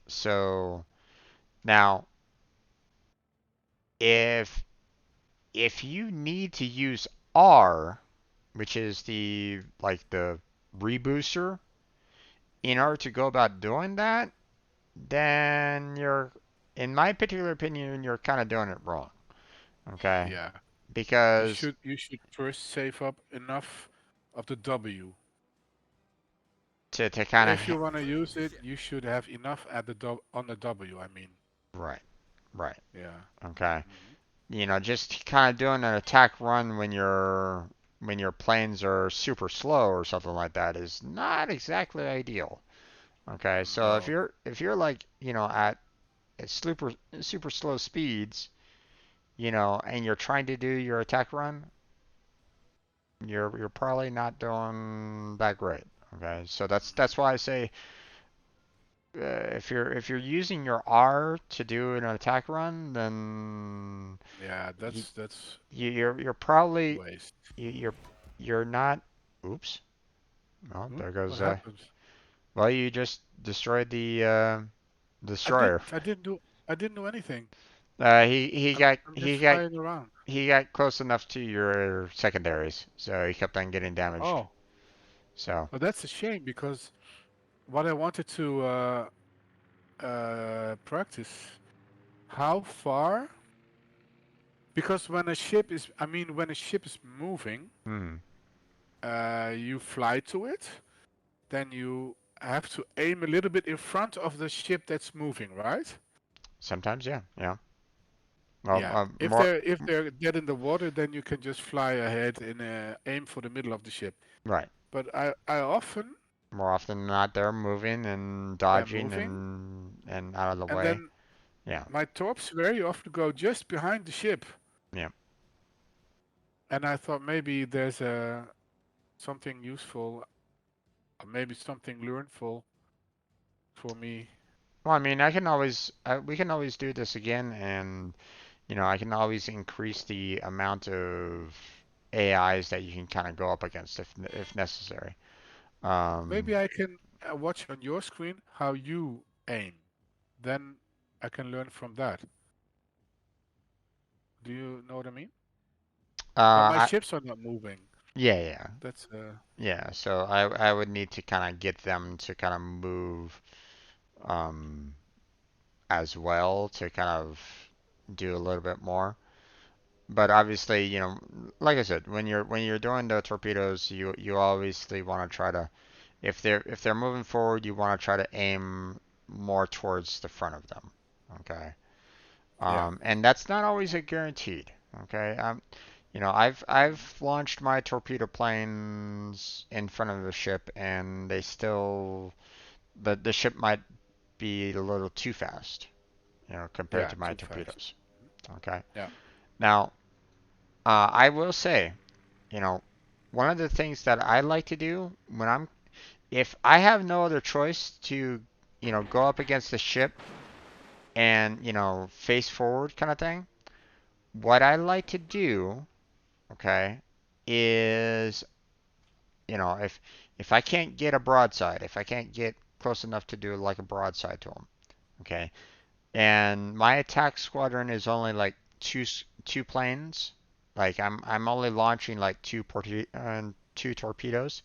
So now, if if you need to use R, which is the rebooster, in Hmm. order to go about doing that, then in my particular opinion, you're kind of doing it wrong. Okay, Yeah. You because should you should first save up enough of the W. to kind of If you want to use it, you should have enough at the on the W, I mean. right, right, Yeah. okay, Hmm. just kind of doing an attack run when your planes are super slow or something like that is not exactly ideal. Okay, so if No. you're like at super slow speeds, and you're trying to do your attack run, you're probably not doing that great. Okay, so that's Hmm. why I say if you're using your R to do an attack run, then Yeah, you, that's you're probably waste. you're you're not. Oops. Well, Hmm? there What goes. happened? Well, you just destroyed the I destroyer. didn't I didn't do I didn't do anything. He got I'm he just got flying around. he got close enough to your secondaries, so he kept on getting damaged. Oh, So, well, that's a shame because what I wanted to practice, how far? Because when a ship is moving, hmm, you fly to it, then you have to aim a little bit in front of the ship that's moving, right? sometimes, yeah, yeah. Well, Yeah. If more they're dead in the water, then you can just fly ahead and aim for the middle of the ship. right. But I often More often than not, they're moving and they're dodging moving, and out of the and way. then Yeah, my torps very often go just behind the ship. yeah. And I thought maybe there's something useful, or maybe something learnful for me. Well, I mean, we can always do this again, and I can always increase the amount of AIs that you can kind of go up against if necessary. Um, Maybe I can watch on your screen how you aim. Then I can learn from that. Do you know what I mean? But my I ships are not moving. yeah, yeah, That's yeah. So I would need to kind of get them to kind of move um as well to kind of do a little bit more. But obviously, like I said, when you're doing the torpedoes, you obviously want to try to if they're moving forward, you want to try to aim more towards the front of them. Okay. yeah, And that's not always a guaranteed. Okay. I've launched my torpedo planes in front of the ship, and they still the ship might be a little too fast, compared yeah, to my too fast. torpedoes. Okay. Yeah. Now, I will say, you know, one of the things that I like to do when if I have no other choice to, go up against the ship and, face forward kind of thing, what I like to do, okay, is, if I can't get a broadside, if I can't get close enough to do like a broadside to them, okay, and my attack squadron is only like two planes, like I'm only launching like two torpedoes.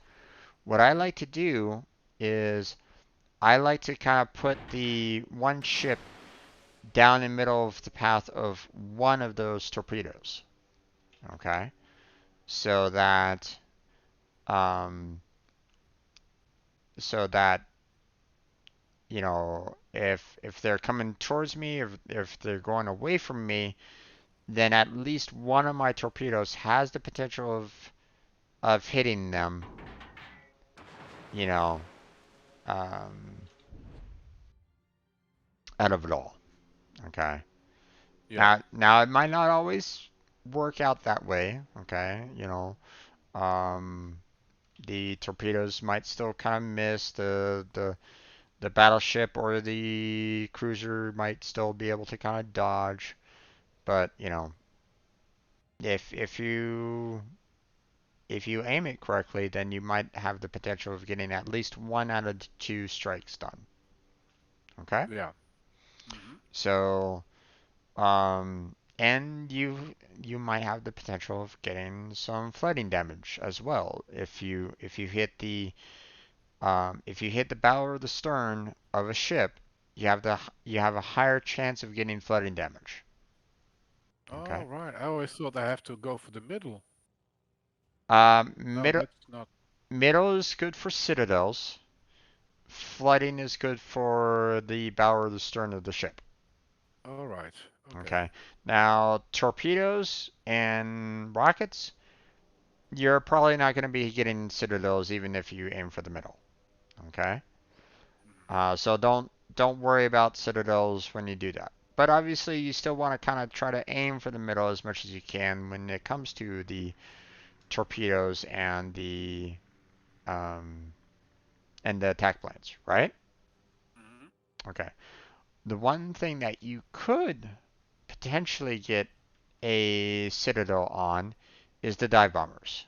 What I Hmm. like to do is I like to kind of put the one ship down in the middle of the path of one of those torpedoes. Okay, so that um, so that if they're coming towards me, if they're going away from me, then at least one of my torpedoes has the potential of hitting them. You know, um, out of it all. Okay. Yeah. Now it might not always work out that way. Okay. Um, the torpedoes might still kind of miss the battleship or the cruiser might still be able to kind of dodge. But if you aim it correctly, then you might have the potential of getting at least one out of the two strikes done. Okay? Yeah. Hmm. So, and you might have the potential of getting some flooding damage as well if you hit the bow or the stern of a ship, you have a higher chance of getting flooding damage. Oh, Okay. right. I always thought I have to go for the middle. No, Middle that's not. middle is good for citadels. Flooding is good for the bow or the stern of the ship. All right. Okay. Okay. Now, torpedoes and rockets, you're probably not going to be getting citadels even if you aim for the middle. Okay. Hmm. So don't worry about citadels when you do that. But obviously, you still want to kind of try to aim for the middle as much as you can when it comes to the torpedoes um, and the attack planes, right? Hmm. Okay. The one thing that you could potentially get a citadel on is the dive bombers.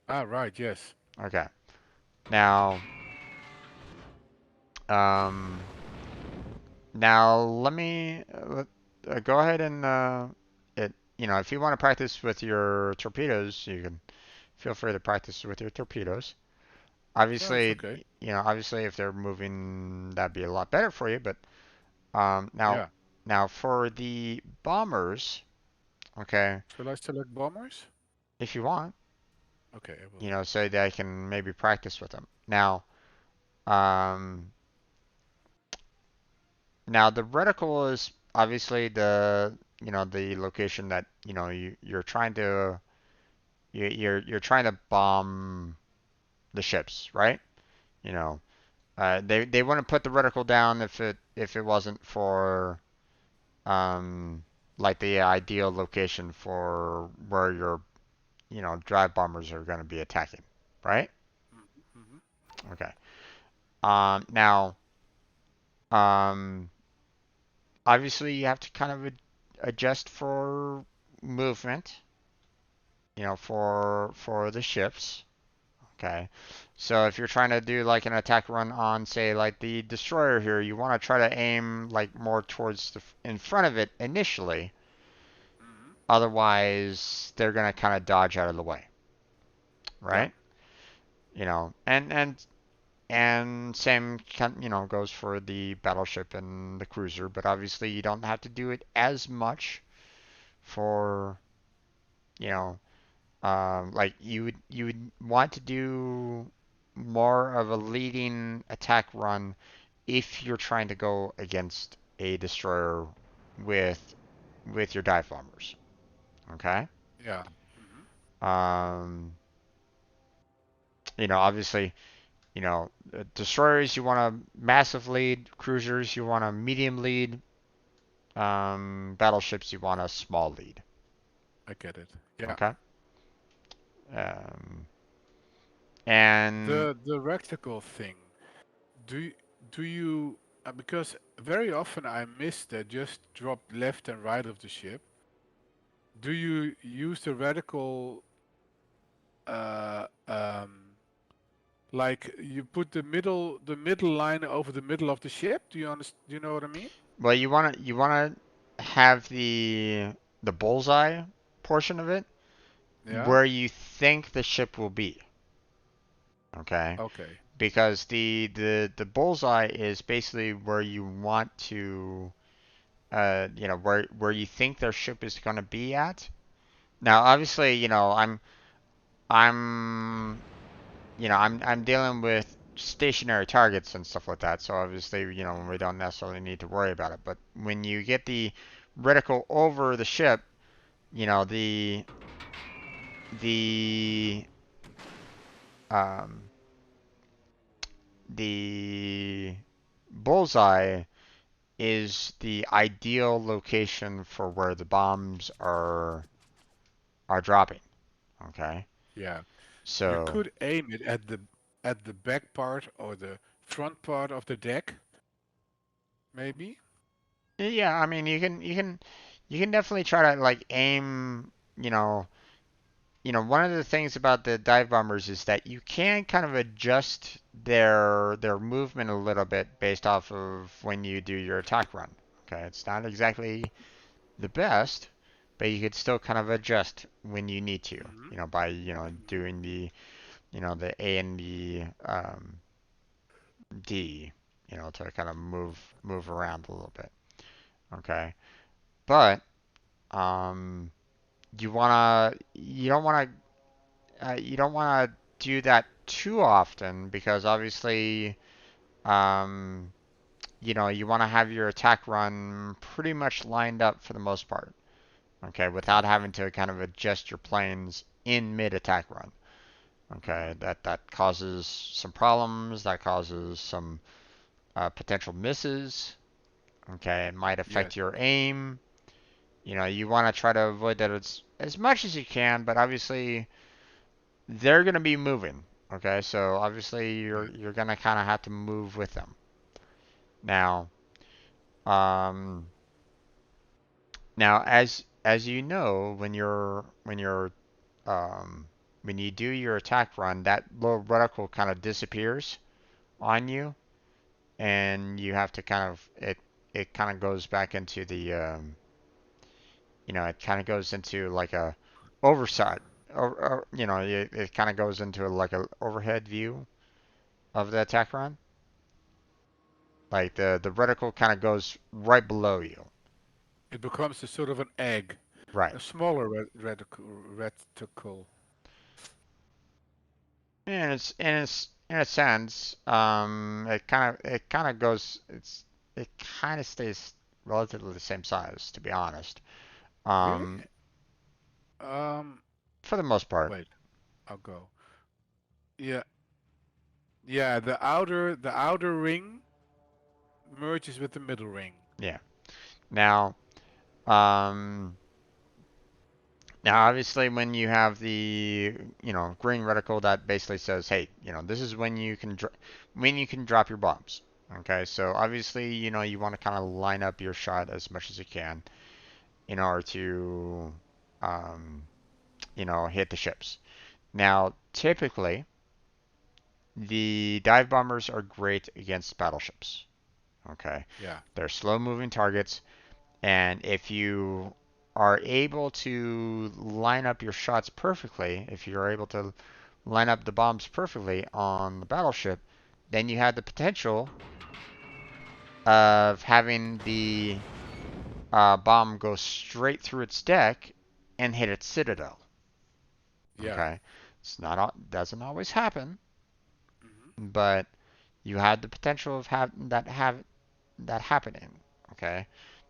Ah, right. Yes. Okay. Now, um, now let me go ahead and if you want to practice with your torpedoes, you can feel free to practice with your torpedoes. No, it's Obviously, okay. obviously if they're moving, that'd be a lot better for you. But now, Yeah. for the bombers, okay, Shall I select bombers? if you want, Okay, I will. so that I can maybe practice with them. Um, now the reticle is obviously the location that you're trying to you're trying to bomb the ships, right? You know, they wouldn't put the reticle down if it wasn't for um like the ideal location for where your drive bombers are going to be attacking, right? Hmm. Okay. Now, um, obviously you have to kind of adjust for movement, for the ships. Okay. So if you're trying to do like an attack run on, say, like the destroyer here, you want to try to aim like more towards in front of it initially. Hmm. Otherwise, they're gonna kind of dodge out of the way, Yeah. right? And same goes for the battleship and the cruiser, but obviously you don't have to do it as much for you know like you would want to do more of a leading attack run if you're trying to go against a destroyer with your dive bombers. Okay. Yeah. Hmm. Um, obviously, destroyers you want a massive lead, cruisers you want a medium lead, battleships you want a small lead. I get it. Yeah. Okay. Um, and The reticle thing. Do you, do you because very often I miss that just drop left and right of the ship. Do you use the reticle uh, like you put the middle line over the middle of the ship? Do you understand? Do you know what I mean? well, you wanna have the bullseye portion of it Yeah. where you think the ship will be. Okay. Okay. Because the bullseye is basically where you want to where you think their ship is going to be at. Now, obviously, I'm I'm dealing with stationary targets and stuff like that, so obviously, we Hmm. don't necessarily need to worry about it. But when you get the reticle over the ship, you know, the um the bullseye is the ideal location for where the bombs are dropping. Okay, Yeah. You so could aim it at the back part or the front part of the deck, maybe. yeah, I mean you can definitely try to like aim. You know, one of the things about the dive bombers is that you can kind of adjust their movement a little bit based off of when you do your attack run. Okay, it's not exactly the best, but you could still kind of adjust when you need to. Hmm. By Hmm. doing the A and the D, to kind of move around a little bit. Okay, but um, you don't wanna do that too often because obviously um, you want to have your attack run pretty much lined up for the most part. Okay, without Okay. having to kind of adjust your planes in mid attack run. Hmm. Okay, that causes some problems. That causes some potential misses. Okay, it might affect Yes. your aim. You want to try to avoid that as much as you can, but obviously they're going to be moving. Okay, so obviously you're Yes. you're going to kind of have to move with them. Now, um, now as you know, um, when you do your attack run, that little reticle kind of disappears on you, and you have to kind of it kind of goes back into the it kind of goes into like a oversight, or it kind of goes into like a overhead view of the attack run. Like the reticle kind of goes right below you. It becomes a sort of an egg, Right. a smaller reticle. And it's in a sense, it kind of goes it kind of stays relatively the same size, to be honest. Really? Um, Um. for the most part. Wait. I'll go. Yeah. Yeah. The outer ring merges with the middle ring. Yeah. Now, um, now obviously when you have the green reticle that basically says, hey, this is when you can drop your bombs. Okay, so obviously you want to kind of line up your shot as much as you can in order to um, hit the ships. Now, typically, the dive bombers are great against battleships. Okay, Yeah. they're slow-moving targets, and if you are able to line up your shots perfectly, if you're able to line up the bombs perfectly on the battleship, then you have the potential of having the bomb go straight through its deck and hit its citadel. Yeah. Okay, it's not doesn't always happen, Hmm. but you have the potential of have that happening. Okay,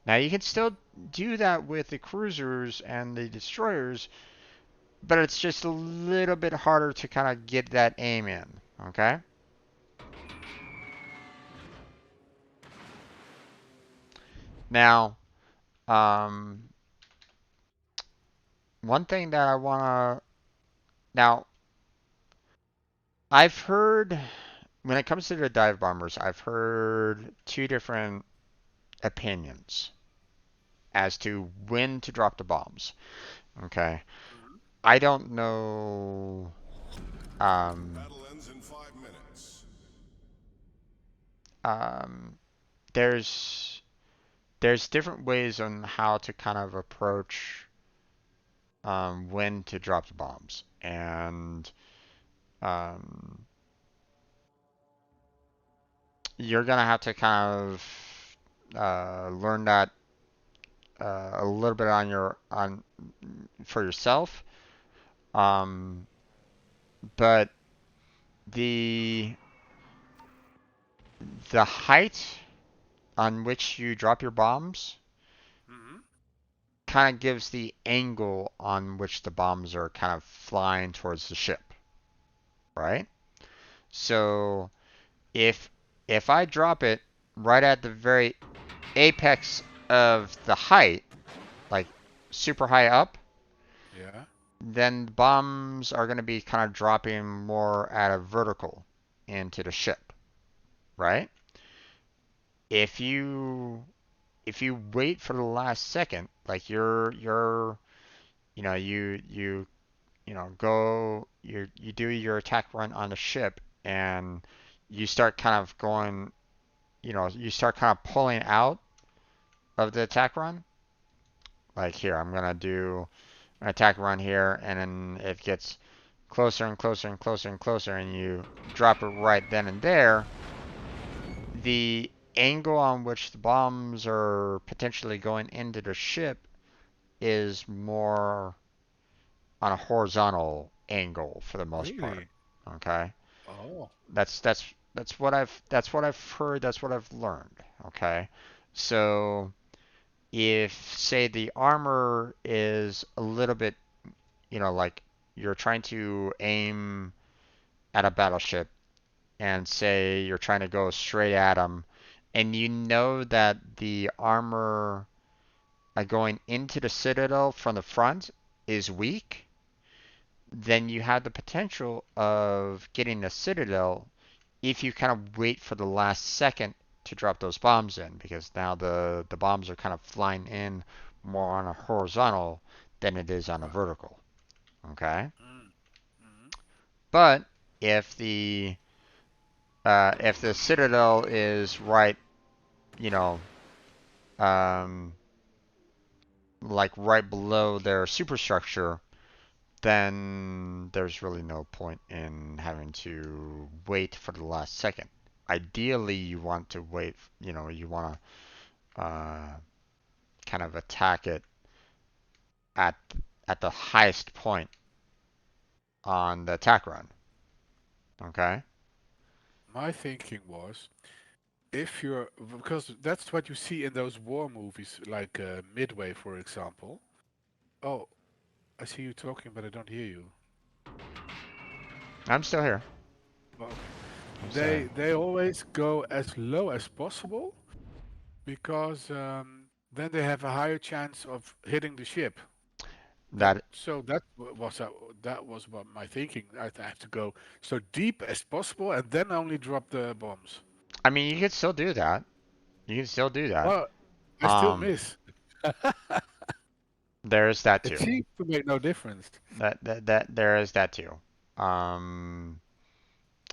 now you can still do that with the cruisers and the destroyers, but it's just a little bit harder to kind of get that aim in. Okay, now um, one thing that I wanna now, I've heard when it comes to the dive bombers, I've heard two different opinions as to when to drop the bombs. Okay, Mhm. I don't know. Um, Battle ends in 5 minutes. um, there's different ways on how to kind of approach when to drop the bombs, and um, you're gonna have to kind of learn that a little bit on your on for yourself. Um, but the the height on which you drop your bombs Mhm. kind of gives the angle on which the bombs are kind of flying towards the ship, right? So if if I drop it right at the very apex of the height, like super high up, Yeah. then the bombs are going to be kind of dropping more at a vertical into the ship, right? If you wait for the last second, like you're you do your attack run on the ship and you start kind of going, you start kind of pulling out of the attack run. Like here, I'm gonna do an attack run here, and then it gets closer and closer and closer and closer, and you drop it right then and there. The angle on which the bombs are potentially going into the ship is more on a horizontal angle for the most part. Really? Okay, Oh. that's what I've heard. That's what I've learned. Okay, so if say the armor is a little bit, like you're trying to aim at a battleship and say you're trying to go straight at them, and you know that the armor going into the citadel from the front is weak, then you have the potential of getting the citadel if you kind of wait for the last second to drop those bombs in, because now the bombs are kind of flying in more on a horizontal than it is on a Uh, vertical. Okay, mm, mhm. but if the citadel is right, you know, um, like right below their superstructure, then there's really no point in having to wait for the last second. Ideally, you want to wait, you want to kind of attack it at at the highest point on the attack run. Okay? My thinking was, if you're, because that's what you see in those war movies, like Midway, for example. Oh, I see you talking, but I don't hear you. I'm still here. Oh, okay. I'm still here. They always go as low as possible because then they have a higher chance of hitting the ship. That That so that was what my thinking. I have to go so deep as possible and then only drop the bombs. I mean, you can still do that. You can still do that. Well, I still Um, miss. there's that It too. seems to make no difference. That there is that too. Um,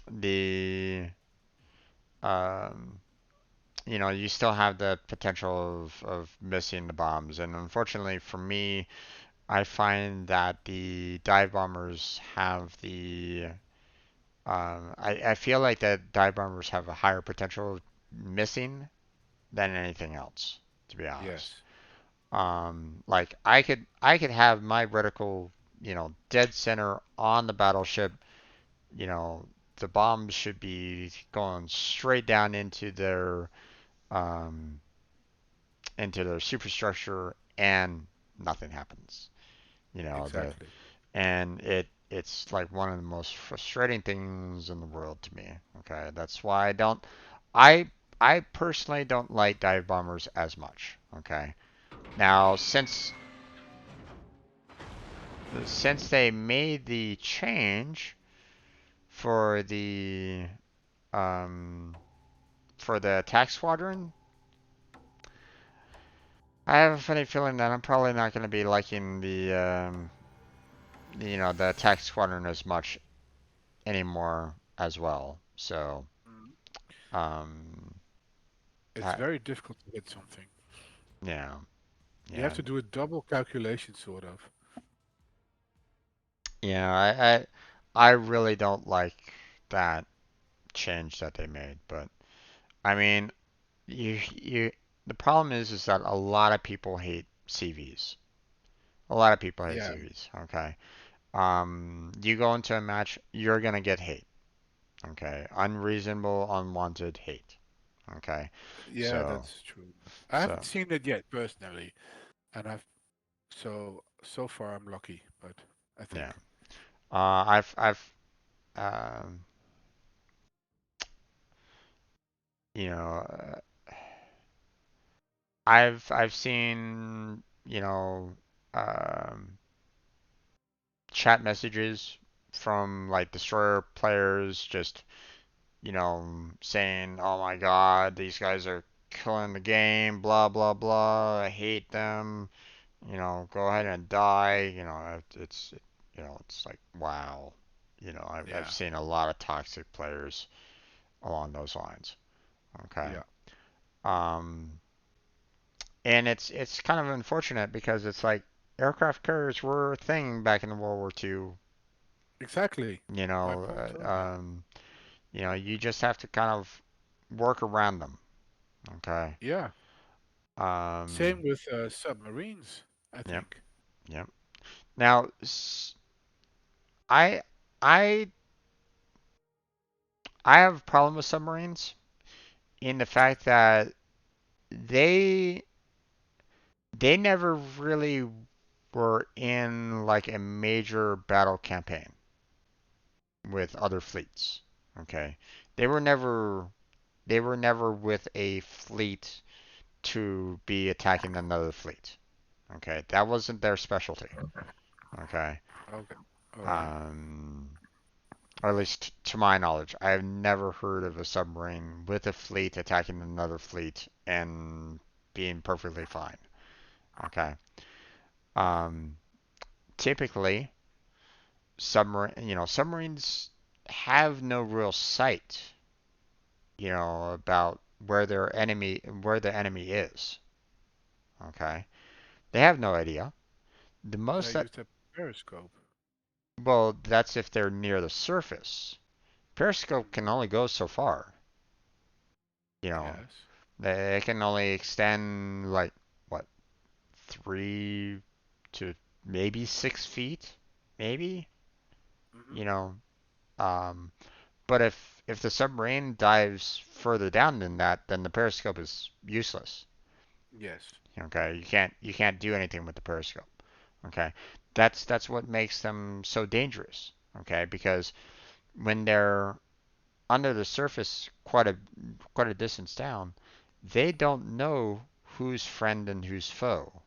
the um, you still have the potential of missing the bombs, and unfortunately for me, I find that the dive bombers have the I feel like that dive bombers have a higher potential of missing than anything else, to be honest. Yes, Like I could have my reticle, dead center on the battleship. You know, the bombs should be going straight down um, into their superstructure, and nothing happens. You know, the exactly. and it's like one of the most frustrating things in the world to me. Okay, that's why I I personally don't like dive bombers as much. Okay, now since they made the change for the um, for the attack squadron, I have a funny feeling that I'm probably not going to be liking the attack squadron as much anymore as well. So, Mhm. um, It's I, very difficult to get something. yeah, You have yeah, to do a double calculation, sort of. yeah. I really don't like that change that they made, but I mean, you the problem is that a lot of people hate CVs. A lot of people hate Yeah, CVs. Okay. You go into a match, you're gonna get hate. Okay. Unreasonable, unwanted hate. Okay. yeah, So, that's true. I haven't so seen it yet personally, and so far I'm lucky, but I yeah. think. I've um, you know, I've seen um, chat messages from like destroyer players just saying, "Oh my God, these guys are killing the game, blah blah blah. I hate them. Go ahead and die." It's like wow. I've Yeah, seen a lot of toxic players along those lines. Okay. yeah, Um, and it's kind of unfortunate because it's like aircraft carriers were a thing back in the World War II. exactly. You My know, point uh, only. um, you just have to kind of work around them. Okay. Yeah, Um, same with submarines, I yep, think. yep. Now, I I I have a problem with submarines in the fact that they they never really were in like a major battle campaign with other fleets. Okay. They were never they were never with a fleet to be attacking another fleet. Okay. That wasn't their specialty. Okay. Okay, all right. Um, or at least to my knowledge, I have never heard of a submarine with a fleet attacking another fleet and being perfectly fine. Okay. Um, typically, submarines have no real sight, about where the enemy is. Okay. They have no idea. The They most that, used a periscope. well, that's if they're near the surface. Periscope Mm, can only go so far. You know, yes. they can only extend like what 3 to maybe 6 feet, maybe. Hmm. You know, um, but if the submarine dives further down than that, then the periscope is useless. Yes. Okay, you can't do anything with the periscope. Okay, that's what makes them so dangerous. Okay, because when they're under the surface quite a distance down, they don't know who's friend and who's foe.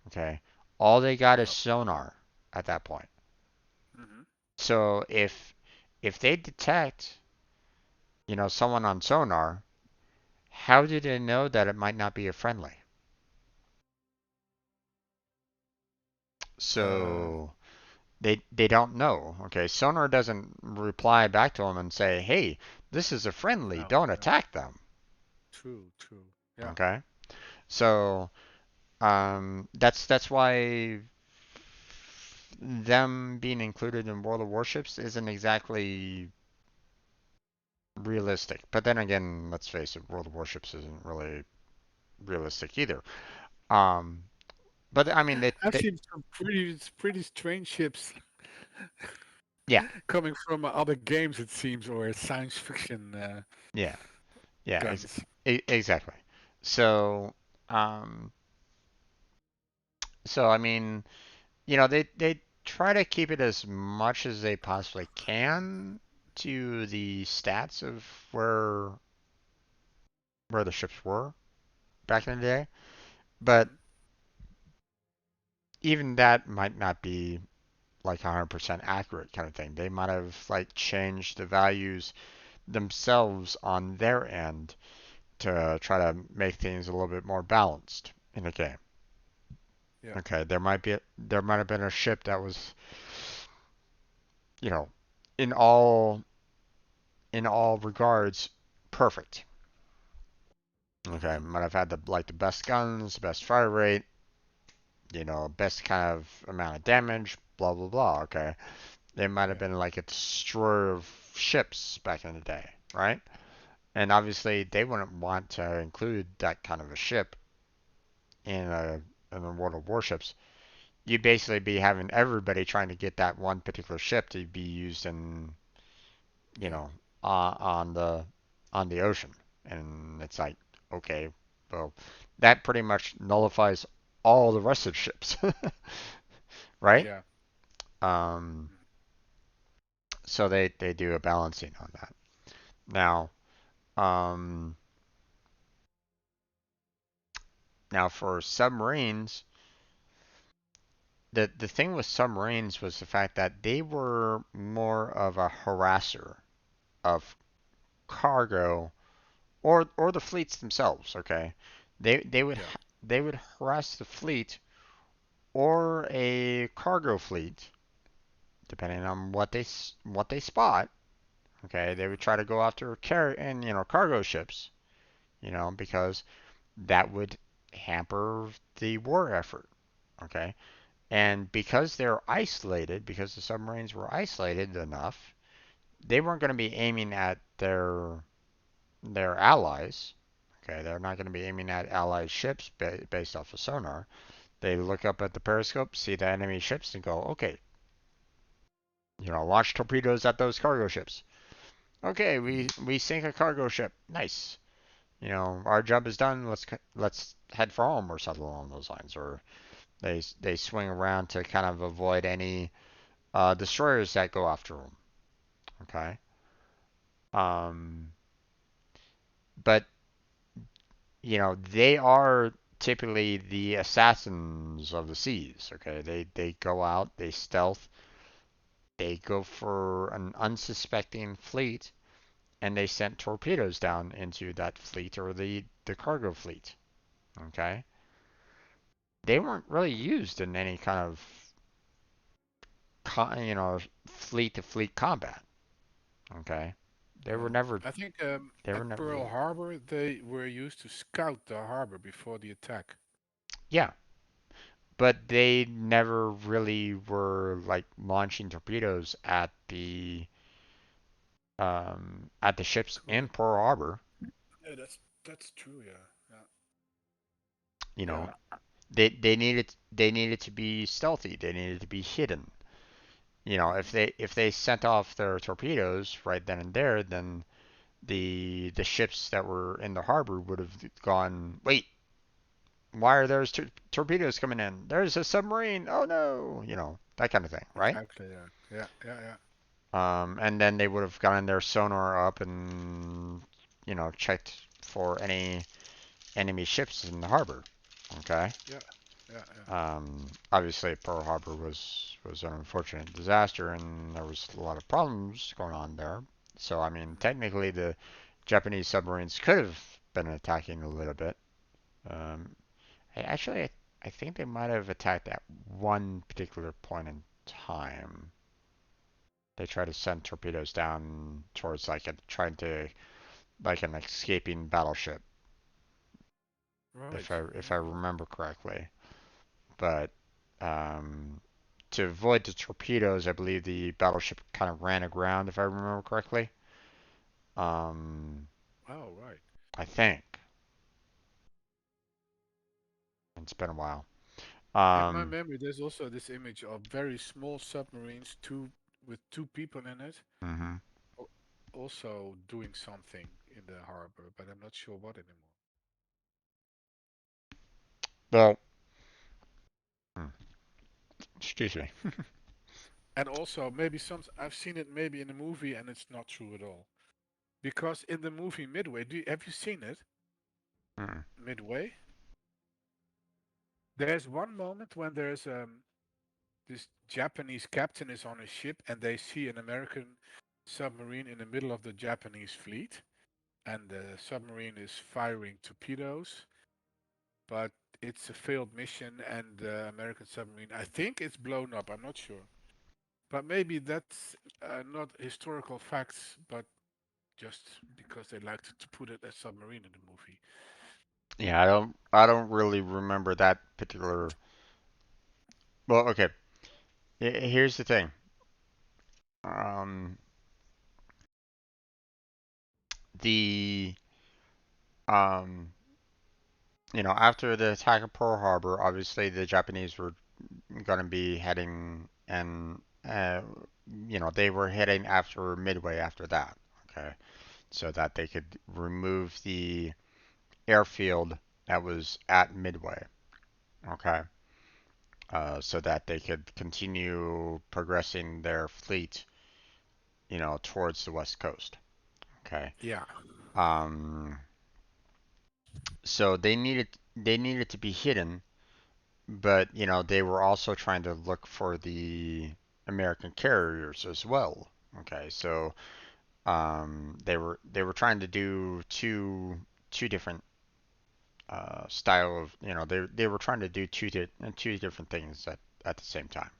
Okay, all they got is No. sonar at that point. Hmm. So if they detect someone on sonar, how do they know that it might not be a friendly? Uh, So they don't know. Okay, sonar doesn't reply back to them and say, "Hey, this is a friendly. no, Don't no. attack them." True, true. Yeah. Okay, so that's why them being included in World of Warships isn't exactly realistic. But then again, let's face it, World of Warships isn't really realistic either. Um, but I mean, I've they seen some pretty strange ships yeah, coming from other games, it seems, or science fiction yeah, yeah, guns. exactly. So, um, so I mean, they try to keep it as much as they possibly can to the stats of where the ships were back in the day. But Hmm. even that might not be like 100% accurate kind of thing. They might have like changed the values themselves on their end to try to make things a little bit more balanced in the game. Yeah. Okay, there might have been a ship that was, you know, in all in all regards perfect. Okay, Hmm. might have had the best guns, the best fire rate, best kind of amount of damage, blah blah blah. Okay, they might have Yeah. been like a destroyer of ships back in the day, right? And obviously they wouldn't want to include that kind of a ship in a world of warships. You'd basically be having everybody trying to get that one particular ship to be used in, you Yeah. know, on the ocean, and it's like, okay, well, that pretty much nullifies all the rest of the ships, right? Yeah. Um, Mhm. so they do a balancing on that. Now, um, now for submarines, the thing with submarines was the fact that they were more of a harasser of cargo or the fleets themselves. Okay, they would Yeah. they would harass the fleet or a cargo fleet, depending on what they spot. Okay, they would try to go after cargo ships, because that would hamper the war effort. Okay, and because they're isolated, because the submarines were isolated enough, they weren't going to be aiming at their allies. Okay, they're not going to be aiming at allied ships based off of sonar. They look up at the periscope, see the enemy ships, and go, okay, launch torpedoes at those cargo ships. Okay, we Hmm. we sink a cargo ship. Nice. Our job is done. Let's head for home or something along those lines. Or they swing around to kind of avoid any destroyers that go after them. Okay. Um, but they are typically the assassins of the seas. Okay, they go out, they stealth, they go for an unsuspecting fleet, and they sent torpedoes down into that fleet or the cargo fleet. Okay, they weren't really used in any kind of fleet to fleet combat. Okay, they were No. never I think they were at never Pearl really. Harbor they were used to scout the harbor before the attack. Yeah, but they never really were like launching torpedoes at the ships in Correct. Pearl Harbor. Yeah, that's true. Yeah. You Yeah. know, they needed to be stealthy. They needed to be hidden. If Hmm. they sent off their torpedoes right then and there, then the ships that were in the harbor would have gone, wait, why are there torpedoes coming in? There's a submarine. Oh no, that kind of thing, right? Exactly. Yeah. Yeah. Yeah. Yeah. And then they would have gotten their sonar up and checked for any enemy ships in the harbor. Okay. Yeah. Yeah. Yeah. Obviously, Pearl Harbor was an unfortunate disaster, and there was a lot of problems going on there. So, I mean, Hmm. technically, the Japanese submarines could have been attacking a little bit. Um, actually, I think they might have attacked at one particular point in time. They tried to send torpedoes down towards trying to like an escaping battleship, Right. if I Oh. remember correctly. But um, to avoid the torpedoes, I believe the battleship kind of ran aground, if I remember correctly. Um, Oh. Right. I think it's been a while. In my Um, memory, there's also this image of very small submarines, two with two people in it, mhm. al- also doing something in the harbor, but I'm not sure what anymore. Well, hmm, excuse me. And also, maybe some I've seen it maybe in a movie, and it's not true at all. Because in the movie Midway, have you seen it? Mm. Midway, There's one moment when there's this Japanese captain is on a ship and they see an American submarine in the middle of the Japanese fleet, and the submarine is firing torpedoes, but it's a failed mission, and the American submarine, I think it's blown up. I'm not sure, but maybe that's not historical facts, but just because they like to put it as submarine in the movie. Yeah, I don't really remember that particular. Well, okay. Here's the thing. Um, the um, after the attack of Pearl Harbor, obviously the Japanese were going to be heading, and they were heading after Midway after that. Okay, so that they could remove the airfield that was at Midway. Okay, so that they could continue progressing their fleet, towards the west coast. Okay. Yeah. Um, so they needed to be hidden, but they were also trying to look for the American carriers as well. Okay, so they were trying to do two different style of they were trying to do two different things at the same time.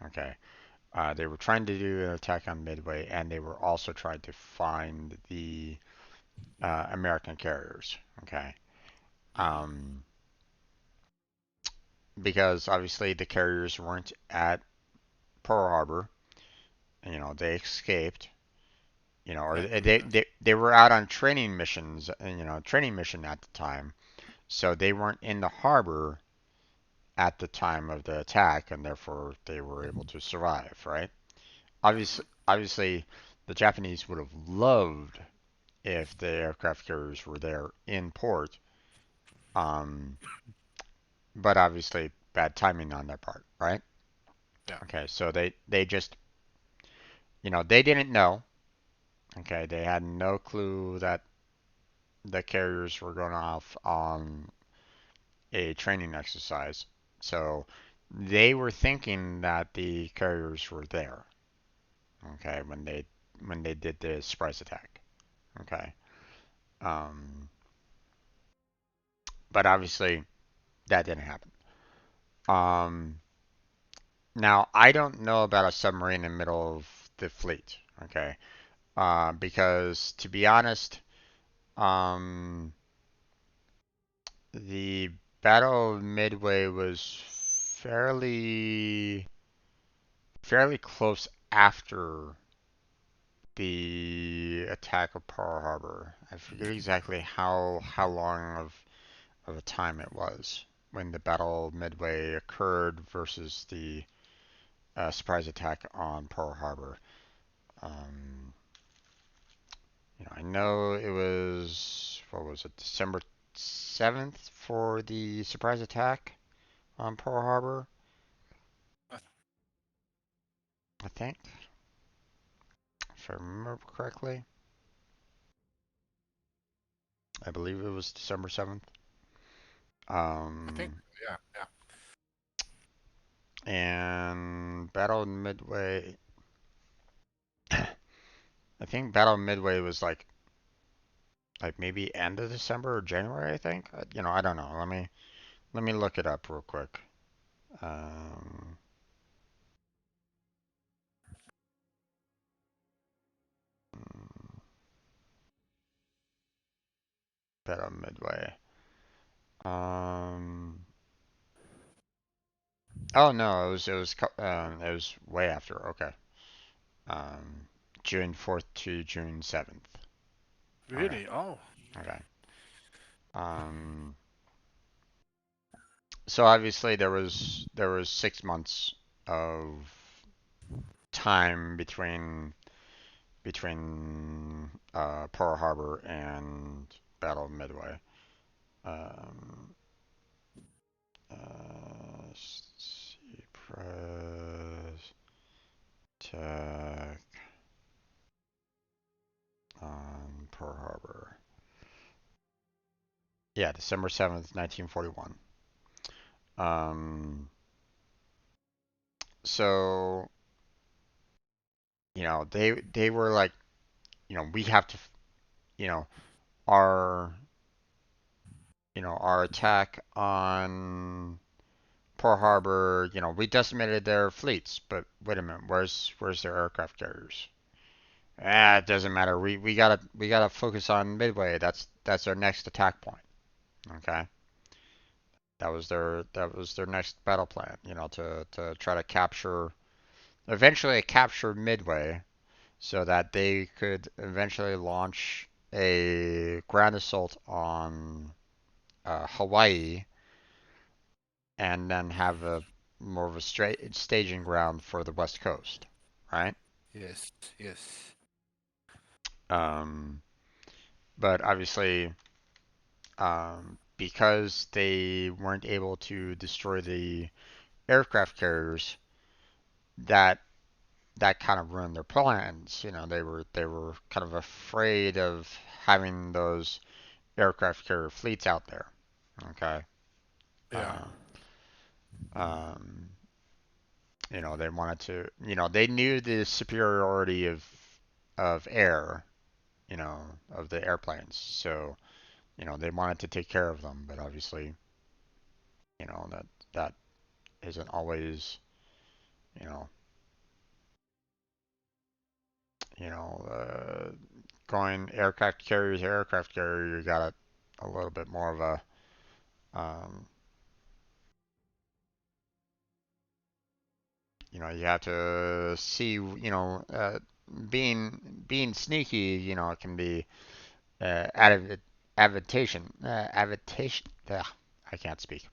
Okay, they were trying to do an attack on Midway, and they were also trying to find the American carriers. Okay, Hmm. um, because obviously the carriers weren't at Pearl Harbor. They escaped. Or I knew they, that. they they were out on training missions. Training mission at the time, so they weren't in the harbor at the time of the attack, and therefore they were able to survive. Right? Obviously, the Japanese would have loved if the aircraft carriers were there in port. Um, but obviously bad timing on their part, right? Yeah. Okay, so they just they didn't know. Okay, they had no clue that the carriers were going off on a training exercise. So they were thinking that the carriers were there. Okay, when they did the surprise attack. Okay, um, but obviously that didn't happen. Um, Now I don't know about a submarine in the middle of the fleet. Okay, because to be honest, um, the Battle of Midway was fairly close after the attack of Pearl Harbor. I forget exactly how long of a time it was when the Battle of Midway occurred versus the surprise attack on Pearl Harbor. Um, I know it was, what was it, December 7th for the surprise attack on Pearl Harbor, I, I think, if I remember correctly. I believe it was December 7th. I think. Um, Yeah. Yeah. and Battle Midway, I think Battle Midway was like maybe end of December or January, I think. I don't know. Let me look it up real quick. Um, Battle Midway. Um, Oh no, it was way after. Okay. Um, June 4th to June 7th. Okay. Really? Oh. Okay. Um, so obviously there was 6 months of time between Pearl Harbor and Battle of Midway. Um, see, press attack on Pearl Harbor. Yeah, December 7th, 1941. Um, so they were like, we have to, you know, our our attack on Pearl Harbor, we decimated their fleets, but wait a minute, where's their aircraft carriers? Ah, it doesn't matter. We gotta focus on Midway. That's our next attack point. Okay, that was their next battle plan. To try to eventually capture Midway, so that they could eventually launch a ground assault on Hawaii, and then have a more of a straight staging ground for the West Coast, right? Yes, yes. Um, but obviously, because they weren't able to destroy the aircraft carriers, that that kind of ruined their plans. They were kind of afraid of having those aircraft carrier fleets out there. Okay. Yeah. Uh, um, they wanted to. They knew the superiority of air. Of the airplanes. So they wanted to take care of them, but obviously, that isn't always, you know, you know, going aircraft carrier, you got a little bit more of a, um, you have to see, being sneaky, it can be advantation, ugh, I can't speak.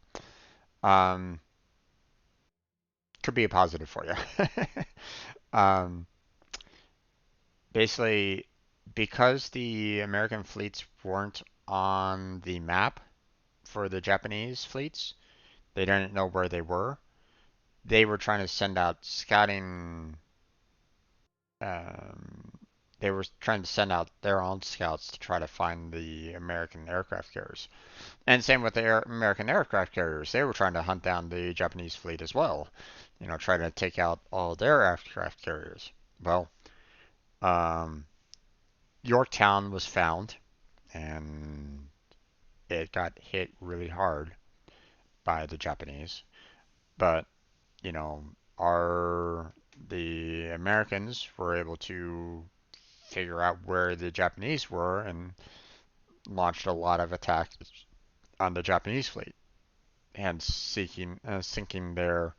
Um, could be a positive for you. um, Basically, because the American fleets weren't on the map for the Japanese fleets, they didn't know where they were. They were trying to send out scouting. Um, they were trying to send out their own scouts to try to find the American aircraft carriers. And same with the American aircraft carriers. They were trying to hunt down the Japanese fleet as well. Trying to take out all their aircraft carriers. Well, um, Yorktown was found, and it got hit really hard by the Japanese. But, you know, our the Americans were able to figure out where the Japanese were and launched a lot of attacks on the Japanese fleet, and sinking their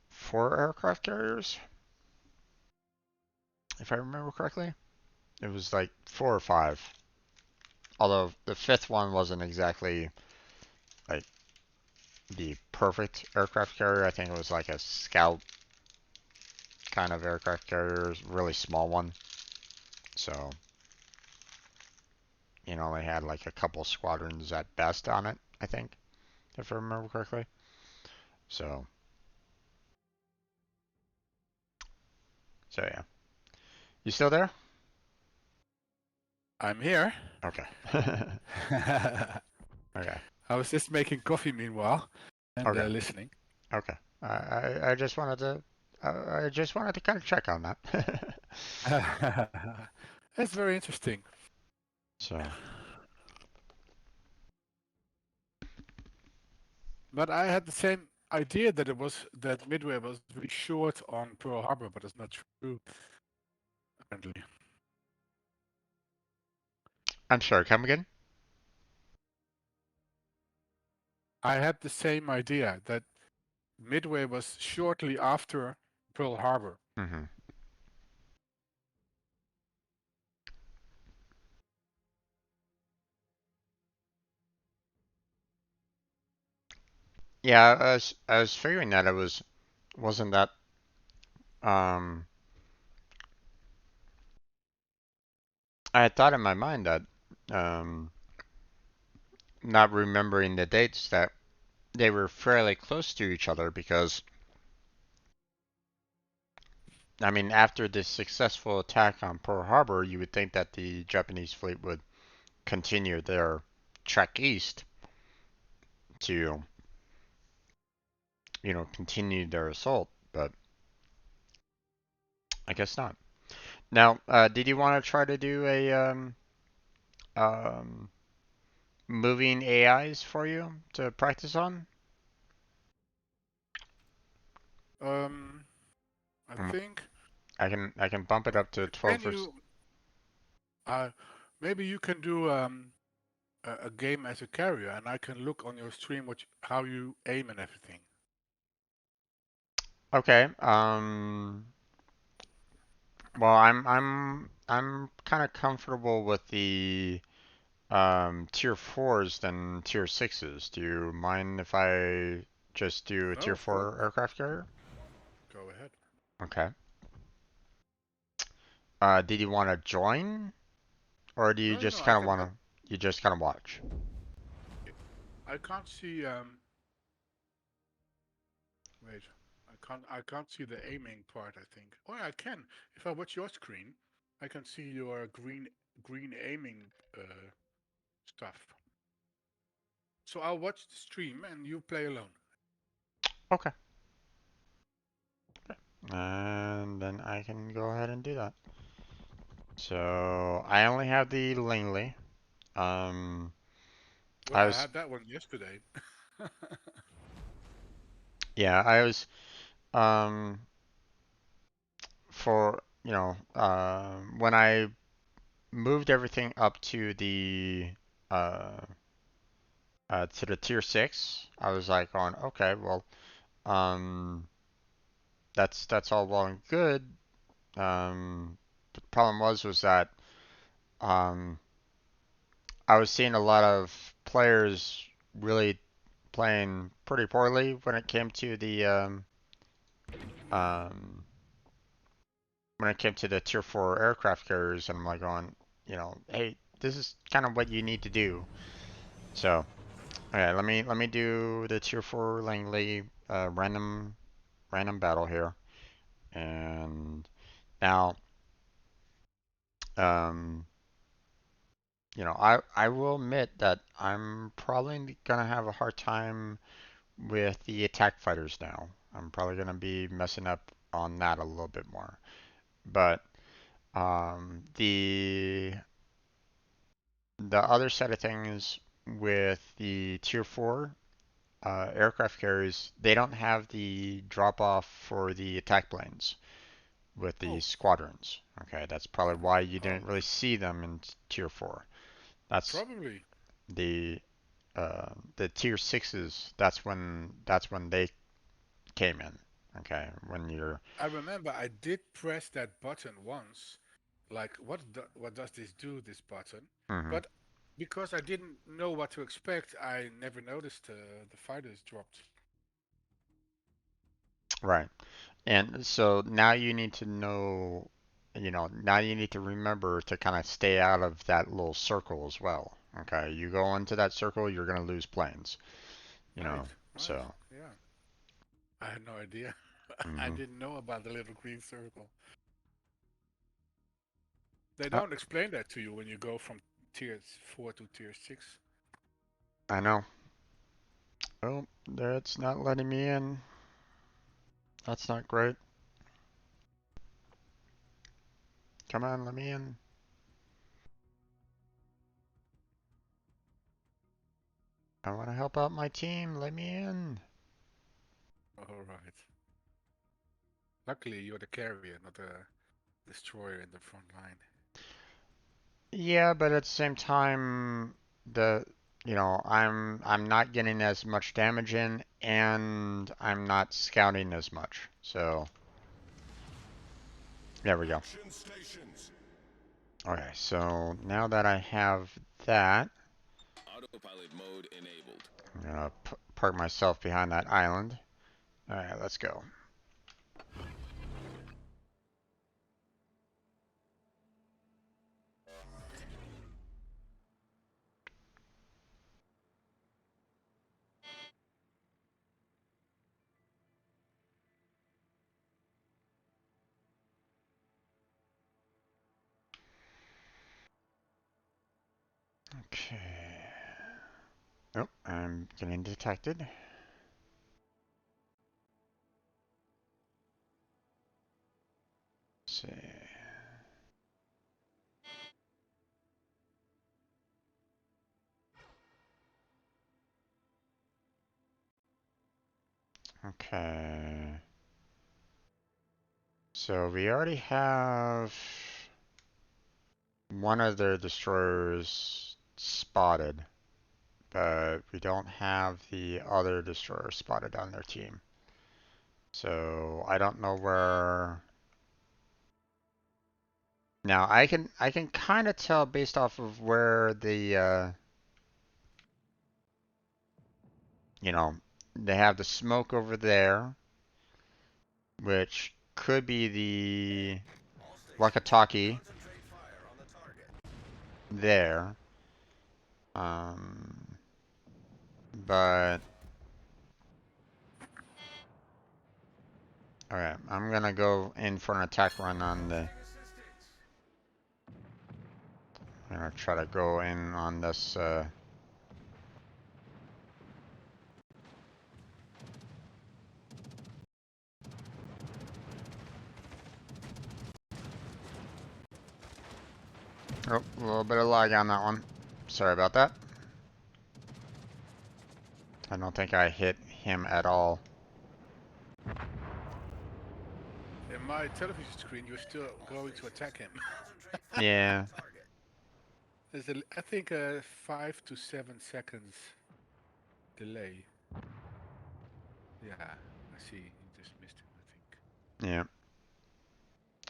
four aircraft carriers, if I remember correctly. It was like four or five. Although the fifth one wasn't exactly like the perfect aircraft carrier. I think it was like a scout kind of aircraft carrier, really small one. So, they had like a couple squadrons at best on it, I think, if I remember correctly. So, yeah. You still there? I'm here. Okay. I Okay. was just making coffee meanwhile and Okay. listening. Okay. I just wanted to kind of check on that. That's very interesting. So, But I had the same idea that Midway was really short on Pearl Harbor, but it's not true apparently. I'm sorry, come again? I had the same idea that Midway was shortly after Pearl Harbor. Hmm. Yeah, I was figuring that wasn't that um I had thought in my mind that um not remembering the dates, that they were fairly close to each other, because I mean, after this successful attack on Pearl Harbor, you would think that the Japanese fleet would continue their trek east to continue their assault, but I guess not. Now, did you want to try to do a um, moving AIs for you to practice on? Um, I Mm, think. I can bump it up to 12 Can versus. you? Uh, maybe you can do a game as a carrier, and I can look on your stream how you aim and everything. Okay. Well, I'm kind of comfortable with the tier fours than tier sixes. Do you mind if I just do a No, tier of course. four aircraft carrier? Go ahead. Okay. Did you want to join, or do you No, just I kind of can. want to? You just kind of watch? I can't see. Wait. I can't see the aiming part. I think. Oh, yeah, I can. If I watch your screen, I can see your green aiming stuff. So I'll watch the stream and you play alone. Okay. And then I can go ahead and do that. So I only have the Langley. Um, Well, I I was, had that one yesterday. yeah, I was, um, for, when I moved everything up uh, to the tier six, I was like going, okay, well, um, that's all well and good. The problem was that, um, I was seeing a lot of players really playing pretty poorly when it came to the um, tier four aircraft carriers, and I'm like going, hey, this is kind of what you need to do. So, okay, let me do the tier four Langley random battle here, and now um, I will admit that I'm probably gonna have a hard time with the attack fighters now. I'm probably gonna be messing up on that a little bit more. But the other side of things with the tier four aircraft carriers, they don't have the drop off for the attack planes with the Oh, squadrons. Okay, that's probably why you oh, didn't really see them in tier four. That's probably. the the tier sixes. That's when they came in. Okay, when you're. I remember I did press that button once. Like, what does this do? This button, Mhm. but because I didn't know what to expect, I never noticed the fighters dropped. Right. And so now you need to know, now you need to remember to kind of stay out of that little circle as well. Okay. You go into that circle, you're going to lose planes, Right, right. so. Yeah, I had no idea. I Hmm. didn't know about the little green circle. They Uh, don't explain that to you when you go from tier 4 to tier 6. I know. Oh, that's not letting me in. That's not great. Come on, let me in. I want to help out my team. Let me in. All right. Luckily, you're the carrier, not the destroyer in the front line. Yeah, but at the same time, the I'm not getting as much damage in, and I'm not scouting as much. So there we go. Action stations. Okay, so now that I have that, Autopilot mode enabled. I'm gonna park myself behind that island. All right, let's go. Okay. Oh, I'm getting detected. see. Okay. So we already have one of their destroyers spotted, but we don't have the other destroyer spotted on their team. So I don't know where. Now I can kind of tell based off of where the you know, they have the smoke over there, which could be the All stations, walkie-talkie concentrate fire on the target. there. Um, but alright, I'm gonna go in for an attack run on the. Assistance. I'm gonna try to go in on this. Oh, a little bit of lag on that one. Sorry about that. I don't think I hit him at all. In my television screen, you're still going to attack him. Concentrate fire Yeah, on the target. There's a, I think a 5 to 7 seconds delay. Yeah, I see. You just missed him, I think. yeah.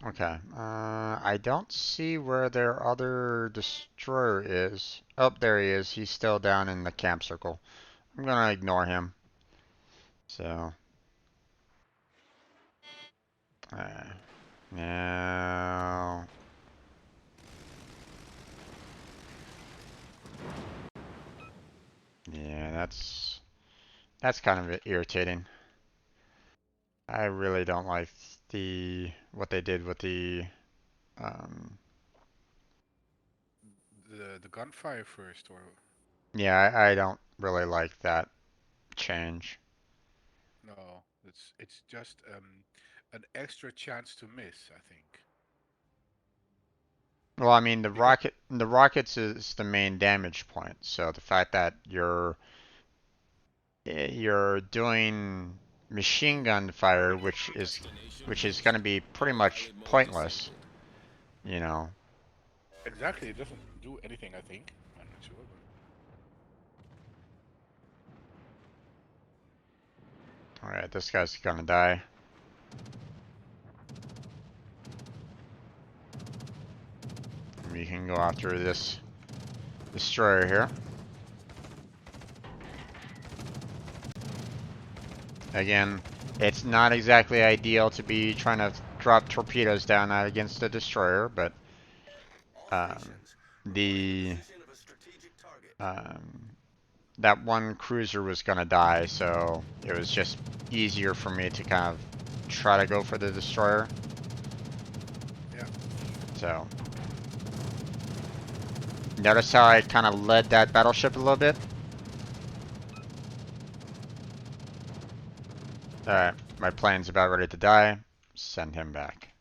Okay. I don't see where their other destroyer is. Oh, there he is. He's still down in the camp circle. I'm gonna ignore him. So, uh, now, yeah, that's kind of irritating. I really don't like the what they did with the um. The gunfire first, or Yeah, I don't really like that change. no? It's just an extra chance to miss, I think. Well, I mean, Because the rockets is the main damage point. So the fact that you're doing machine gun fire, which is going to be pretty much pointless, you know. exactly, it doesn't do anything, I think. I'm not sure. All right, this guy's going to die. We can go after this destroyer here. Again, it's not exactly ideal to be trying to drop torpedoes down against the destroyer, but All um, stations, the position of a strategic target. um, that one cruiser was gonna die, so it was just easier for me to kind of try to go for the destroyer. Yeah. So notice how I kind of led that battleship a little bit? Alright, my plane's about ready to die. Send him back.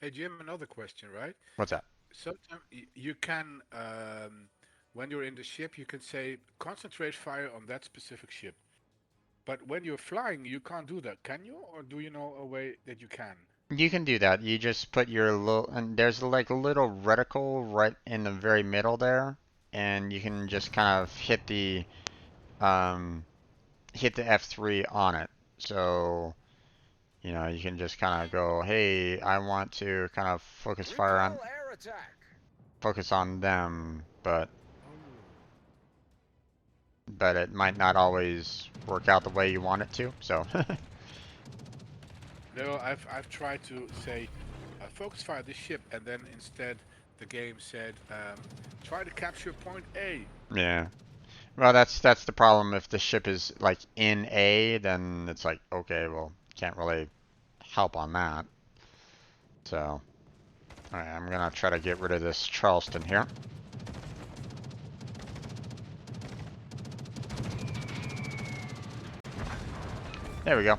Hey Jim, another question, right? What's that? Sometimes you can, when you're in the ship, you can say concentrate fire on that specific ship. But when you're flying, you can't do that, can you? Or do you know a way that you can? You can do that. You just put your little, and there's like a little reticle right in the very middle there, and you can just kind of um, hit the F3 on it. So, you know, you can just kind of go, hey, I want to kind of Recall air attack. focus on them, but Oh. it might not always work out the way you want it to. So, No, I've tried to say focus fire this ship, and then instead the game said try to capture point A. yeah. Well, that's the problem. If the ship is like in A, then it's like, okay, well, can't really help on that. So, alright, I'm gonna try to get rid of this Charleston here. There we go.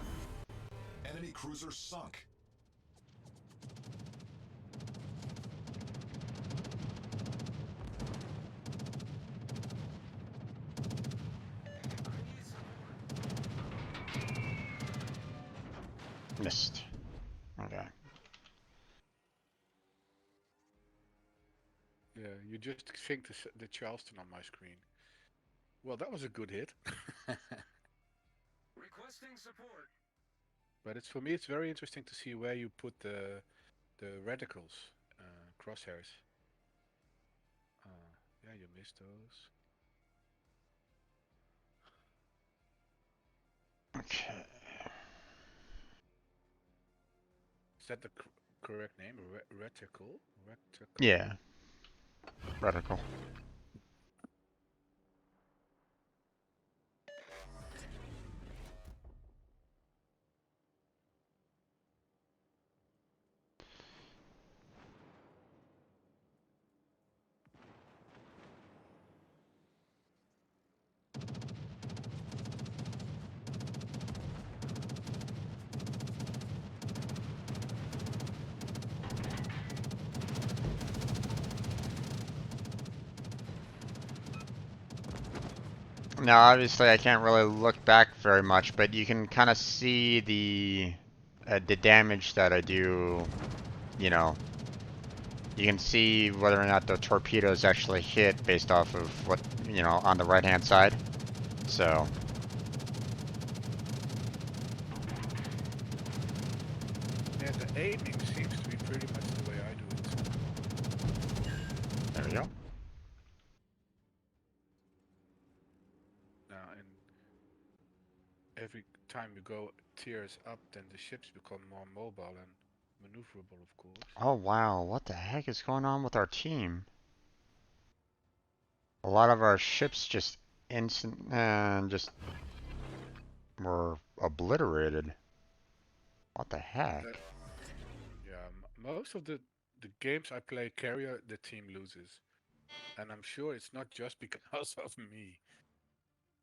Enemy cruiser are sunk. Missed. Okay. Yeah, you just think the Charleston on my screen. Well, that was a good hit. Requesting support. But it's for me, it's very interesting to see where you put the reticles, crosshairs. Yeah, you missed those. Okay. Is that the correct name? Reticle? Reticle? Yeah. Reticle. Now, obviously, I can't really look back very much, but you can kind of see the damage that I do. You know, you can see whether or not the torpedoes actually hit based off of what, on the right-hand side. So, Yeah, the aiming seems to be pretty much the way I do it. there we go. Now, and every time you go tiers up, then the ships become more mobile and maneuverable, of course. Oh, wow. What the heck is going on with our team? A lot of our ships just just were obliterated. What the heck? That, yeah, most of the games I play carrier, the team loses. And I'm sure it's not just because of me.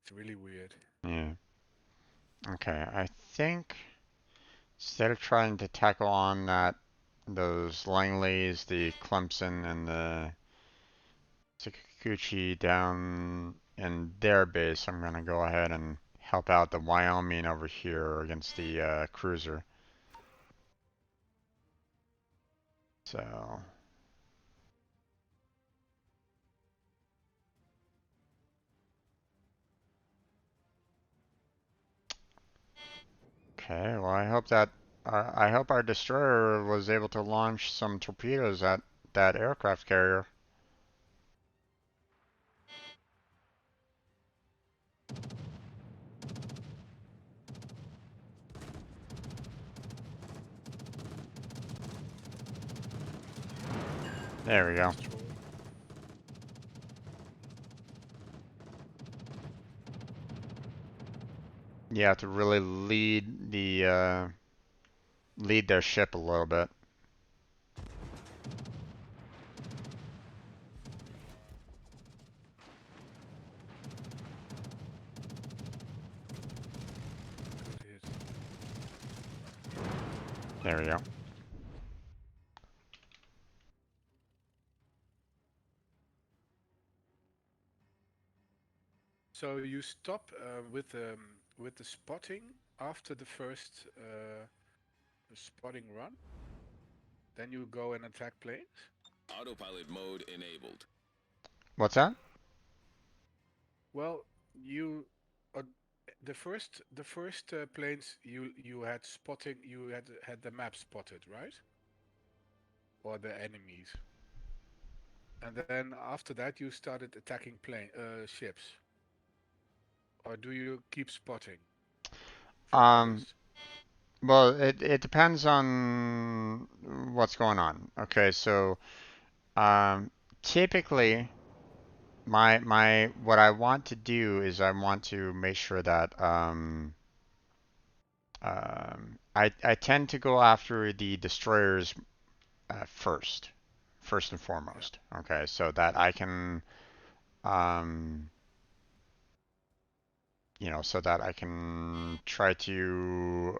It's really weird. Yeah. Okay, I think instead of trying to tackle on those Langleys, the Clemson, and the Sakaguchi down in their base, I'm gonna go ahead and help out the Wyoming over here against the cruiser. So, okay, well, I hope our destroyer was able to launch some torpedoes at that aircraft carrier. There we go. Destroy. You have to really lead their ship a little bit. Good hit. There we go. So you stop with the spotting after the first spotting run. Then you go and attack planes. Autopilot mode enabled. What's that? Well, you uh, the first planes you had spotting. You had the map spotted, right? Or the enemies. And then after that you started attacking ships. Or do you keep spotting for Um, others? well, it depends on what's going on. Okay, so um, typically my what I want to do is I want to make sure that I tend to go after the destroyers first and Yeah. foremost. Okay, so that I can um, so that I can try to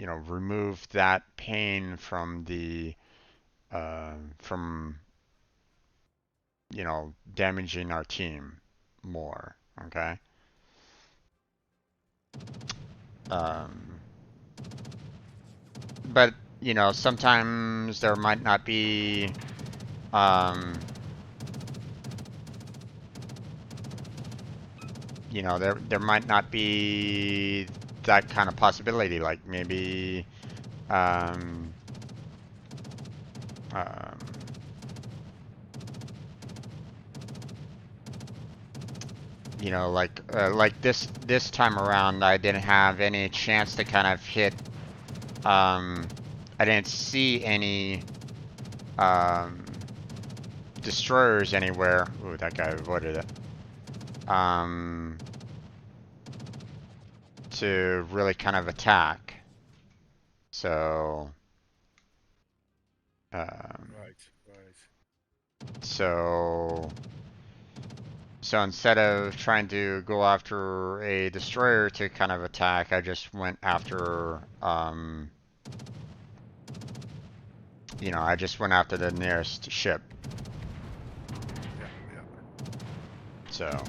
remove that pain from the from damaging our team more. Okay. Um, but sometimes there might not be um, there might not be that kind of possibility. Like maybe um, um, like this time around, I didn't have any chance to kind of hit. I didn't see any destroyers anywhere. Ooh, that guy avoided it. To really kind of attack. So, Right, right. so, so instead of trying to go after a destroyer to kind of attack, I just went after, I just went after the nearest ship. Yeah, yeah. So.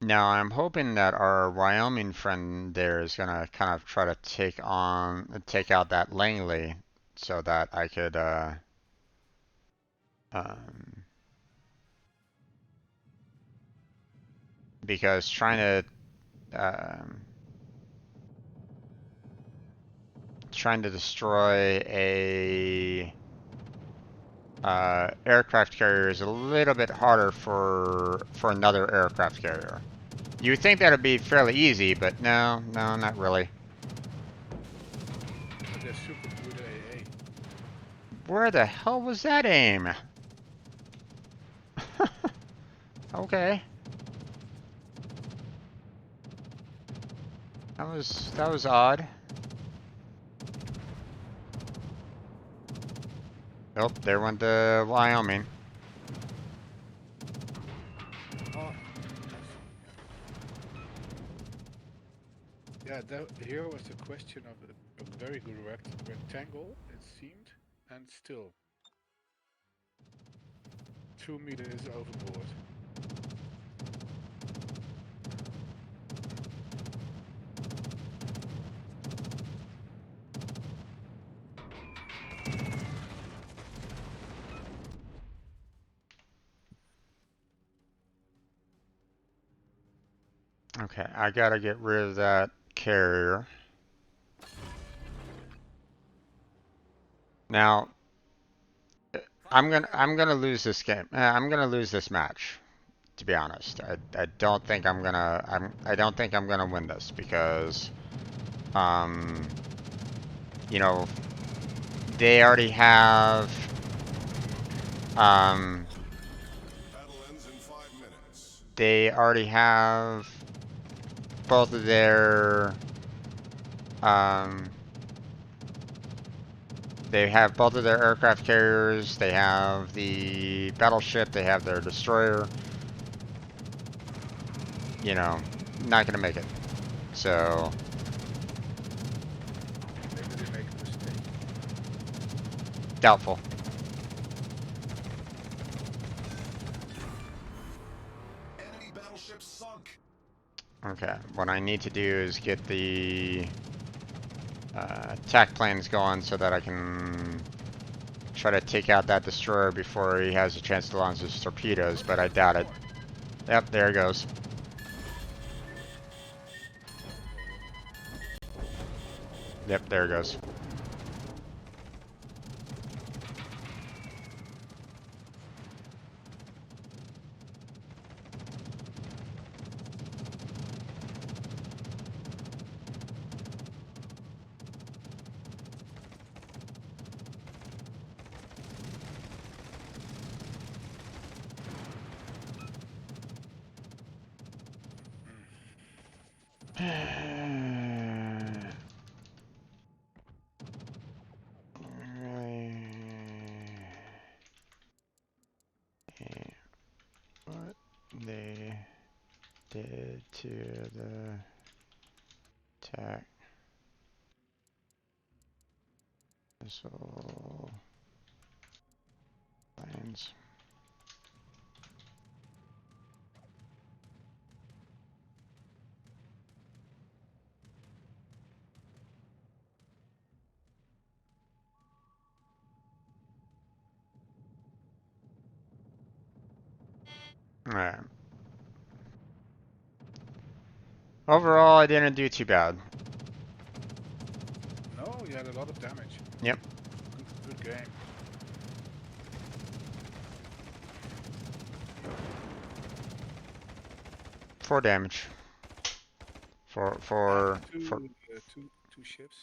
Now I'm hoping that our Wyoming friend there is gonna kind of try to take out that Langley, so that I could um, because trying to destroy a aircraft carrier is a little bit harder for another aircraft carrier. You would think that'd be fairly easy, but no, not really. But they're super good AA. Where the hell was that aim? Okay. That was odd. Oh, there went the Wyoming. Oh, I see. Yeah, here was the question of a very good rectangle, it seemed, and still 2 meters overboard. Okay, I gotta get rid of that carrier. Now, I'm gonna lose this game. I'm gonna lose this match. To be honest, I don't think I don't think I'm gonna win this because um you know they already have um Battle ends in 5 minutes. they already have both of their um they have both of their aircraft carriers, they have the battleship, they have their destroyer. Not gonna make it. So Maybe they make a mistake. doubtful. Enemy battleship sunk. Okay, what I need to do is get the attack planes going so that I can try to take out that destroyer before he has a chance to launch his torpedoes, but I doubt it. Yep, there it goes. Yep, there it goes. added to the attack missile planes. Alright. Overall, I didn't do too bad. No, you had a lot of damage. Yep. Good game. Four damage. For Two ships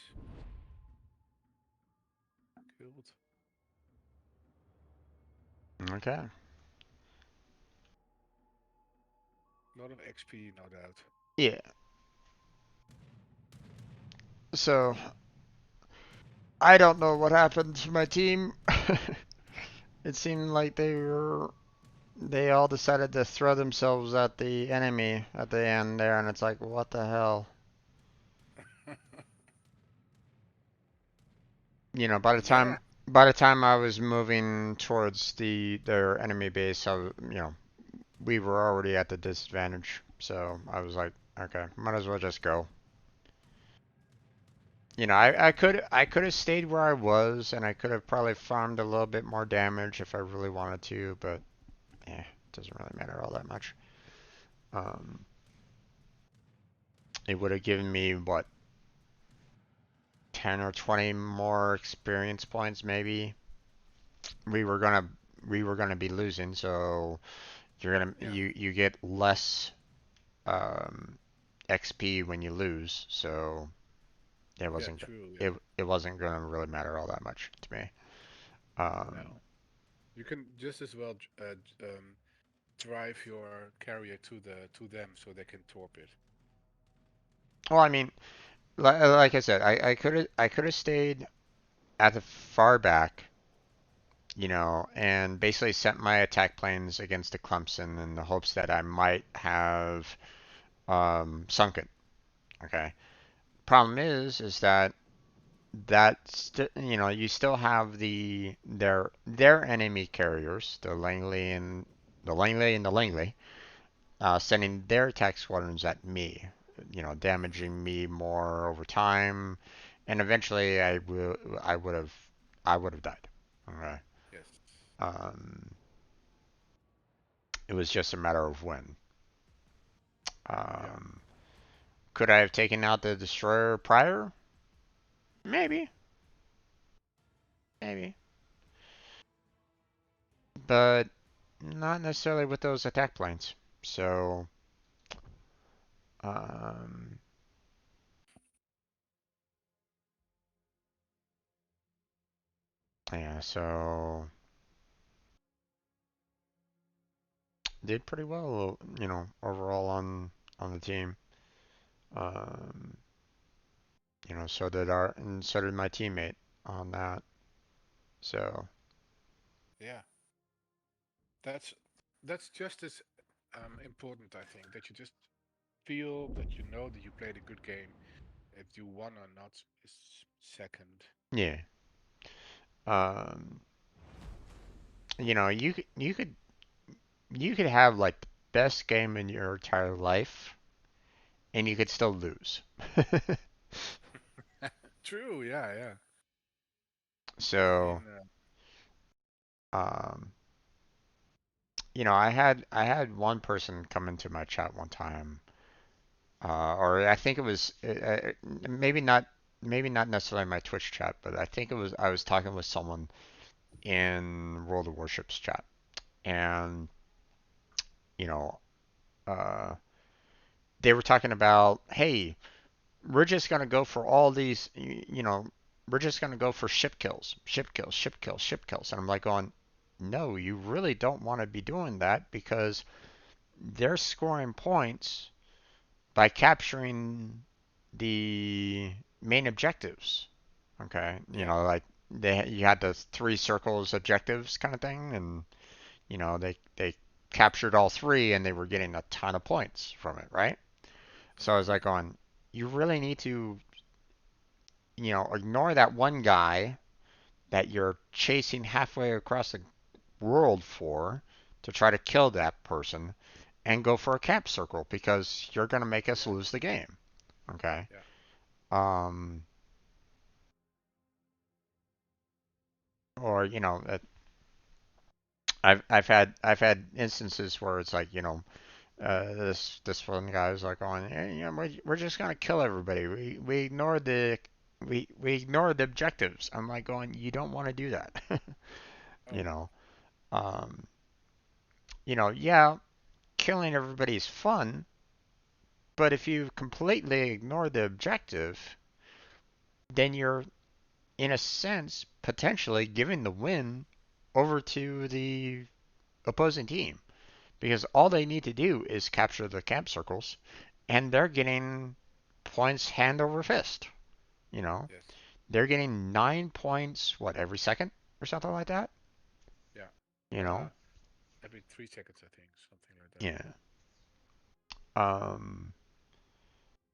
killed. okay. A lot of XP, no doubt. Yeah. So I don't know what happened to my team. It seemed like they all decided to throw themselves at the enemy at the end there, and it's like, what the hell? You know, Yeah. by the time I was moving towards their enemy base, we were already at the disadvantage. So I was like, okay, might as well just go. You know, I could have stayed where I was, and I could have probably farmed a little bit more damage if I really wanted to, but it doesn't really matter all that much. Um, it would have given me what, 10 or 20 more experience points maybe. We were gonna we were gonna be losing, so Yeah. you get less um, XP when you lose, so it Yeah. wasn't True. it Yeah. it wasn't gonna really matter all that much to me. No. You can just as well drive your carrier to them so they can torp it. Well, I mean, like I said, I could have stayed at the far back, and basically sent my attack planes against the Clemson in the hopes that I might have sunk it. Okay. Problem is that you still have their enemy carriers, the Langley, sending their attack squadrons at me, damaging me more over time, and eventually I would have died. Okay. Yes. Um, it was just a matter of when. Yeah. Um, could I have taken out the destroyer prior? Maybe, maybe, but not necessarily with those attack planes. So, um, yeah, so did pretty well, overall on the team. Um, so did my teammate on that. So, Yeah. That's that's just as important, I think, that you just feel that you know that you played a good game. If you won or not is second. yeah. Um, you could have like the best game in your entire life, and you could still lose. True. Yeah. Yeah. I So, mean, um, I had one person come into my chat one time, or I think it was maybe not necessarily my Twitch chat, but I was talking with someone in World of Warships chat, and you know, uh, they were talking about, hey, we're just gonna go for all these, we're just gonna go for ship kills, ship kills, ship kills, ship kills, and I'm like going, no, you really don't want to be doing that because they're scoring points by capturing the main objectives. Okay, yeah. like you had the three circles objectives kind of thing, and they captured all three and they were getting a ton of points from it, right? So I was like going, you really need to, ignore that one guy that you're chasing halfway across the world for to try to kill that person and go for a cap circle because you're going to make us Yeah. lose the game. Okay. Yeah. Um, or I've had instances where it's like this one guy was like going, hey, we're just gonna kill everybody. We ignored we ignored the objectives. I'm like going, you don't want to do that. you Oh. know, um, yeah, killing everybody is fun, but if you completely ignore the objective, then you're in a sense potentially giving the win over to the opposing team because all they need to do is capture the camp circles and they're getting points hand over fist. You know, Yes. they're getting 9 points, what, every second or something like that? Yeah. You know, Every 3 seconds, I think, something like that. yeah. Um,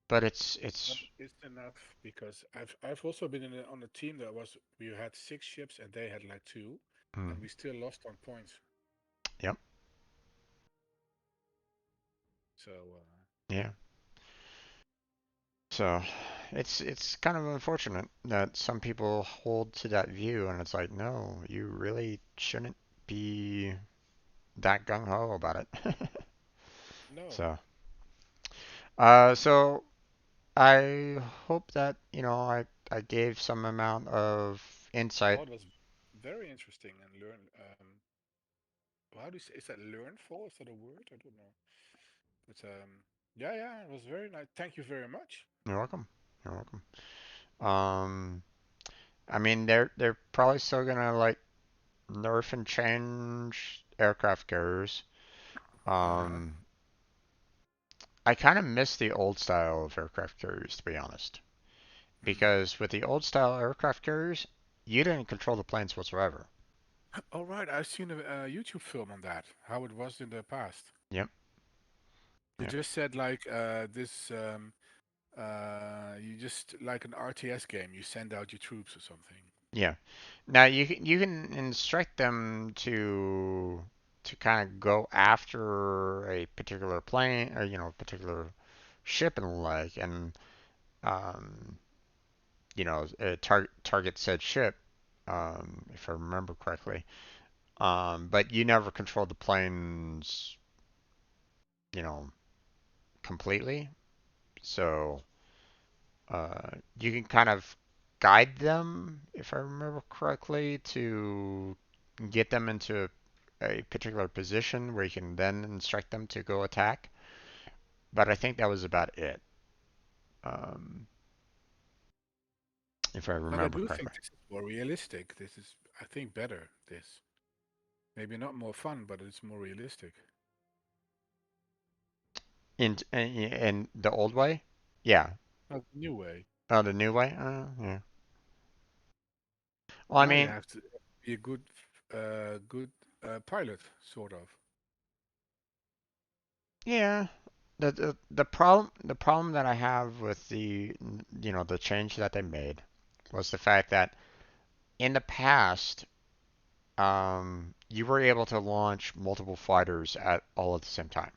but it's But it's enough because I've also been on a team that we had 6 ships and they had like 2, mm, and we still lost on points. yep, So yeah. So it's kind of unfortunate that some people hold to that view, and it's like, no, you really shouldn't be that gung ho about it. no. So, so I hope that, I gave some amount of insight. Oh, it was very interesting and learn. How do you say? Is that learnful? Is that a word? I don't know. But yeah, yeah, it was very nice. Thank you very much. You're welcome. You're welcome. I mean, they're probably still gonna like nerf and change aircraft carriers. Uh-huh. Um, I kind of miss the old style of aircraft carriers, to be honest, Hmm. because with the old style aircraft carriers, you didn't control the planes whatsoever. All right, I've seen a YouTube film on that, how it was in the past. Yep. You Yep. just said like this. You just like an RTS game. You send out your troops or something. Yeah. Now you can instruct them to kind of go after a particular plane or particular ship and the like, and um, target said ship, if I remember correctly. But you never control the planes, you know, completely. So you can kind of guide them, if I remember correctly, to get them into a particular position where you can then instruct them to go attack. But I think that was about it, um, if I But I remember do think correctly. this is more realistic. This is, I think, better. This maybe not more fun, but it's more realistic. In the old way, yeah. Not the new way. Oh, the new way, yeah. Well, I Now you mean, have to be a good pilot, sort of. yeah. The problem that I have with the change that they made was the fact that in the past, you were able to launch multiple fighters all at the same time.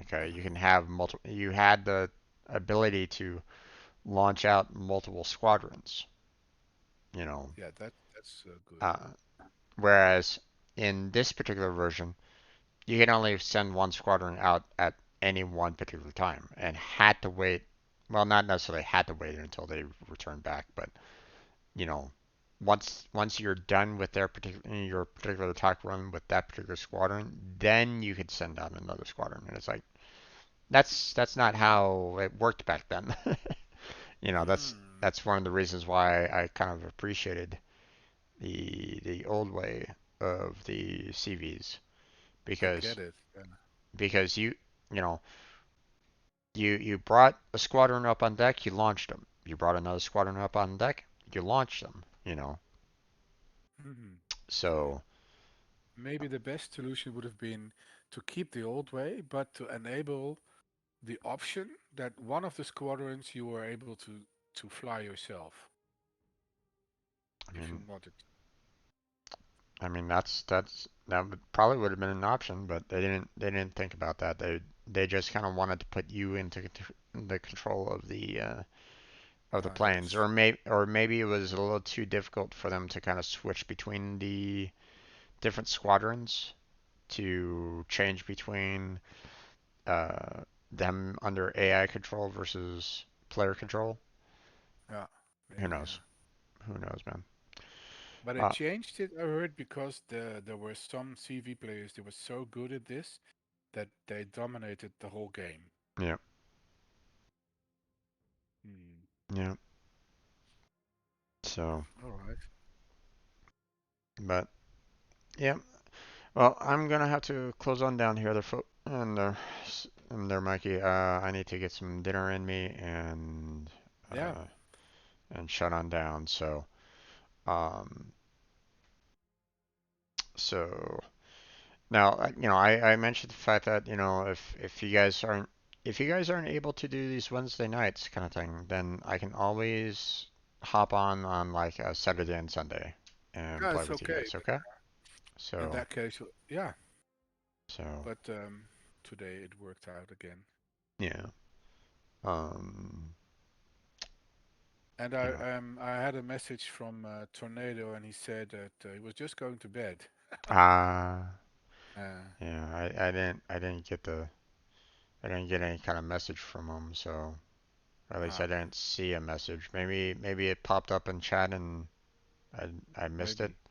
Okay, you Uh-huh. can have multiple. You had the ability to launch out multiple squadrons. You know, Yeah, that's good. uh, whereas in this particular version, you can only send one squadron out at any one particular time, and had to wait. Well, not necessarily had to wait until they return back, but you know, once you're done with your particular attack run with that particular squadron, then you could send out another squadron. And it's like that's not how it worked back then. That's Hmm. that's one of the reasons why I kind of appreciated the old way of the CVs I because get it. because you know you brought a squadron up on deck, you launched them. You brought another squadron up on deck, you launched them. Hmm. Okay. So maybe the best solution would have been to keep the old way, but to enable the option that one of the squadrons you were able to fly yourself I if you mean, wanted. that probably would have been an option, but they didn't think about that. They just kind of wanted to put you into the control of the planes, That's or maybe it was a little too difficult for them to kind of switch between the different squadrons to change between uh, them under AI control versus player control. yeah, Who maybe knows? Who knows, man? But they Uh, changed it, I heard, because there were some CV players that were so good at this that they dominated the whole game. yeah, Hmm. yeah. So, All right. but yeah. Well, I'm gonna have to close on down here, and there, Mikey. I need to get some dinner in me Yeah. uh, and shut on down. Um, so now, I mentioned the fact that, if you guys aren't able to do these Wednesday nights kind of thing, then I can always hop on like a Saturday and Sunday and Yeah, play it's with you okay. guys. Okay? In So, that case, yeah. so But today it worked out again. yeah. Um, And you know, I had a message from Tornado, and he said that he was just going to bed. ah, Uh, yeah. I didn't get any kind of message from him. So, or at least I ah, didn't see a message. Maybe it popped up in chat and I I missed it. maybe.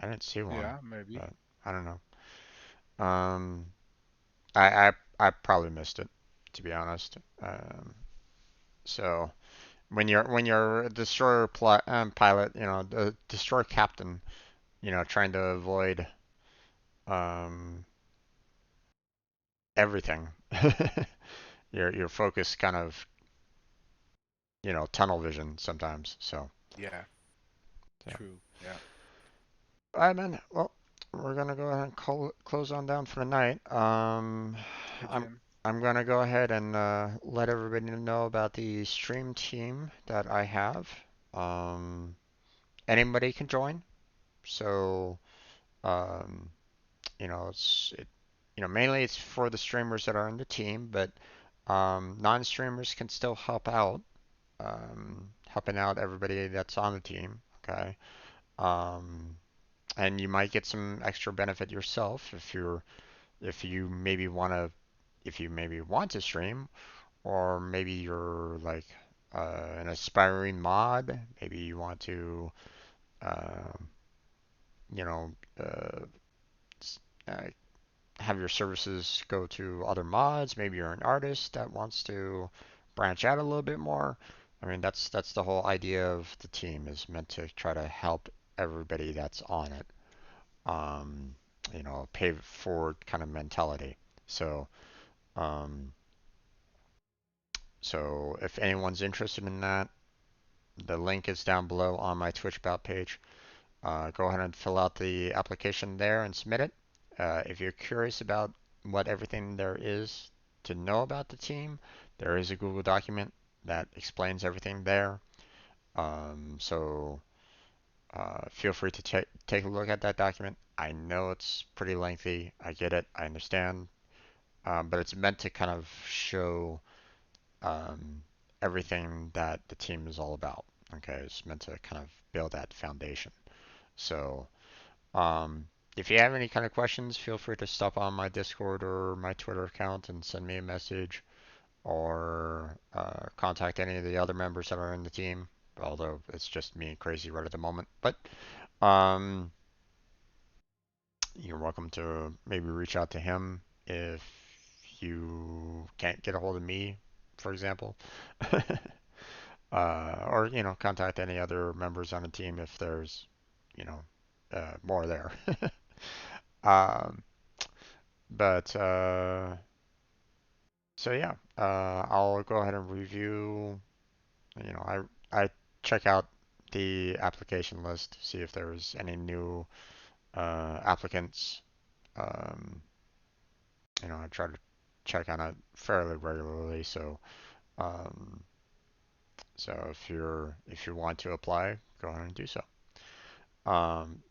I didn't see one, Yeah, maybe. but I don't know. Um, I probably missed it, to be honest. So when you're a destroyer pilot, the destroyer captain, trying to avoid um everything, your focus kind of tunnel vision sometimes. Yeah, So true. Yeah. all right, man. Well, we're gonna go ahead and close on down for the night. Okay, I'm Jim. I'm gonna go ahead and let everybody know about the stream team that I have. Um, Anybody can join. So, um, mainly it's for the streamers that are in the team, but non-streamers can still help out, helping out everybody that's on the team. Okay. Um, and you might get some extra benefit yourself if you maybe want to stream, or maybe you're like an aspiring mod. Maybe you want to uh, you know uh, uh, have your services go to other mods. Maybe you're an artist that wants to branch out a little bit more. I mean, that's the whole idea of the team, is meant to try to help everybody that's on it. Um, pay it forward kind of mentality. So, um, so if anyone's interested in that, the link is down below on my Twitch about page. Go ahead and fill out the application there and submit it. If you're curious about what everything there is to know about the team, there is a Google document that explains everything there. So feel free to take a look at that document. I know it's pretty lengthy. I get it. I understand. But it's meant to kind of show um, everything that the team is all about. Okay, it's meant to kind of build that foundation. So, if you have any kind of questions, feel free to stop on my Discord or my Twitter account and send me a message, or contact any of the other members that are in the team. Although it's just me and Crazy right at the moment, but um, you're welcome to maybe reach out to him if you can't get a hold of me, for example. Or contact any other members on the team if there's you know more there. um, but so yeah, I'll go ahead and review. I check out the application list, see if there's any new applicants. Um, I try to check on it fairly regularly. Um, so if you want to apply, go ahead and do so.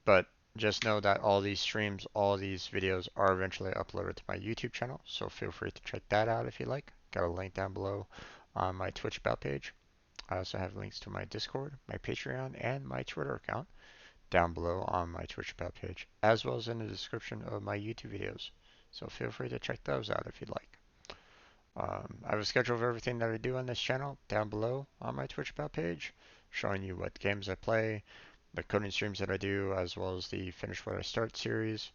But just know that all these streams, all these videos are eventually uploaded to my YouTube channel, so feel free to check that out if you like. Got a link down below on my Twitch about page. I also have links to my Discord, my Patreon, and my Twitter account down below on my Twitch about page, as well as in the description of my YouTube videos. So feel free to check those out if you'd like. I have a schedule of everything that I do on this channel down below on my Twitch about page, showing you what games I play, the coding streams that I do, as well as the Finish What I Start series.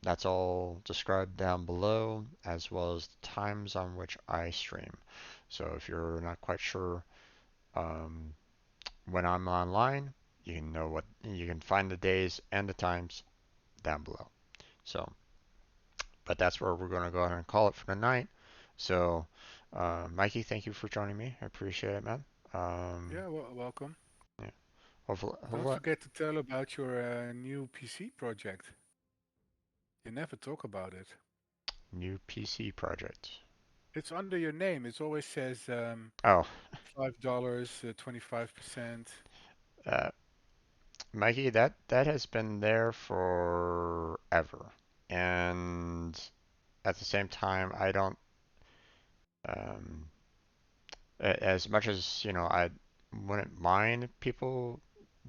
That's all described down below, as well as the times on which I stream. So if you're not quite sure um, when I'm online, you can find the days and the times down below. So, but that's where we're going to go ahead and call it for tonight. So, Mikey, thank you for joining me. I appreciate it, man. Yeah, well, welcome. Yeah, hopefully, Don't hopefully, forget to tell about your new PC project. You never talk about it. new PC project. It's under your name. It always says Oh, $5, 25%. uh, Mikey, that has been there forever, and at the same time, I don't. Um, as much as I wouldn't mind people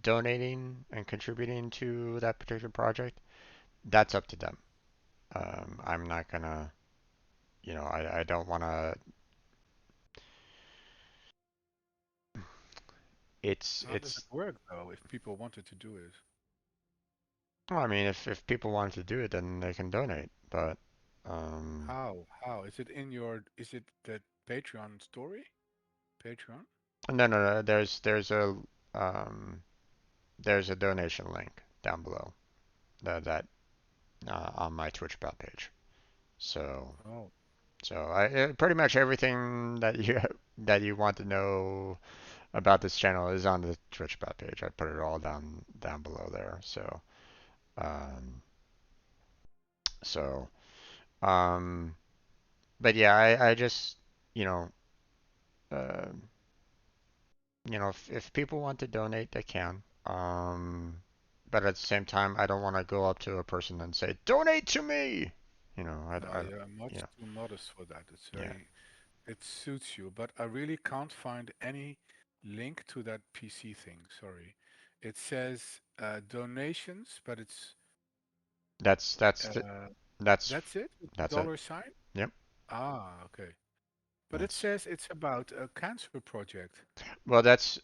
donating and contributing to that particular project, that's up to them. I'm not gonna, I don't want to. How does it It's. work though if people wanted to do it? Well, I mean, if people wanted to do it, then they can donate. But um, How? How? Is it in your, is it the Patreon story? Patreon? no. Um, there's a donation link down below that on my Twitch about page. So Oh, pretty much everything that you that you want to know about this channel is on the Twitch about page. I put it all down below there. Um, so um, but yeah, I just you know uh, if people want to donate, they can. But at the same time, I don't want to go up to a person and say, "Donate to me." no, I you're you much know, too modest for that. It's yeah. very, it suits you, but I really can't find any link to that PC thing. Sorry. It says donations, but it's That's that's the, uh, that's that's it? With the that's it. dollar sign? Yep. Ah, okay. But it That's says it's about a cancer project. well. That's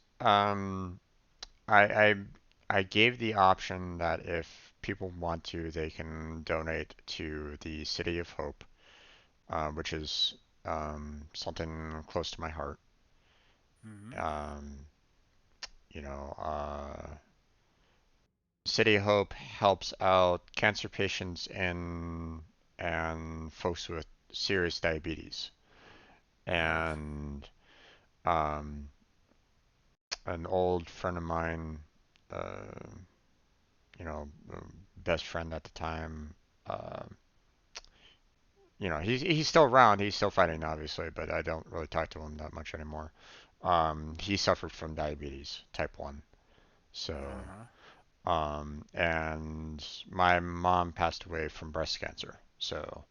I I I gave the option that if people want to, they can donate to the City of Hope, which is something close to my heart. Hmm. Um, you know, City of Hope helps out cancer patients and folks with serious diabetes. Right. And um, an old friend of mine, uh, best friend at the time, uh, he's still around. He's still fighting, obviously, but I don't really talk to him that much anymore. He suffered from diabetes type 1. So, Uh-huh. and my mom passed away from breast cancer. So,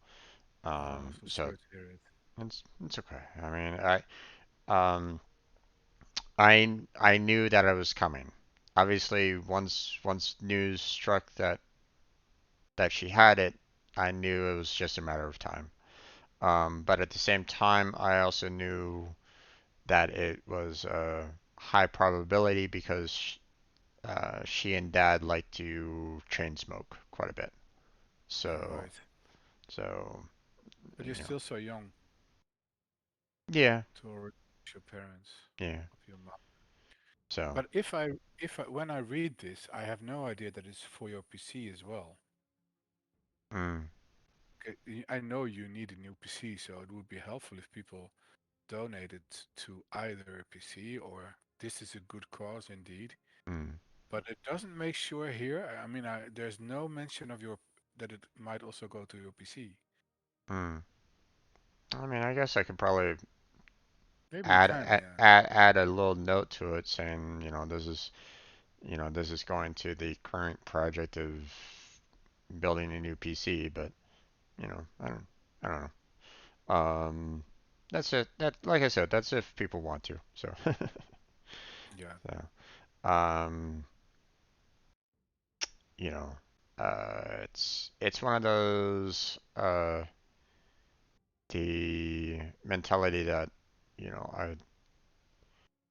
Oh, so so sorry to hear it. it's okay. I mean, um, I knew that it was coming. Obviously, once news struck that she had it, I knew it was just a matter of time. But at the same time, I also knew that it was a high probability because she and Dad like to chain smoke quite a bit. All So, right. so But you're you know, still so young yeah, to already lose your parents yeah. of your mom. So, But when I read this, I have no idea that it's for your PC as well. mm, Okay, I know you need a new PC, so it would be helpful if people donated to either a PC or this is a good cause indeed. mm. But it doesn't make sure here. I mean, there's no mention of your that it might also go to your PC. Hmm. I mean, I guess I could probably Maybe you add can, add yeah. add add a little note to it saying, this is going to the current project of building a new PC, but I don't know. That's it. That, like I said, that's if people want to. So, Yeah. so, you know, it's one of those the mentality that you know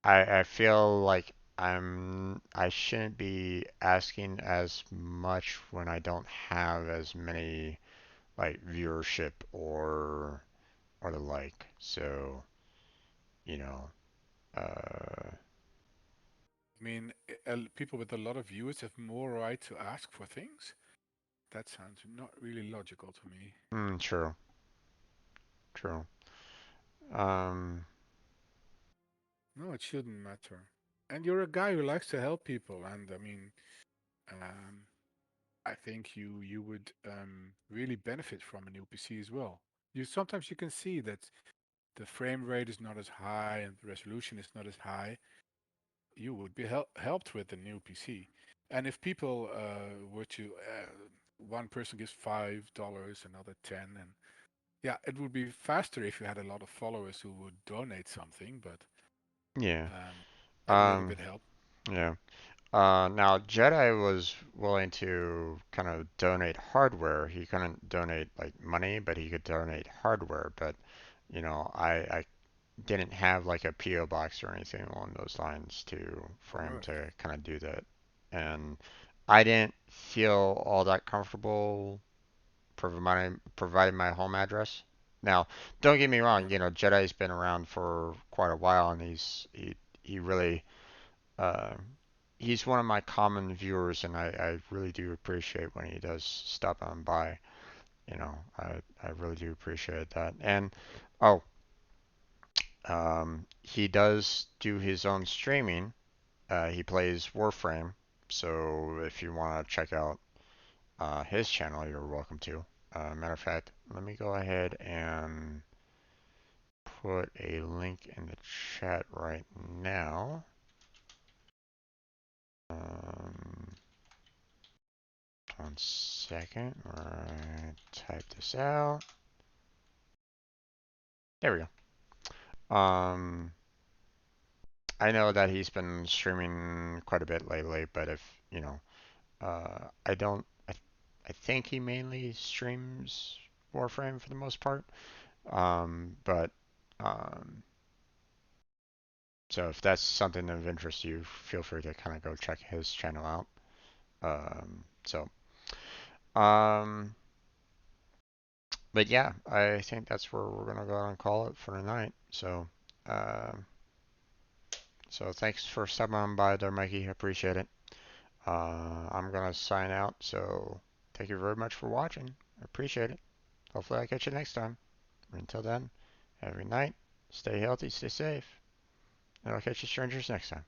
I feel like I shouldn't be asking as much when I don't have as many like viewership or the like. So, you know, uh, I mean, people with a lot of viewers have more right to ask for things. That sounds not really logical to me. true, true. Um, No, it shouldn't matter. And you're a guy who likes to help people, and I mean, um, I think you would really benefit from a new PC as well. You sometimes you can see that the frame rate is not as high and the resolution is not as high. You would be helped with a new PC. And if people were to, one person gives $5, another 10, and yeah, it would be faster if you had a lot of followers who would donate something, but yeah. um, every little Um, bit helps. yeah. Now Jedi was willing to kind of donate hardware. He couldn't donate like money, but he could donate hardware. But I didn't have like a PO box or anything along those lines to All for him right. to kind of do that. And I didn't feel all that comfortable providing my home address. Now, don't get me wrong, Yeah. Jedi's been around for quite a while, and he really uh, he's one of my common viewers, and I really do appreciate when he does stop on by. I really do appreciate that. And oh, he does do his own streaming. He plays Warframe, so if you want to check out his channel, you're welcome to. Matter of fact, let me go ahead and put a link in the chat right now. Um, 1 second, where I type this out. There we go. I know that he's been streaming quite a bit lately, but if I don't. I think he mainly streams Warframe for the most part. But um, so if that's something of interest to you, feel free to kind of go check his channel out. So, um, but yeah, I think that's where we're gonna go and call it for tonight. Um, so thanks for stopping on by there, Mikey. I appreciate it. I'm gonna sign out. So thank you very much for watching. I appreciate it. Hopefully I catch you next time. Until then, have a good night. Stay healthy, stay safe, and I'll catch you strangers next time.